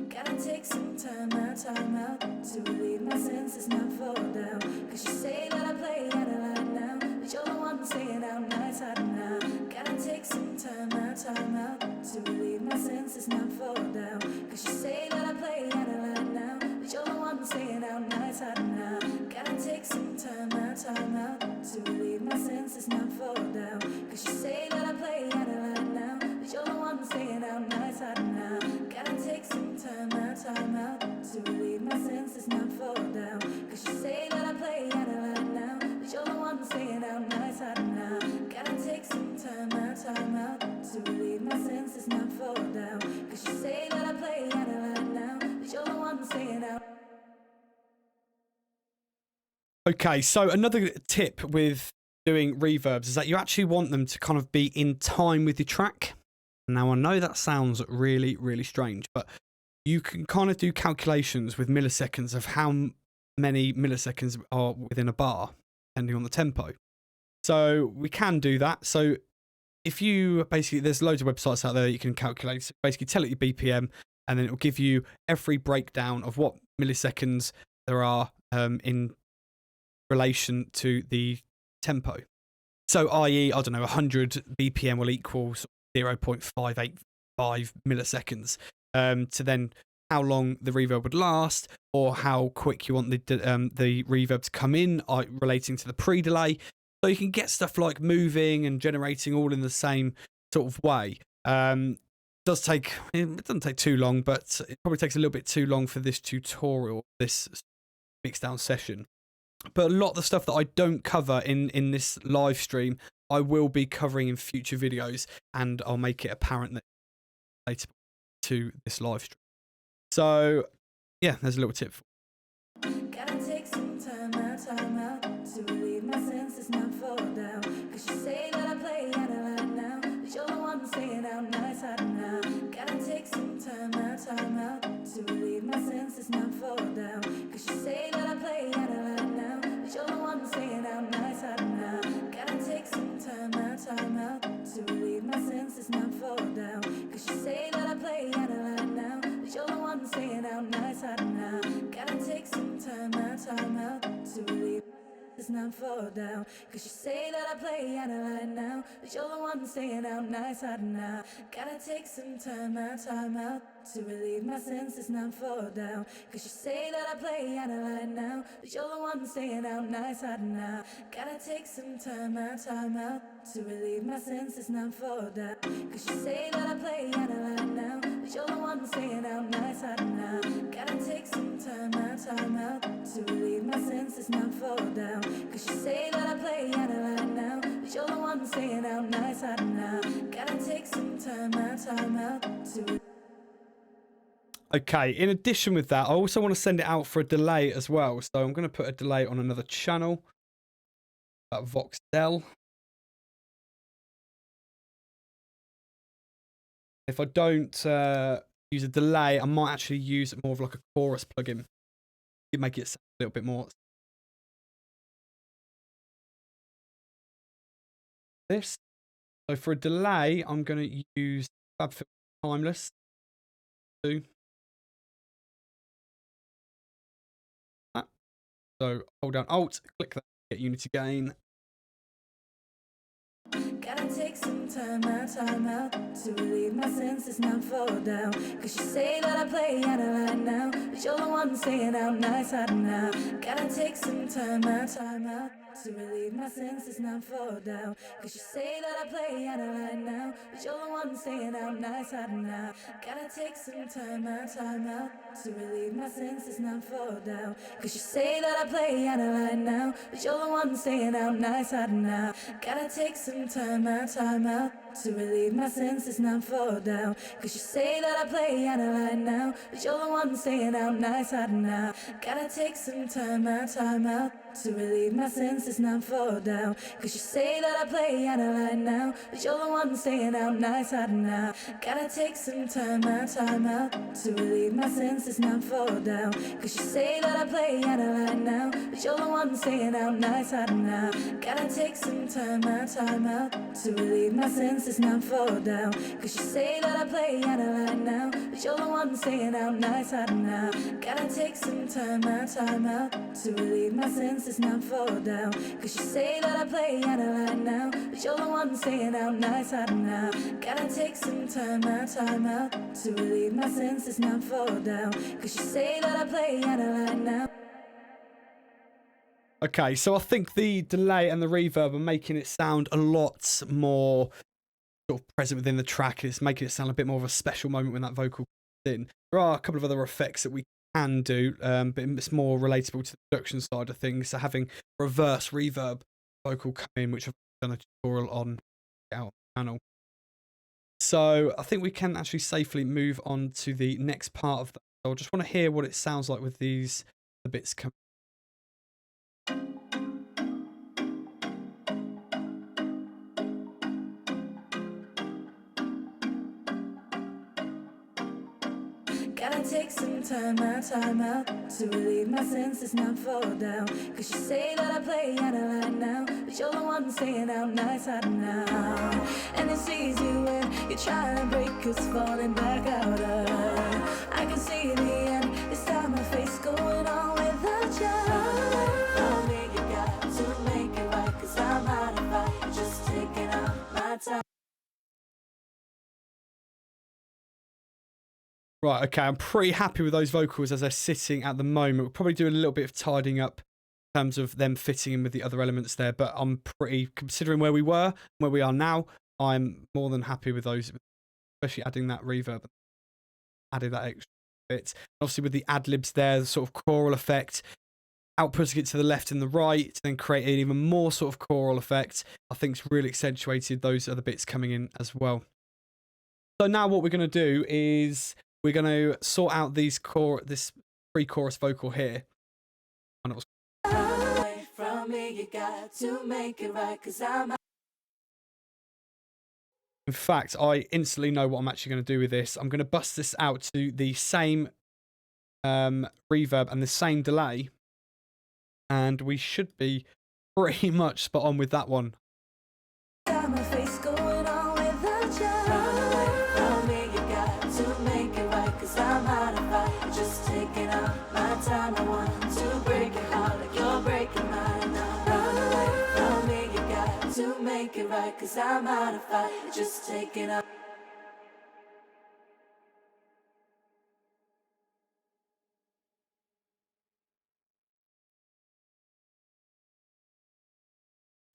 B: Gotta take some time out to relieve my senses, not fall down. Cause you say that I play out of line now, but you're the one saying out nights out now. Gotta take some time out to relieve my senses, not fall down. Cause you say that I play out of line now, but you're the one saying out nights out now. Gotta take some time out to relieve my senses, not fall down. Cause you say that I play out of line now, but you're the one saying out nights out now. Gotta take some time out to relieve my senses, not fall down. Cause you say that I play out of line now, but you're the one saying out nights out now. Gotta take some time out to relieve my senses, not fall down. Cause you say that I play out of line now, but you're the one saying out.
A: Okay, so another tip with doing reverbs is that you actually want them to kind of be in time with your track. Now, I know that sounds really, really strange, but you can kind of do calculations with milliseconds of how many milliseconds are within a bar, depending on the tempo. So we can do that. So if you basically, there's loads of websites out there that you can calculate. So basically tell it your BPM, and then it will give you every breakdown of what milliseconds there are in relation to the tempo. So i.e., I don't know, 100 BPM will equal 0.585 milliseconds to then how long the reverb would last, or how quick you want the reverb to come in, relating to the pre-delay. So you can get stuff like moving and generating all in the same sort of way. It doesn't take too long, but it probably takes a little bit too long for this tutorial, this Mixdown session. But a lot of the stuff that I don't cover in this live stream, I will be covering in future videos, and I'll make it apparent that it's relatable to this live stream. So, yeah, there's a little tip for you.
B: Gotta take some time out to relieve my senses, not fall down. Cause you say that I play out of line now, but you're the one saying out nice out now. Gotta take some time out to relieve my senses, not fall down. Cause you say that I play out of line now, but you're the one saying out nice out now. Gotta take some time out to relieve my senses, not fall down. Cause you say that I play out of line now, but you're the one saying out nice out now. Gotta take some time out to relieve it's not fall down. Cause you say that I play out of line now, but you're the one saying out nice out now. Gotta take some time out to relieve my senses, not fall down. Cause you say that I play out of line now, but you're the one saying out nice out now. Gotta take some time out to relieve my senses, not fall down. Cause you say that I play out of line now, but you're the one saying out nice out now. Gotta take some time out to relieve my senses, not fall down. Cause you say that I play out of line now, but you're the one saying out nice out now. Gotta take some time out to.
A: Okay, in addition with that, I also want to send it out for a delay as well. So I'm going to put a delay on another channel, Voxel. If I don't use a delay, I might actually use more of like a chorus plugin. You make it sound a little bit more. This. So for a delay, I'm going to use FabFilter Timeless. So hold down Alt, click that, get unity gain.
B: Gotta take some time out to relieve my senses, not fall down. Cause you say that I play out of line now, but you're the one saying out nice out now. Gotta take some time out to relieve my senses, not fall down. Cause you say that I play out of line now, but you're the one saying out nice out now. Gotta take some time out to relieve my senses, not fall down. Cause you say that I play out of line now, but you're the one saying out nice out now. Gotta take some time out to relieve my senses, not fall down. Cause you say that I play out of line now, but you're the one saying out nice out now. Gotta take some time out to relieve my senses, not fall down. Cause you say that I play out of line now, but you're the one saying out nice out now. Gotta take some time out to relieve my senses, not fall down. Cause you say that I play out of line now, but you're the one saying out nice out now. Gotta take some time out to relieve my senses, not fall down. Cause you say that I play out of line now, but you're the one saying out nice out now. Gotta take some time out to relieve my senses, not fall down. Cause you say that I play out of line now, but you're the one saying out nice out now. Gotta take some time out to relieve my senses, not fall down. Cause you say that I play out of line now.
A: Okay, so I think the delay and the reverb are making it sound a lot more sort of present within the track. It's making it sound a bit more of a special moment when that vocal comes in. There are a couple of other effects that we can do, but it's more relatable to the production side of things. So having reverse reverb vocal come in, which I've done a tutorial on our channel. So I think we can actually safely move on to the next part of that. So I just want to hear what it sounds like with the bits coming.
B: Gotta take some time out to relieve my senses, not fall down. Cause you say that I play out of line now, but you're the one saying out nice out now. And it's easy when you're trying to break us, falling back out of. I can see the end, this time my face going on without you. From me, you got to make it right, cause I'm out of fight, just taking out my time.
A: Right, okay, I'm pretty happy with those vocals as they're sitting at the moment. We'll probably do a little bit of tidying up in terms of them fitting in with the other elements there, but I'm pretty, considering where we were, where we are now, I'm more than happy with those, especially adding that reverb, added that extra bit. Obviously with the ad-libs there, the sort of choral effect, outputting it to the left and the right, then creating even more sort of choral effect, I think it's really accentuated those other bits coming in as well. So now what we're going to do is we're going to sort out this pre-chorus vocal here.
B: From me, you got to make it right, 'cause I'm...
A: In fact, I instantly know what I'm actually going to do with this. I'm going to bust this out to the same reverb and the same delay, and we should be pretty much spot on with that one.
B: Just taking out my time. I want to break it hard like you're breaking mine. Run away from me, you got to make it right, 'cause I'm out of fight. Just taking out.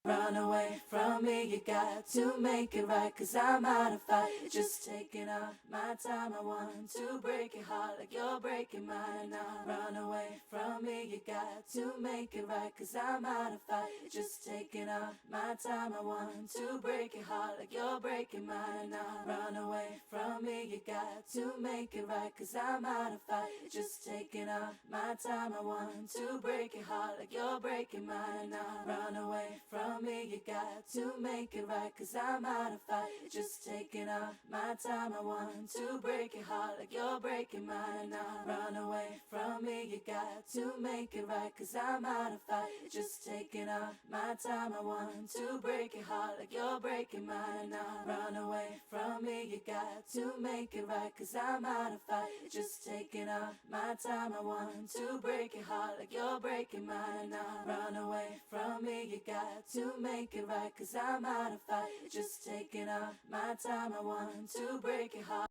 B: Run away from me, you got to make it right, 'cause I'm out of fight. Just taking out my time. I want to break it hard like you're breaking mine now. Run away from me, you got to make it right, 'cause I'm out of fight. Just taking out my time. I want to break it hard like you're breaking mine now. Run away from me, you got to make it right, 'cause I'm out of fight. Just taking out my time. I want to break it hard like you're breaking mine now. Run away from me, you got to make it right, 'cause I'm out of fight. Just taking out my time. I want to break it hard like you're breaking mine now. Run away from me, you got to make it right, 'cause I'm out of fight. Just taking out my time. I want to break it hard like you're breaking mine now. Run away from me, you got to make it right, 'cause I'm out of fight. Just taking out my time. I want to break it hard like you're breaking mine now. Run away from me, you got to make it right, 'cause I'm out of fight. Just taking out my time. I want to break it hard.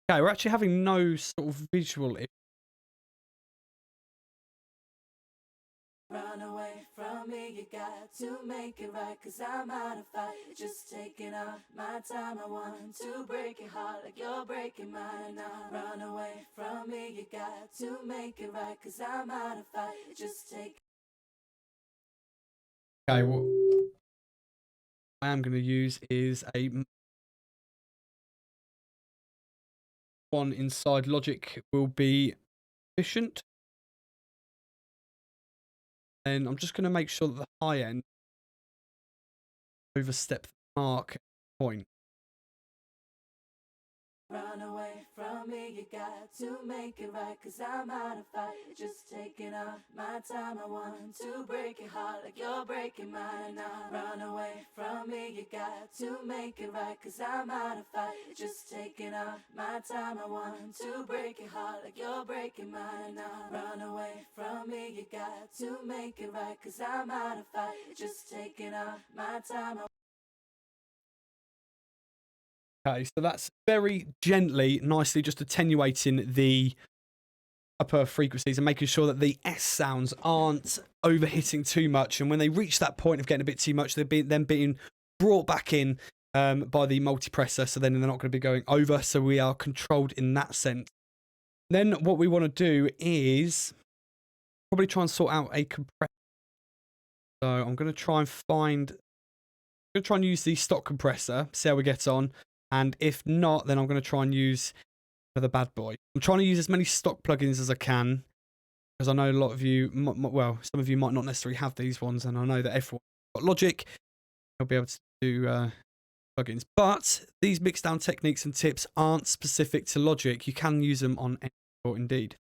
A: Okay, we're actually having no sort of visual.
B: Run away from me, you got to make it right, 'cause I'm out of fight. Just taking out my time. I want to break it hard like you're breaking mine now. Run away from me, you got to make it right, 'cause I'm out of fight. Just take.
A: Okay, what I am going to use is a one inside Logic will be efficient. And I'm just going to make sure that the high end overstep the mark point.
B: Run away from me, you got to make it right, 'cause I'm out of fight. Just taking out my time. I want to break it hard like you're breaking mine now. Run away from me, you got to make it right, 'cause I'm out of fight. Just taking out my time. I want to break it hard like you're breaking mine now. Run away from me, you got to make it right, 'cause I'm out of fight. Just taking out my time.
A: Okay, so that's very gently, nicely just attenuating the upper frequencies and making sure that the S sounds aren't overhitting too much. And when they reach that point of getting a bit too much, they're being brought back in by the multipressor, so then they're not going to be going over. So we are controlled in that sense. Then what we want to do is probably try and sort out a compressor. So I'm going to try and use the stock compressor, see how we get on. And if not, then I'm going to try and use another bad boy. I'm trying to use as many stock plugins as I can, because I know a lot of you, well, some of you might not necessarily have these ones, and I know that everyone's got Logic. I'll be able to do plugins. But these Mixdown techniques and tips aren't specific to Logic. You can use them on any tool indeed.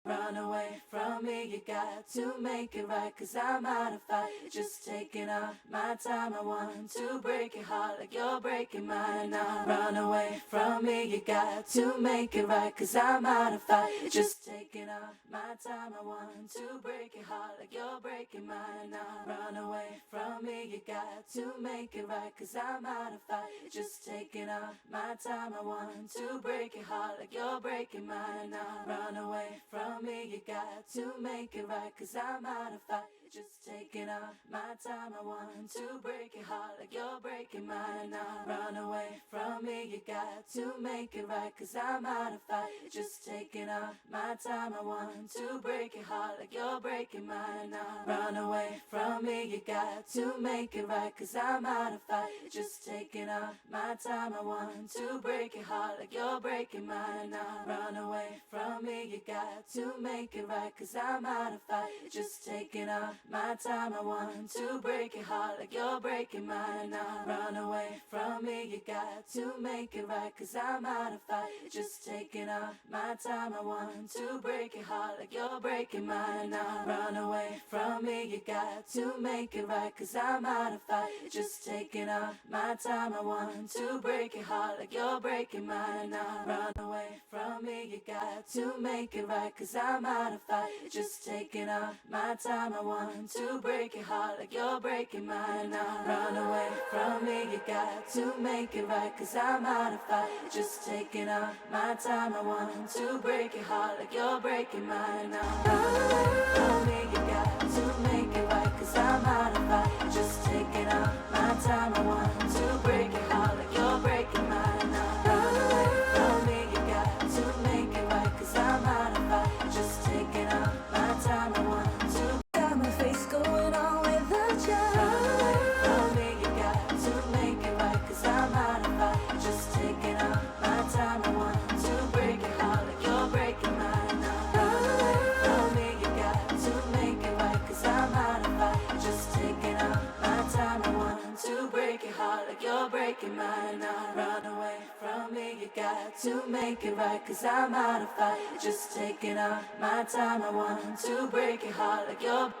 B: Run away from me, you got to make it right, 'cause I'm out of fight, just taking up my time. I want to break your heart like you're breaking mine now. Run away from me, you got to make it right, 'cause I'm out of fight, just taking up my time. I want to break your heart like you're breaking mine now. Run away from me, you got to make it right, 'cause I'm out of fight, just taking up my time. I want to break your heart like you're breaking mine now. Run away from me, you got to make it right, 'cause I'm out of fight, just taking up my time. I want to break your heart like you're breaking mine now. Run away from me, you got to make it right, 'cause I'm out of fight, just taking up my time. I want to break your heart like you're breaking mine now. Run away from me, you got to make it right, 'cause I'm out of fight, just taking up my time. I want to break your heart like you're breaking mine now. Run away from me, you got to make it right, 'cause I'm out of fight, just taking up my time. I want to break your heart like you're breaking mine now. Run away from me, you got to make it right, 'cause I'm out of fight, just taking up my time. I want to break your heart like you're breaking mine now. Run away from me, you got to make it right, 'cause I'm out of fight, just taking up my time. I want to break your heart like you're breaking mine now. Run away from me, you got to make it right, 'cause I'm out of fight, just taking up my time. I want to break your heart like you're breaking mine now. Run away from me, you got to make it right, 'cause I'm out of fight, just taking up my time. I want to break your heart like you're breaking mine now. Run away from me, you got to make it right, 'cause I'm out of fight, just taking up my time. I want to break your heart like you're breaking mine now. Run away from me, you got to make it right, 'cause I'm out of fight, just taking up my time. I want to got my face going on without you. Run away from me, you got to make it right, 'cause I'm out of fight, just taking up my time. I want to break your heart like you're breaking mine now. Run away from me, you got to make it right, 'cause I'm out of fight, just taking up my time. I want to break your heart like you're breaking mine now. Run away from me, you got to make it right, 'cause I'm out of fight, just taking up my time. I want to break your heart like you're.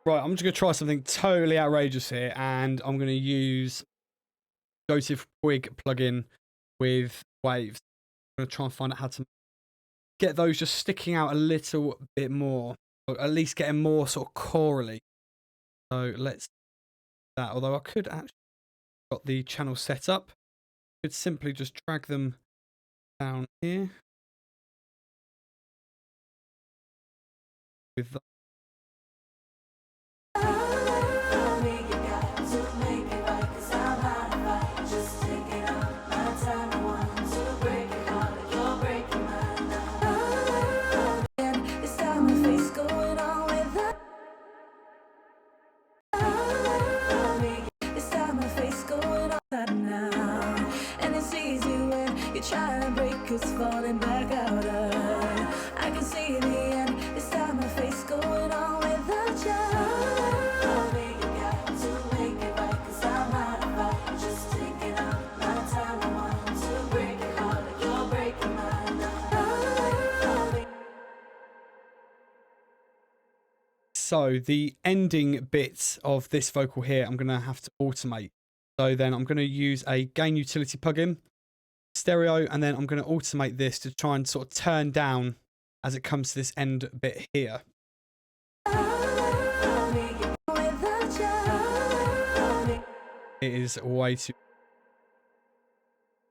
A: Right, I'm just going to try something totally outrageous here, and I'm going to use Joseph Puig plugin with waves. I'm going to try and find out how to get those just sticking out a little bit more, or at least getting more sort of chorally. So let's do that. Although I could actually got the channel set up, I could simply just drag them down here with the
B: trying to break us, falling back out of. I can see the end. This time my face going on without you. You got to make it right, 'cause I'm out of fight, just taking up my time. I want to break it hard like you're breaking mine now.
A: So the ending bit of this vocal here, I'm going to have to automate. So then I'm going to use a gain utility plugin, stereo, and then I'm going to automate this to try and sort of turn down as it comes to this end bit here. It is way too.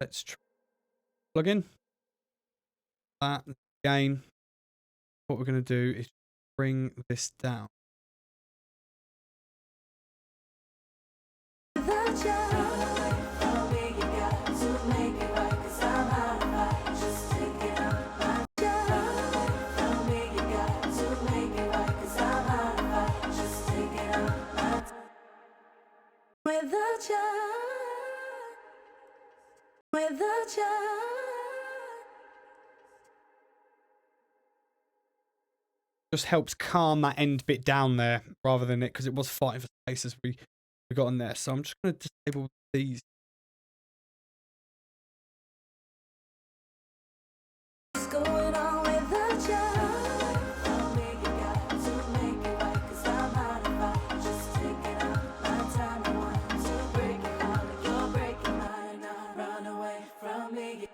A: Let's try plugin that gain. What we're going to do is bring this down.
B: Without you.
A: just helps calm that end bit down there rather than it, because it was fighting for space as we got on there. So I'm just going to disable these.
B: What's going on without you? I'll make it right to make it right, 'cause I'm out of fight. Just taking up my time. I want to break it out like you're breaking mine. Now run away from me.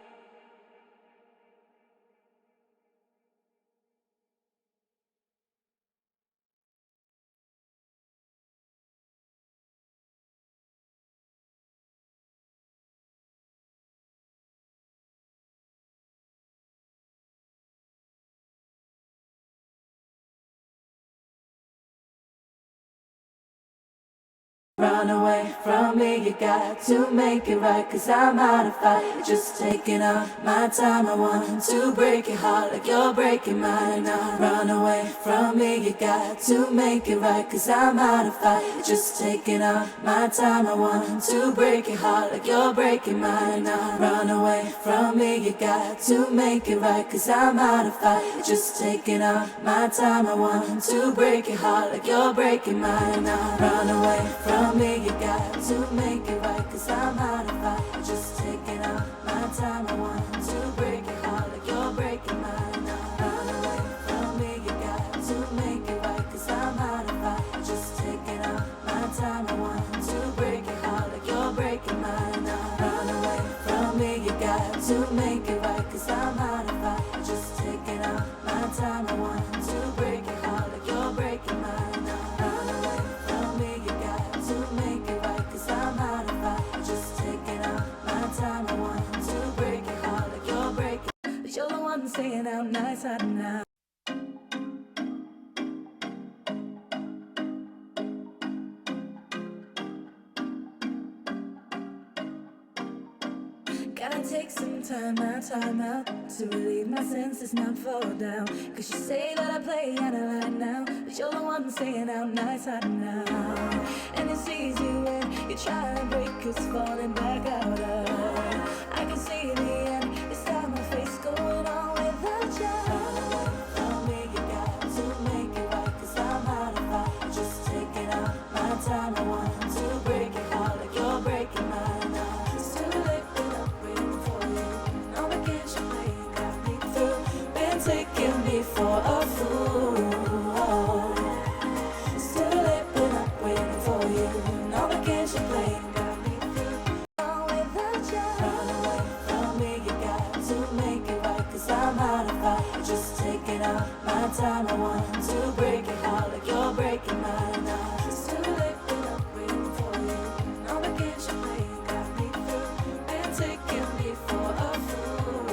B: Run away from me, you got to make it right, 'cause I'm out of fight. Just taking up my time. I want to break your heart like you're breaking mine. Now run away from me, you got to make it right, 'cause I'm out of fight. Just taking up my time. I want to break your heart like you're breaking mine. Now run away from me, you got to make it right, 'cause I'm out of fight. Just taking up my time. I want to break your heart like you're breaking mine. Now run away from me, you got to make it right, 'cause I'm out of fight. Just taking up my time. I want to break your heart like you're breaking mine. Now run away from me, you got to make it right, 'cause I'm out of fight. Just taking up my time. I want to break your heart like you're breaking mine. Now run away from me, you got to make it right, 'cause I'm out of fight. Just taking up my time. I want to break your heart like you're breaking mine. Now run away from me, you got to make it right, 'cause I'm out of fight. Just taking up my time. I want to break your heart like you're breaking. But you're the one staying out nights out now. Gotta take some time out to relieve my senses, not fall down. 'Cause you say that I play and I lie now, but you're the one staying out nights out now. And it sees you when you're trying to break us, falling back out of. I can see the end, this time my face going on without you. From me, you got to make it right, 'cause I'm out of fight. Just taking up my time. I want to break your heart like you're breaking mine now. Still lifting up, waiting for you. All the games you play got me through. Been taking me for a fool. Still lifting up, waiting for you. All the games you play got me through. Without you, run away from me. You got to make it right, 'cause I'm out of fight. Just taking up my time. I want to break your heart like you're breaking mine now. Still lifting up, waiting for you. All the games you play got me through. Been taking me for a fool.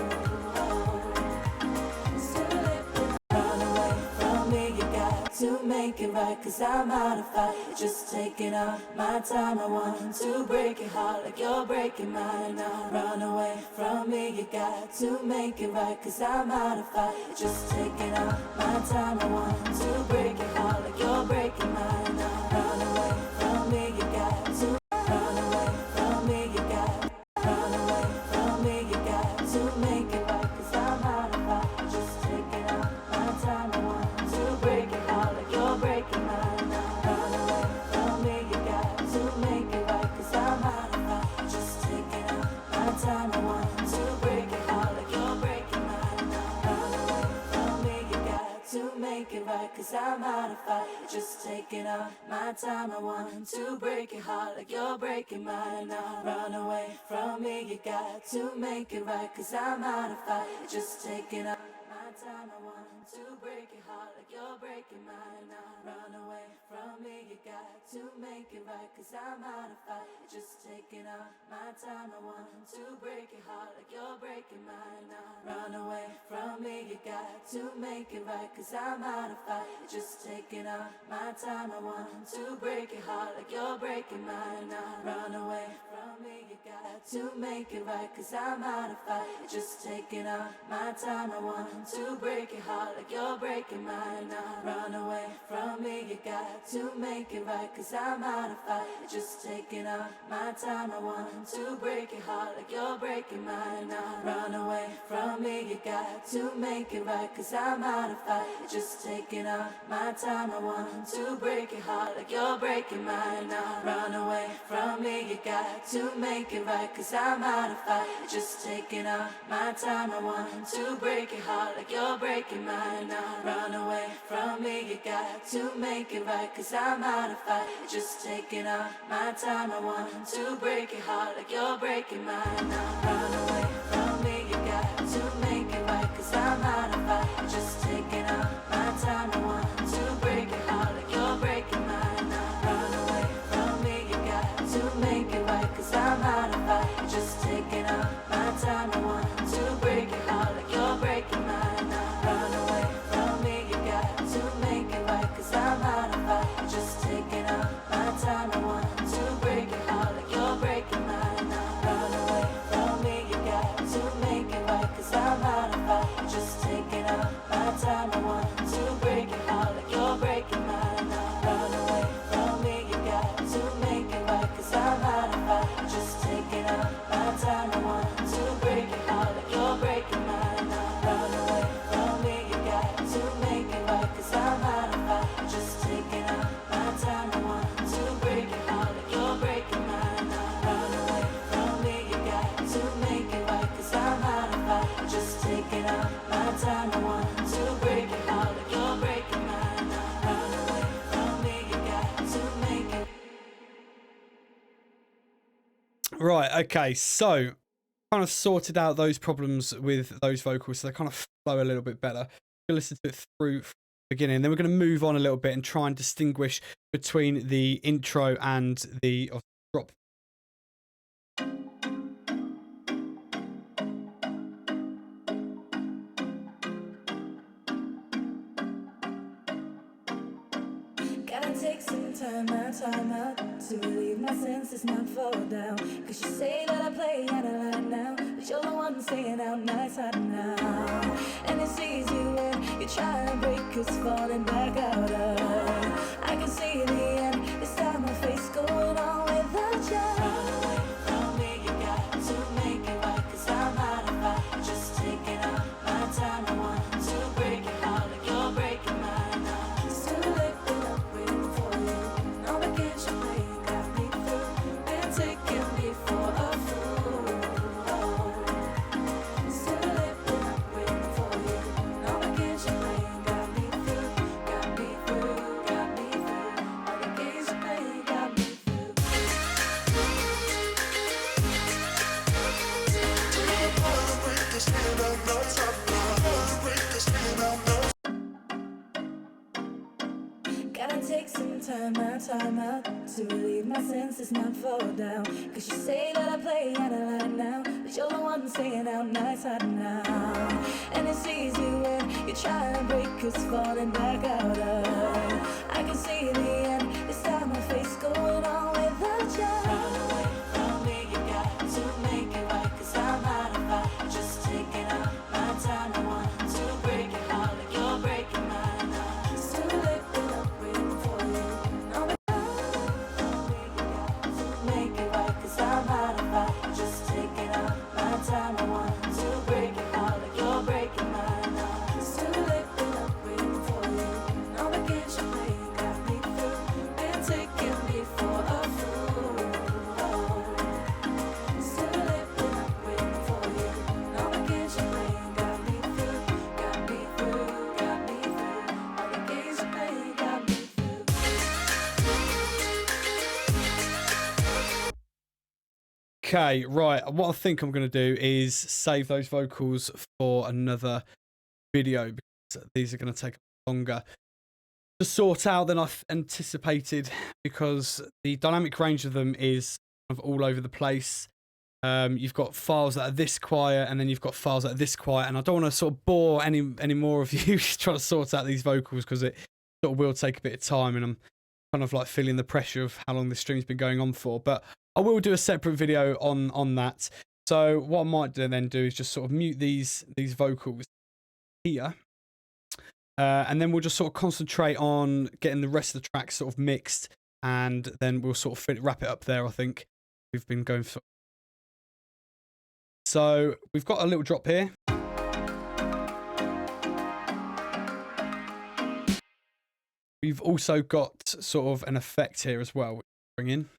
B: Still lifting up, run away from me. You got to make it right, 'cause I'm out of fight. Just taking up my time. I want to break your heart like you're breaking mine now. Run away from me. You got to make it right, 'cause I'm out of fight. Just taking up my time. I want to break your heart like you're breaking mine now. Run away from me. You got to run away from me. You got run away from me. You got to make it right, 'cause I'm out of fight. Just taking up my time. I want to break your heart like you're breaking mine now. Run away from me. You got to make it right, 'cause I'm out of fight. Just taking up my time. I want to break your heart like you're breaking mine now. Run away from me. You got to make it right, 'cause I'm out of fight. Just taking up my time. I want to break your heart like you're breaking mine now. Run away from me. You got to make it right, 'cause I'm out of fight. Just taking up my time. I want to break your heart like you're breaking mine now. Run away from me. You got to make it right, 'cause I'm out of fight. Just taking up my time. I want to break your heart like you're breaking mine now. Run away from me. You got to make it right, 'cause I'm out of fight. Just taking up my time. I want to break your heart like you're breaking mine now. Run away from me. You got to make it right, 'cause I'm out of fight. Just taking up my time. I want to break your heart like you're breaking mine. Now run away from me, you got to make it right, cause I'm out of fight, just taking up my time. I want to break your heart like you're breaking mine. Now run away from me, you got to make it right, cause I'm out of fight, just taking up my time. I want to break your heart like you're breaking mine. Now run away from me, you got to make it right, cause I'm out of fight, just taking up my time. I want to break your heart like you're breaking mine. Now run away from me, you got to make it right, cause I'm out of fight, just taking up my time. I want to break your heart like you're breaking mine. Now run away from me, you got to make it right, cause I'm out of fight, just taking up my time. I want to break your heart like you're breaking mine. Now run away from me, you got to make it right, cause I'm out of fight, just taking up my time. I want to break your heart like you're breaking mine. Now run away from me, you got to make it right, cause I'm out of fight, just taking up my time. I want to break your heart like you're breaking mine. Now run away from me, you got to make it right, cause I'm out of fight, just taking up my time. I want to break your heart like you're breaking mine. Now run away from me, you got to make it right, cause I'm out of fight, just taking up my time. I want to break your heart like you're breaking mine. Now run away from me, you got to make it right, cause I'm out of fight, just taking up my time. I want to break your heart like you're breaking mine. Now run away from me, you got to make it right, cause I'm out of fight, just taking up my time. I want to break your heart like you're breaking mine. Now run away from me, you got to make it.
A: Right, okay, so kind of sorted out those problems with those vocals, so they kind of flow a little bit better. We'll listen to it through from the beginning, then we're going to move on a little bit and try and distinguish between the intro and the drop.
B: Gotta take some time out to relieve my senses, not fall down. Cause you say that I play out of line now, but you're the one saying out nice out now. And it sees you when you're trying to break us, falling back out of. I can see the end, this time my face going on without you. Run away from me, you got to make it right, cause I'm out of fight, just taking up my time. I want to break your heart like you're breaking mine. Now it's too late, been up waiting for you. No vacation, you got me through. Been taking me for a fool. It's too late, been up waiting for you. No vacation, you got me through. Got me through, got me through. No vacation, you got me through. Gotta take some time out to relieve my senses, not fall down. Cause you say that I play out of line now, but you're the one saying out nice out now. And it sees you when you're trying to break us, falling back out of. I can see the end, this time my face going on without you. Run away from me, you got to make it right, cause I'm out of fight, just taking up my time. I want to break your heart like you're breaking mine. Now it's too late, been up waiting for you. No, we got to make it right, cause I'm out of fight, just taking up my time. I want to break your heart like you're breaking mine. Now it's too late, been up waiting for you. No vacation, you got me through. Been taking me for a fool. It's too late, been up waiting for you. No vacation, you got me through. Got me through, got me through. No vacation, you got me through.
A: Okay, right. What I think I'm going to do is save those vocals for another video because these are going to take longer to sort out than I've anticipated because the dynamic range of them is kind of all over the place. You've got files that are this quiet and then you've got files that are this quiet, and I don't want to sort of bore any more of you trying to sort out these vocals because it sort of will take a bit of time, and I'm kind of like feeling the pressure of how long this stream's been going on for. But I will do a separate video on that. So what I might do then is just sort of mute these vocals here. And then we'll just sort of concentrate on getting the rest of the tracks sort of mixed, and then we'll sort of wrap it up there, I think. We've been going for... So we've got a little drop here. We've also got sort of an effect here as well, which we'll bring in.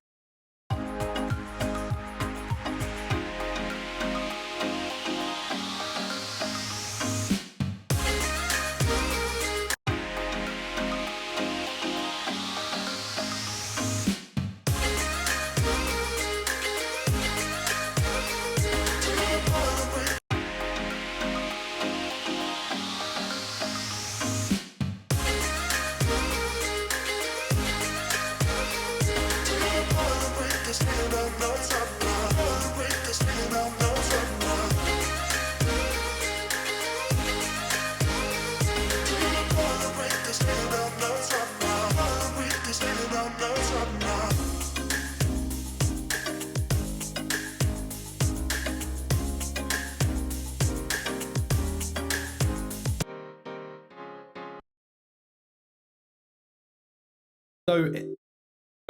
A: So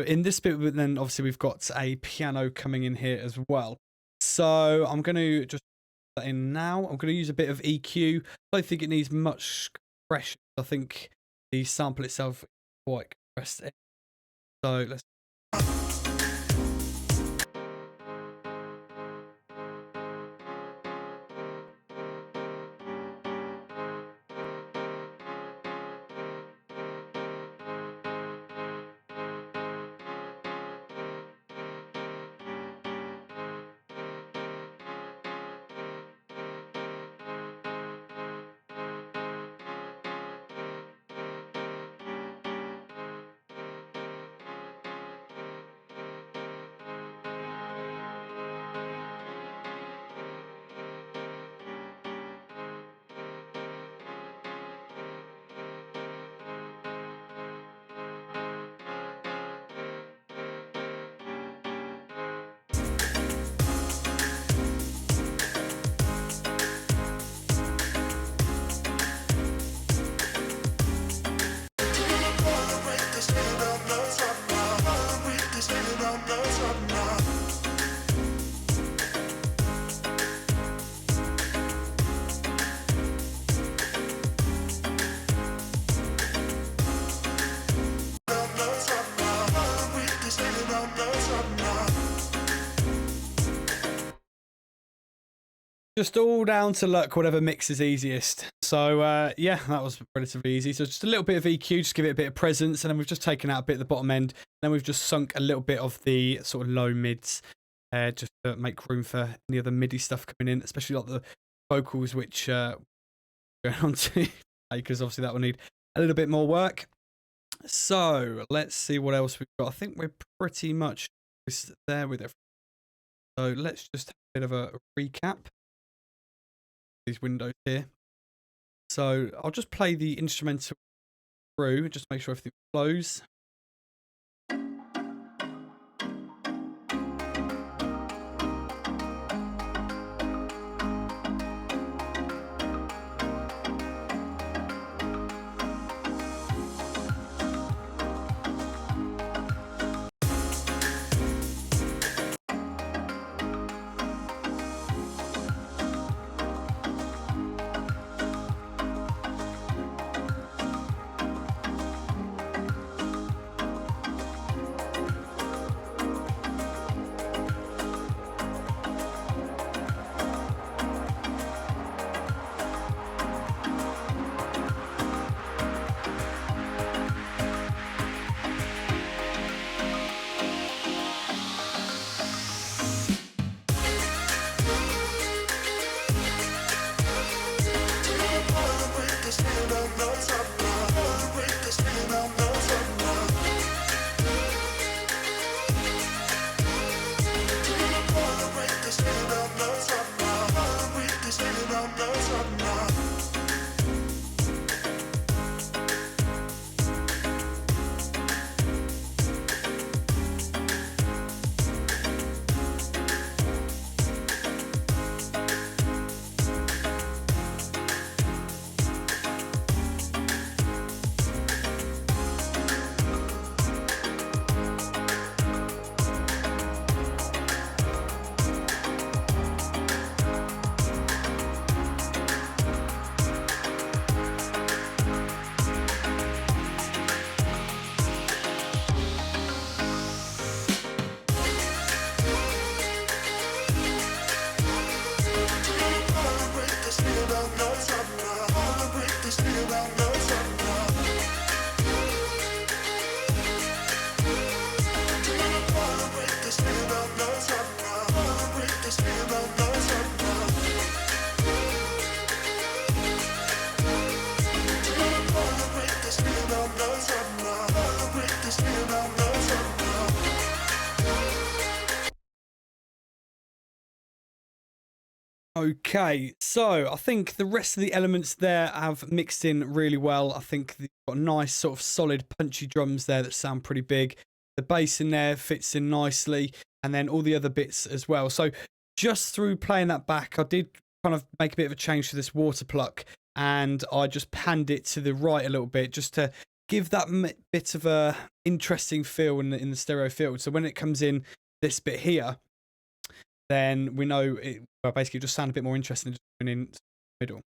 A: in this bit, then obviously we've got a piano coming in here as well. So I'm going to just put that in now. I'm going to use a bit of EQ. I don't think it needs much compression. I think the sample itself is quite compressed. So let's... Just all down to luck, whatever mix is easiest. So yeah, that was relatively easy. So just a little bit of EQ, just give it a bit of presence, and then we've just taken out a bit at the bottom end. Then we've just sunk a little bit of the sort of low mids, just to make room for any other MIDI stuff coming in, especially like the vocals, which going on to, because obviously that will need a little bit more work. So let's see what else we've got. I think we're pretty much there with everything. So let's just have a bit of a recap. These windows here. So I'll just play the instrumental through, just make sure everything flows. Okay, so I think the rest of the elements there have mixed in really well. I think you've got nice sort of solid punchy drums there that sound pretty big. The bass in there fits in nicely, and then all the other bits as well. So just through playing that back, I did kind of make a bit of a change to this water pluck, and I just panned it to the right a little bit just to give that bit of a interesting feel in the stereo field. So when it comes in this bit here, then we know it will basically just sound a bit more interesting just going in the middle.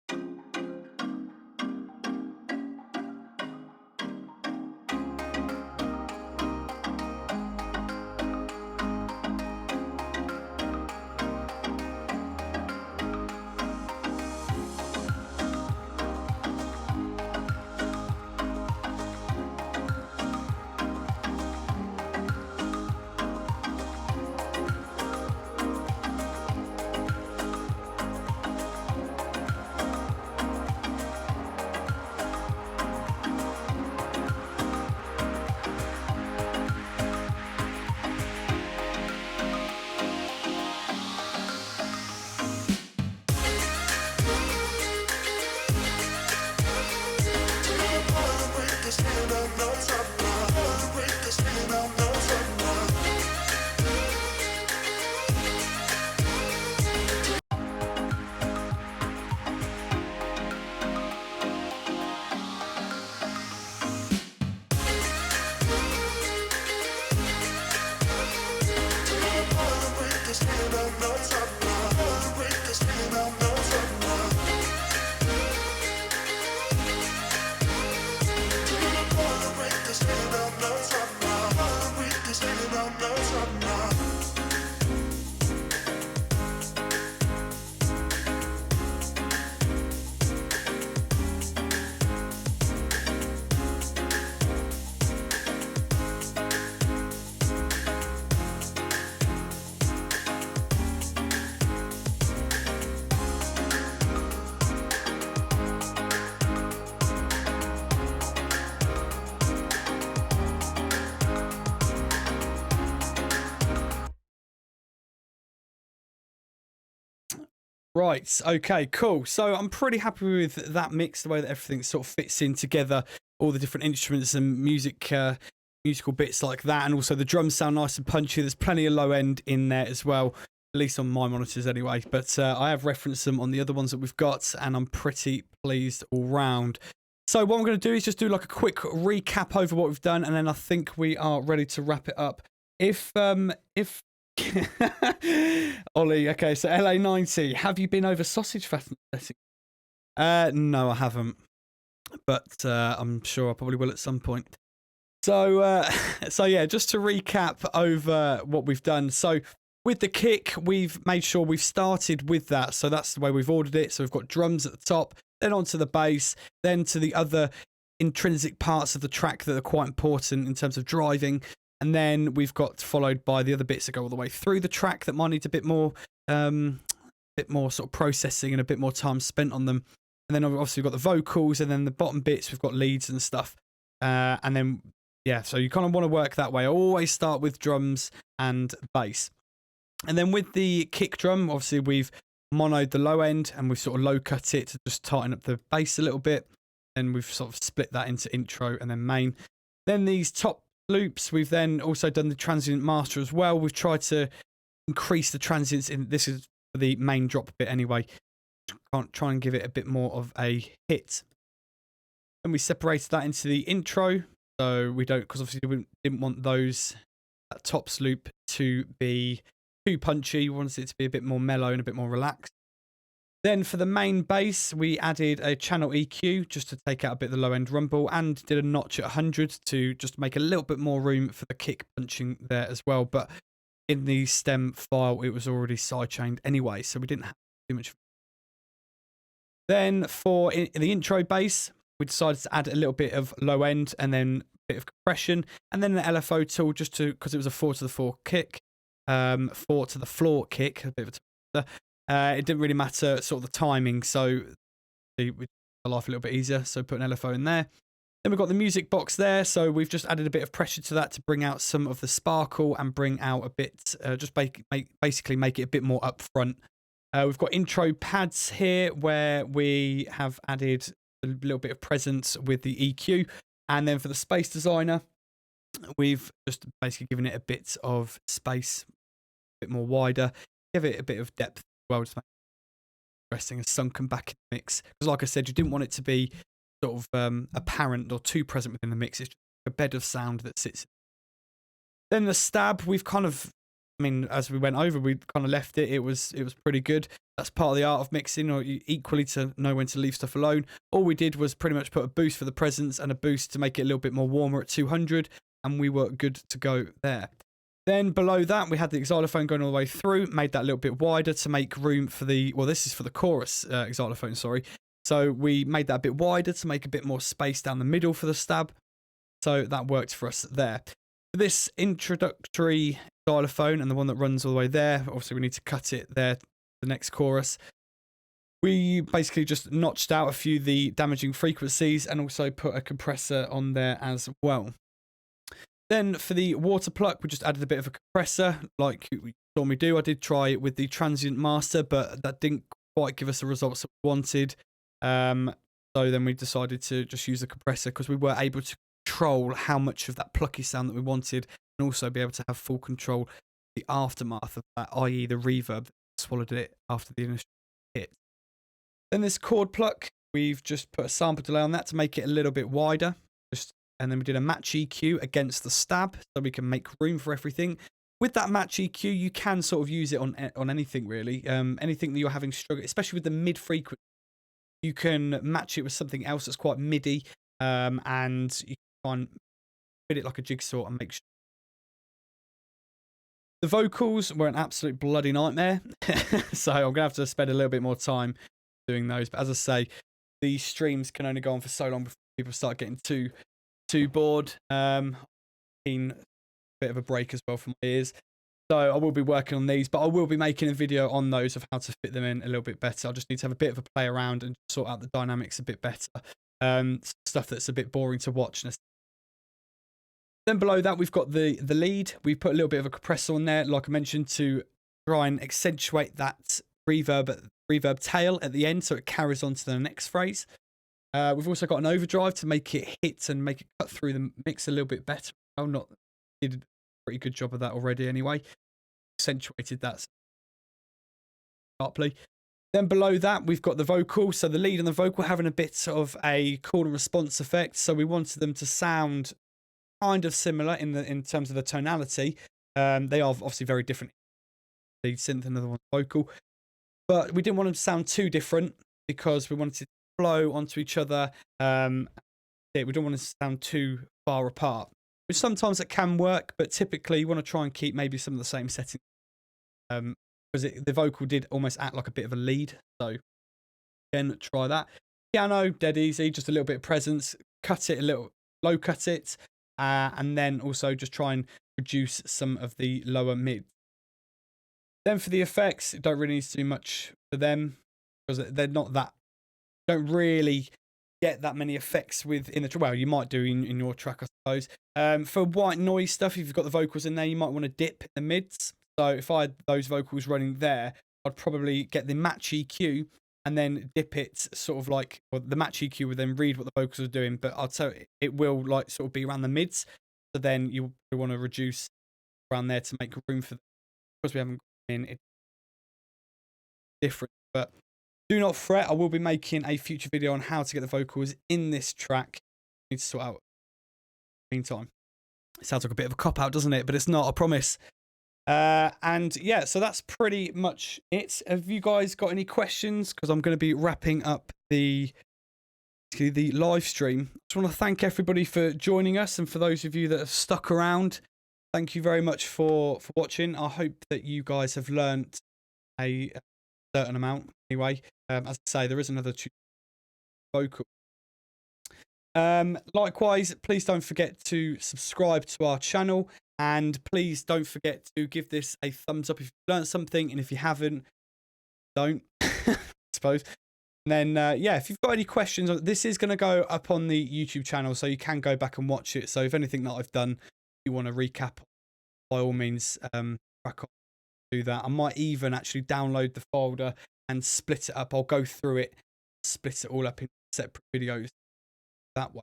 A: Right, okay, cool. So I'm pretty happy with that mix, the way that everything sort of fits in together, all the different instruments and musical bits like that, and also the drums sound nice and punchy. There's plenty of low end in there as well, at least on my monitors anyway. But I have referenced them on the other ones that we've got, and I'm pretty pleased all round. So what I'm going to do is just do like a quick recap over what we've done, and then I think we are ready to wrap it up. If Ollie, okay, so LA90, have you been over sausage fattening? No, I haven't, but I'm sure I probably will at some point. So, so yeah, just to recap over what we've done. So with the kick, we've made sure we've started with that. So that's the way we've ordered it. So we've got drums at the top, then onto the bass, then to the other intrinsic parts of the track that are quite important in terms of driving. And then we've got followed by the other bits that go all the way through the track that might need a bit more sort of processing and a bit more time spent on them. And then obviously we've got the vocals, and then the bottom bits, we've got leads and stuff. And then, yeah, so you kind of want to work that way. I always start with drums and bass. And then with the kick drum, obviously we've monoed the low end and we've sort of low cut it to just tighten up the bass a little bit. Then we've sort of split that into intro and then main. Then these top loops, we've then also done the transient master as well. We've tried to increase the transients in, this is for the main drop bit anyway, try and give it a bit more of a hit. And we separated that into the intro, so we don't, because obviously we didn't want that tops loop to be too punchy. We wanted it to be a bit more mellow and a bit more relaxed. Then for the main bass, we added a channel EQ just to take out a bit of the low end rumble, and did a notch at 100 to just make a little bit more room for the kick punching there as well. But in the stem file, it was already sidechained anyway, so we didn't have too much. Then for the intro bass, we decided to add a little bit of low end and then a bit of compression, and then the LFO tool just to, because it was a 4-to-the-4 kick, 4-to-the-floor kick, a bit of a it didn't really matter sort of the timing, so we made life a little bit easier, so put an LFO in there. Then we've got the music box there, so we've just added a bit of pressure to that to bring out some of the sparkle and bring out a bit, just basically make it a bit more upfront. We've got intro pads here where we have added a little bit of presence with the EQ. And then for the space designer, we've just basically given it a bit of space, a bit more wider, give it a bit of depth as well, just make it interesting and sunken back in the mix. Because like I said, you didn't want it to be sort of apparent or too present within the mix. It's just a bed of sound that sits. Then the stab, we've kind of, I mean, as we went over, we kind of left it. It was pretty good. That's part of the art of mixing, or equally to know when to leave stuff alone. All we did was pretty much put a boost for the presence and a boost to make it a little bit more warmer at 200, and we were good to go there. Then below that, we had the xylophone going all the way through, made that a little bit wider to make room for the, well, this is for the chorus xylophone, sorry. So we made that a bit wider to make a bit more space down the middle for the stab. So that worked for us there. For this introductory xylophone and the one that runs all the way there, obviously we need to cut it there, the next chorus. We basically just notched out a few of the damaging frequencies and also put a compressor on there as well. Then for the water pluck, we just added a bit of a compressor like we normally do. I did try it with the transient master, but that didn't quite give us the results that we wanted. So then we decided to just use the compressor because we were able to control how much of that plucky sound that we wanted and also be able to have full control of the aftermath of that, i.e. the reverb that swallowed it after the initial hit. Then this chord pluck, we've just put a sample delay on that to make it a little bit wider. And then we did a match EQ against the stab so we can make room for everything. With that match EQ, you can sort of use it on anything really. Anything that you're having struggle, especially with the mid frequency, you can match it with something else that's quite MIDI, and you can try and fit it like a jigsaw and make sure. The vocals were an absolute bloody nightmare, so I'm gonna have to spend a little bit more time doing those. But as I say, these streams can only go on for so long before people start getting too bored. Been a bit of a break as well for my ears, so I will be working on these, but I will be making a video on those of how to fit them in a little bit better. I just need to have a bit of a play around and sort out the dynamics a bit better. Stuff that's a bit boring to watch. Then below that, we've got the lead. We put a little bit of a compressor on there, like I mentioned, to try and accentuate that reverb tail at the end so it carries on to the next phrase. We've also got an overdrive to make it hit and make it cut through the mix a little bit better. Did a pretty good job of that already anyway. Accentuated that sharply. Then below that, we've got the vocal. So the lead and the vocal having a bit of a call and response effect. So we wanted them to sound kind of similar in terms of the tonality. They are obviously very different. Lead synth and the other one vocal. But we didn't want them to sound too different because we wanted to flow onto each other. We don't want to sound too far apart. Which sometimes it can work, but typically you want to try and keep maybe some of the same settings. Because the vocal did almost act like a bit of a lead. So again, try that. Piano, dead easy, just a little bit of presence. Cut it a little, low cut it. And then also just try and reduce some of the lower mid. Then for the effects, don't really need to do much for them because they're not that, don't really get that many effects within the, well, you might do in your track, I suppose. For white noise stuff, if you've got the vocals in there, you might want to dip in the mids. So if I had those vocals running there, I'd probably get the match EQ and then dip it sort of like, well, the match EQ would then read what the vocals are doing, but I'd say it will like sort of be around the mids. So then you want to reduce around there to make room for them. Because we haven't got in it different, but do not fret. I will be making a future video on how to get the vocals in this track. I need to sort out. Meantime, it sounds like a bit of a cop out, doesn't it? But it's not, I promise. And yeah, so that's pretty much it. Have you guys got any questions? Because I'm going to be wrapping up the live stream. I just want to thank everybody for joining us, and for those of you that have stuck around, thank you very much for watching. I hope that you guys have learnt a certain amount anyway. As I say, there is another vocal. Likewise, please don't forget to subscribe to our channel, and please don't forget to give this a thumbs up if you've learned something, and if you haven't, don't. I suppose. And then yeah, if you've got any questions, this is going to go up on the YouTube channel, so you can go back and watch it. So if anything that I've done you want to recap, by all means, crack on. do that. I might even actually download the folder and split it up. I'll go through it, split it all up in separate videos that way.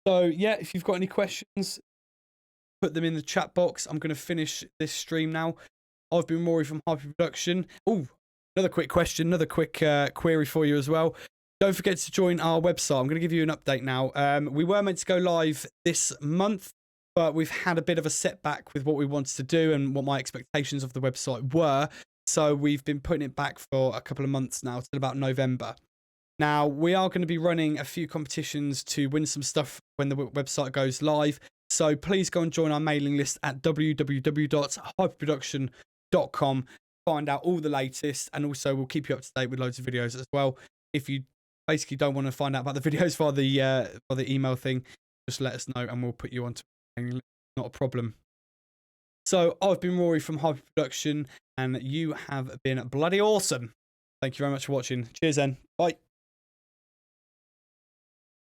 A: So yeah, if you've got any questions, put them in the chat box. I'm going to finish this stream now. I've been Rory from Hyper Production. Oh, another quick question, another quick query for you as well. Don't forget to join our website. I'm going to give you an update now. We were meant to go live this month, but we've had a bit of a setback with what we wanted to do and what my expectations of the website were. So we've been putting it back for a couple of months now, till about November. Now, we are going to be running a few competitions to win some stuff when the website goes live. So please go and join our mailing list at www.hyperproduction.com. Find out all the latest, and also we'll keep you up to date with loads of videos as well. If you basically don't want to find out about the videos via the email thing, just let us know and we'll put you onto the mailing list. Not a problem. So I've been Rory from Hyper Production, and you have been bloody awesome. Thank you very much for watching. Cheers then. Bye.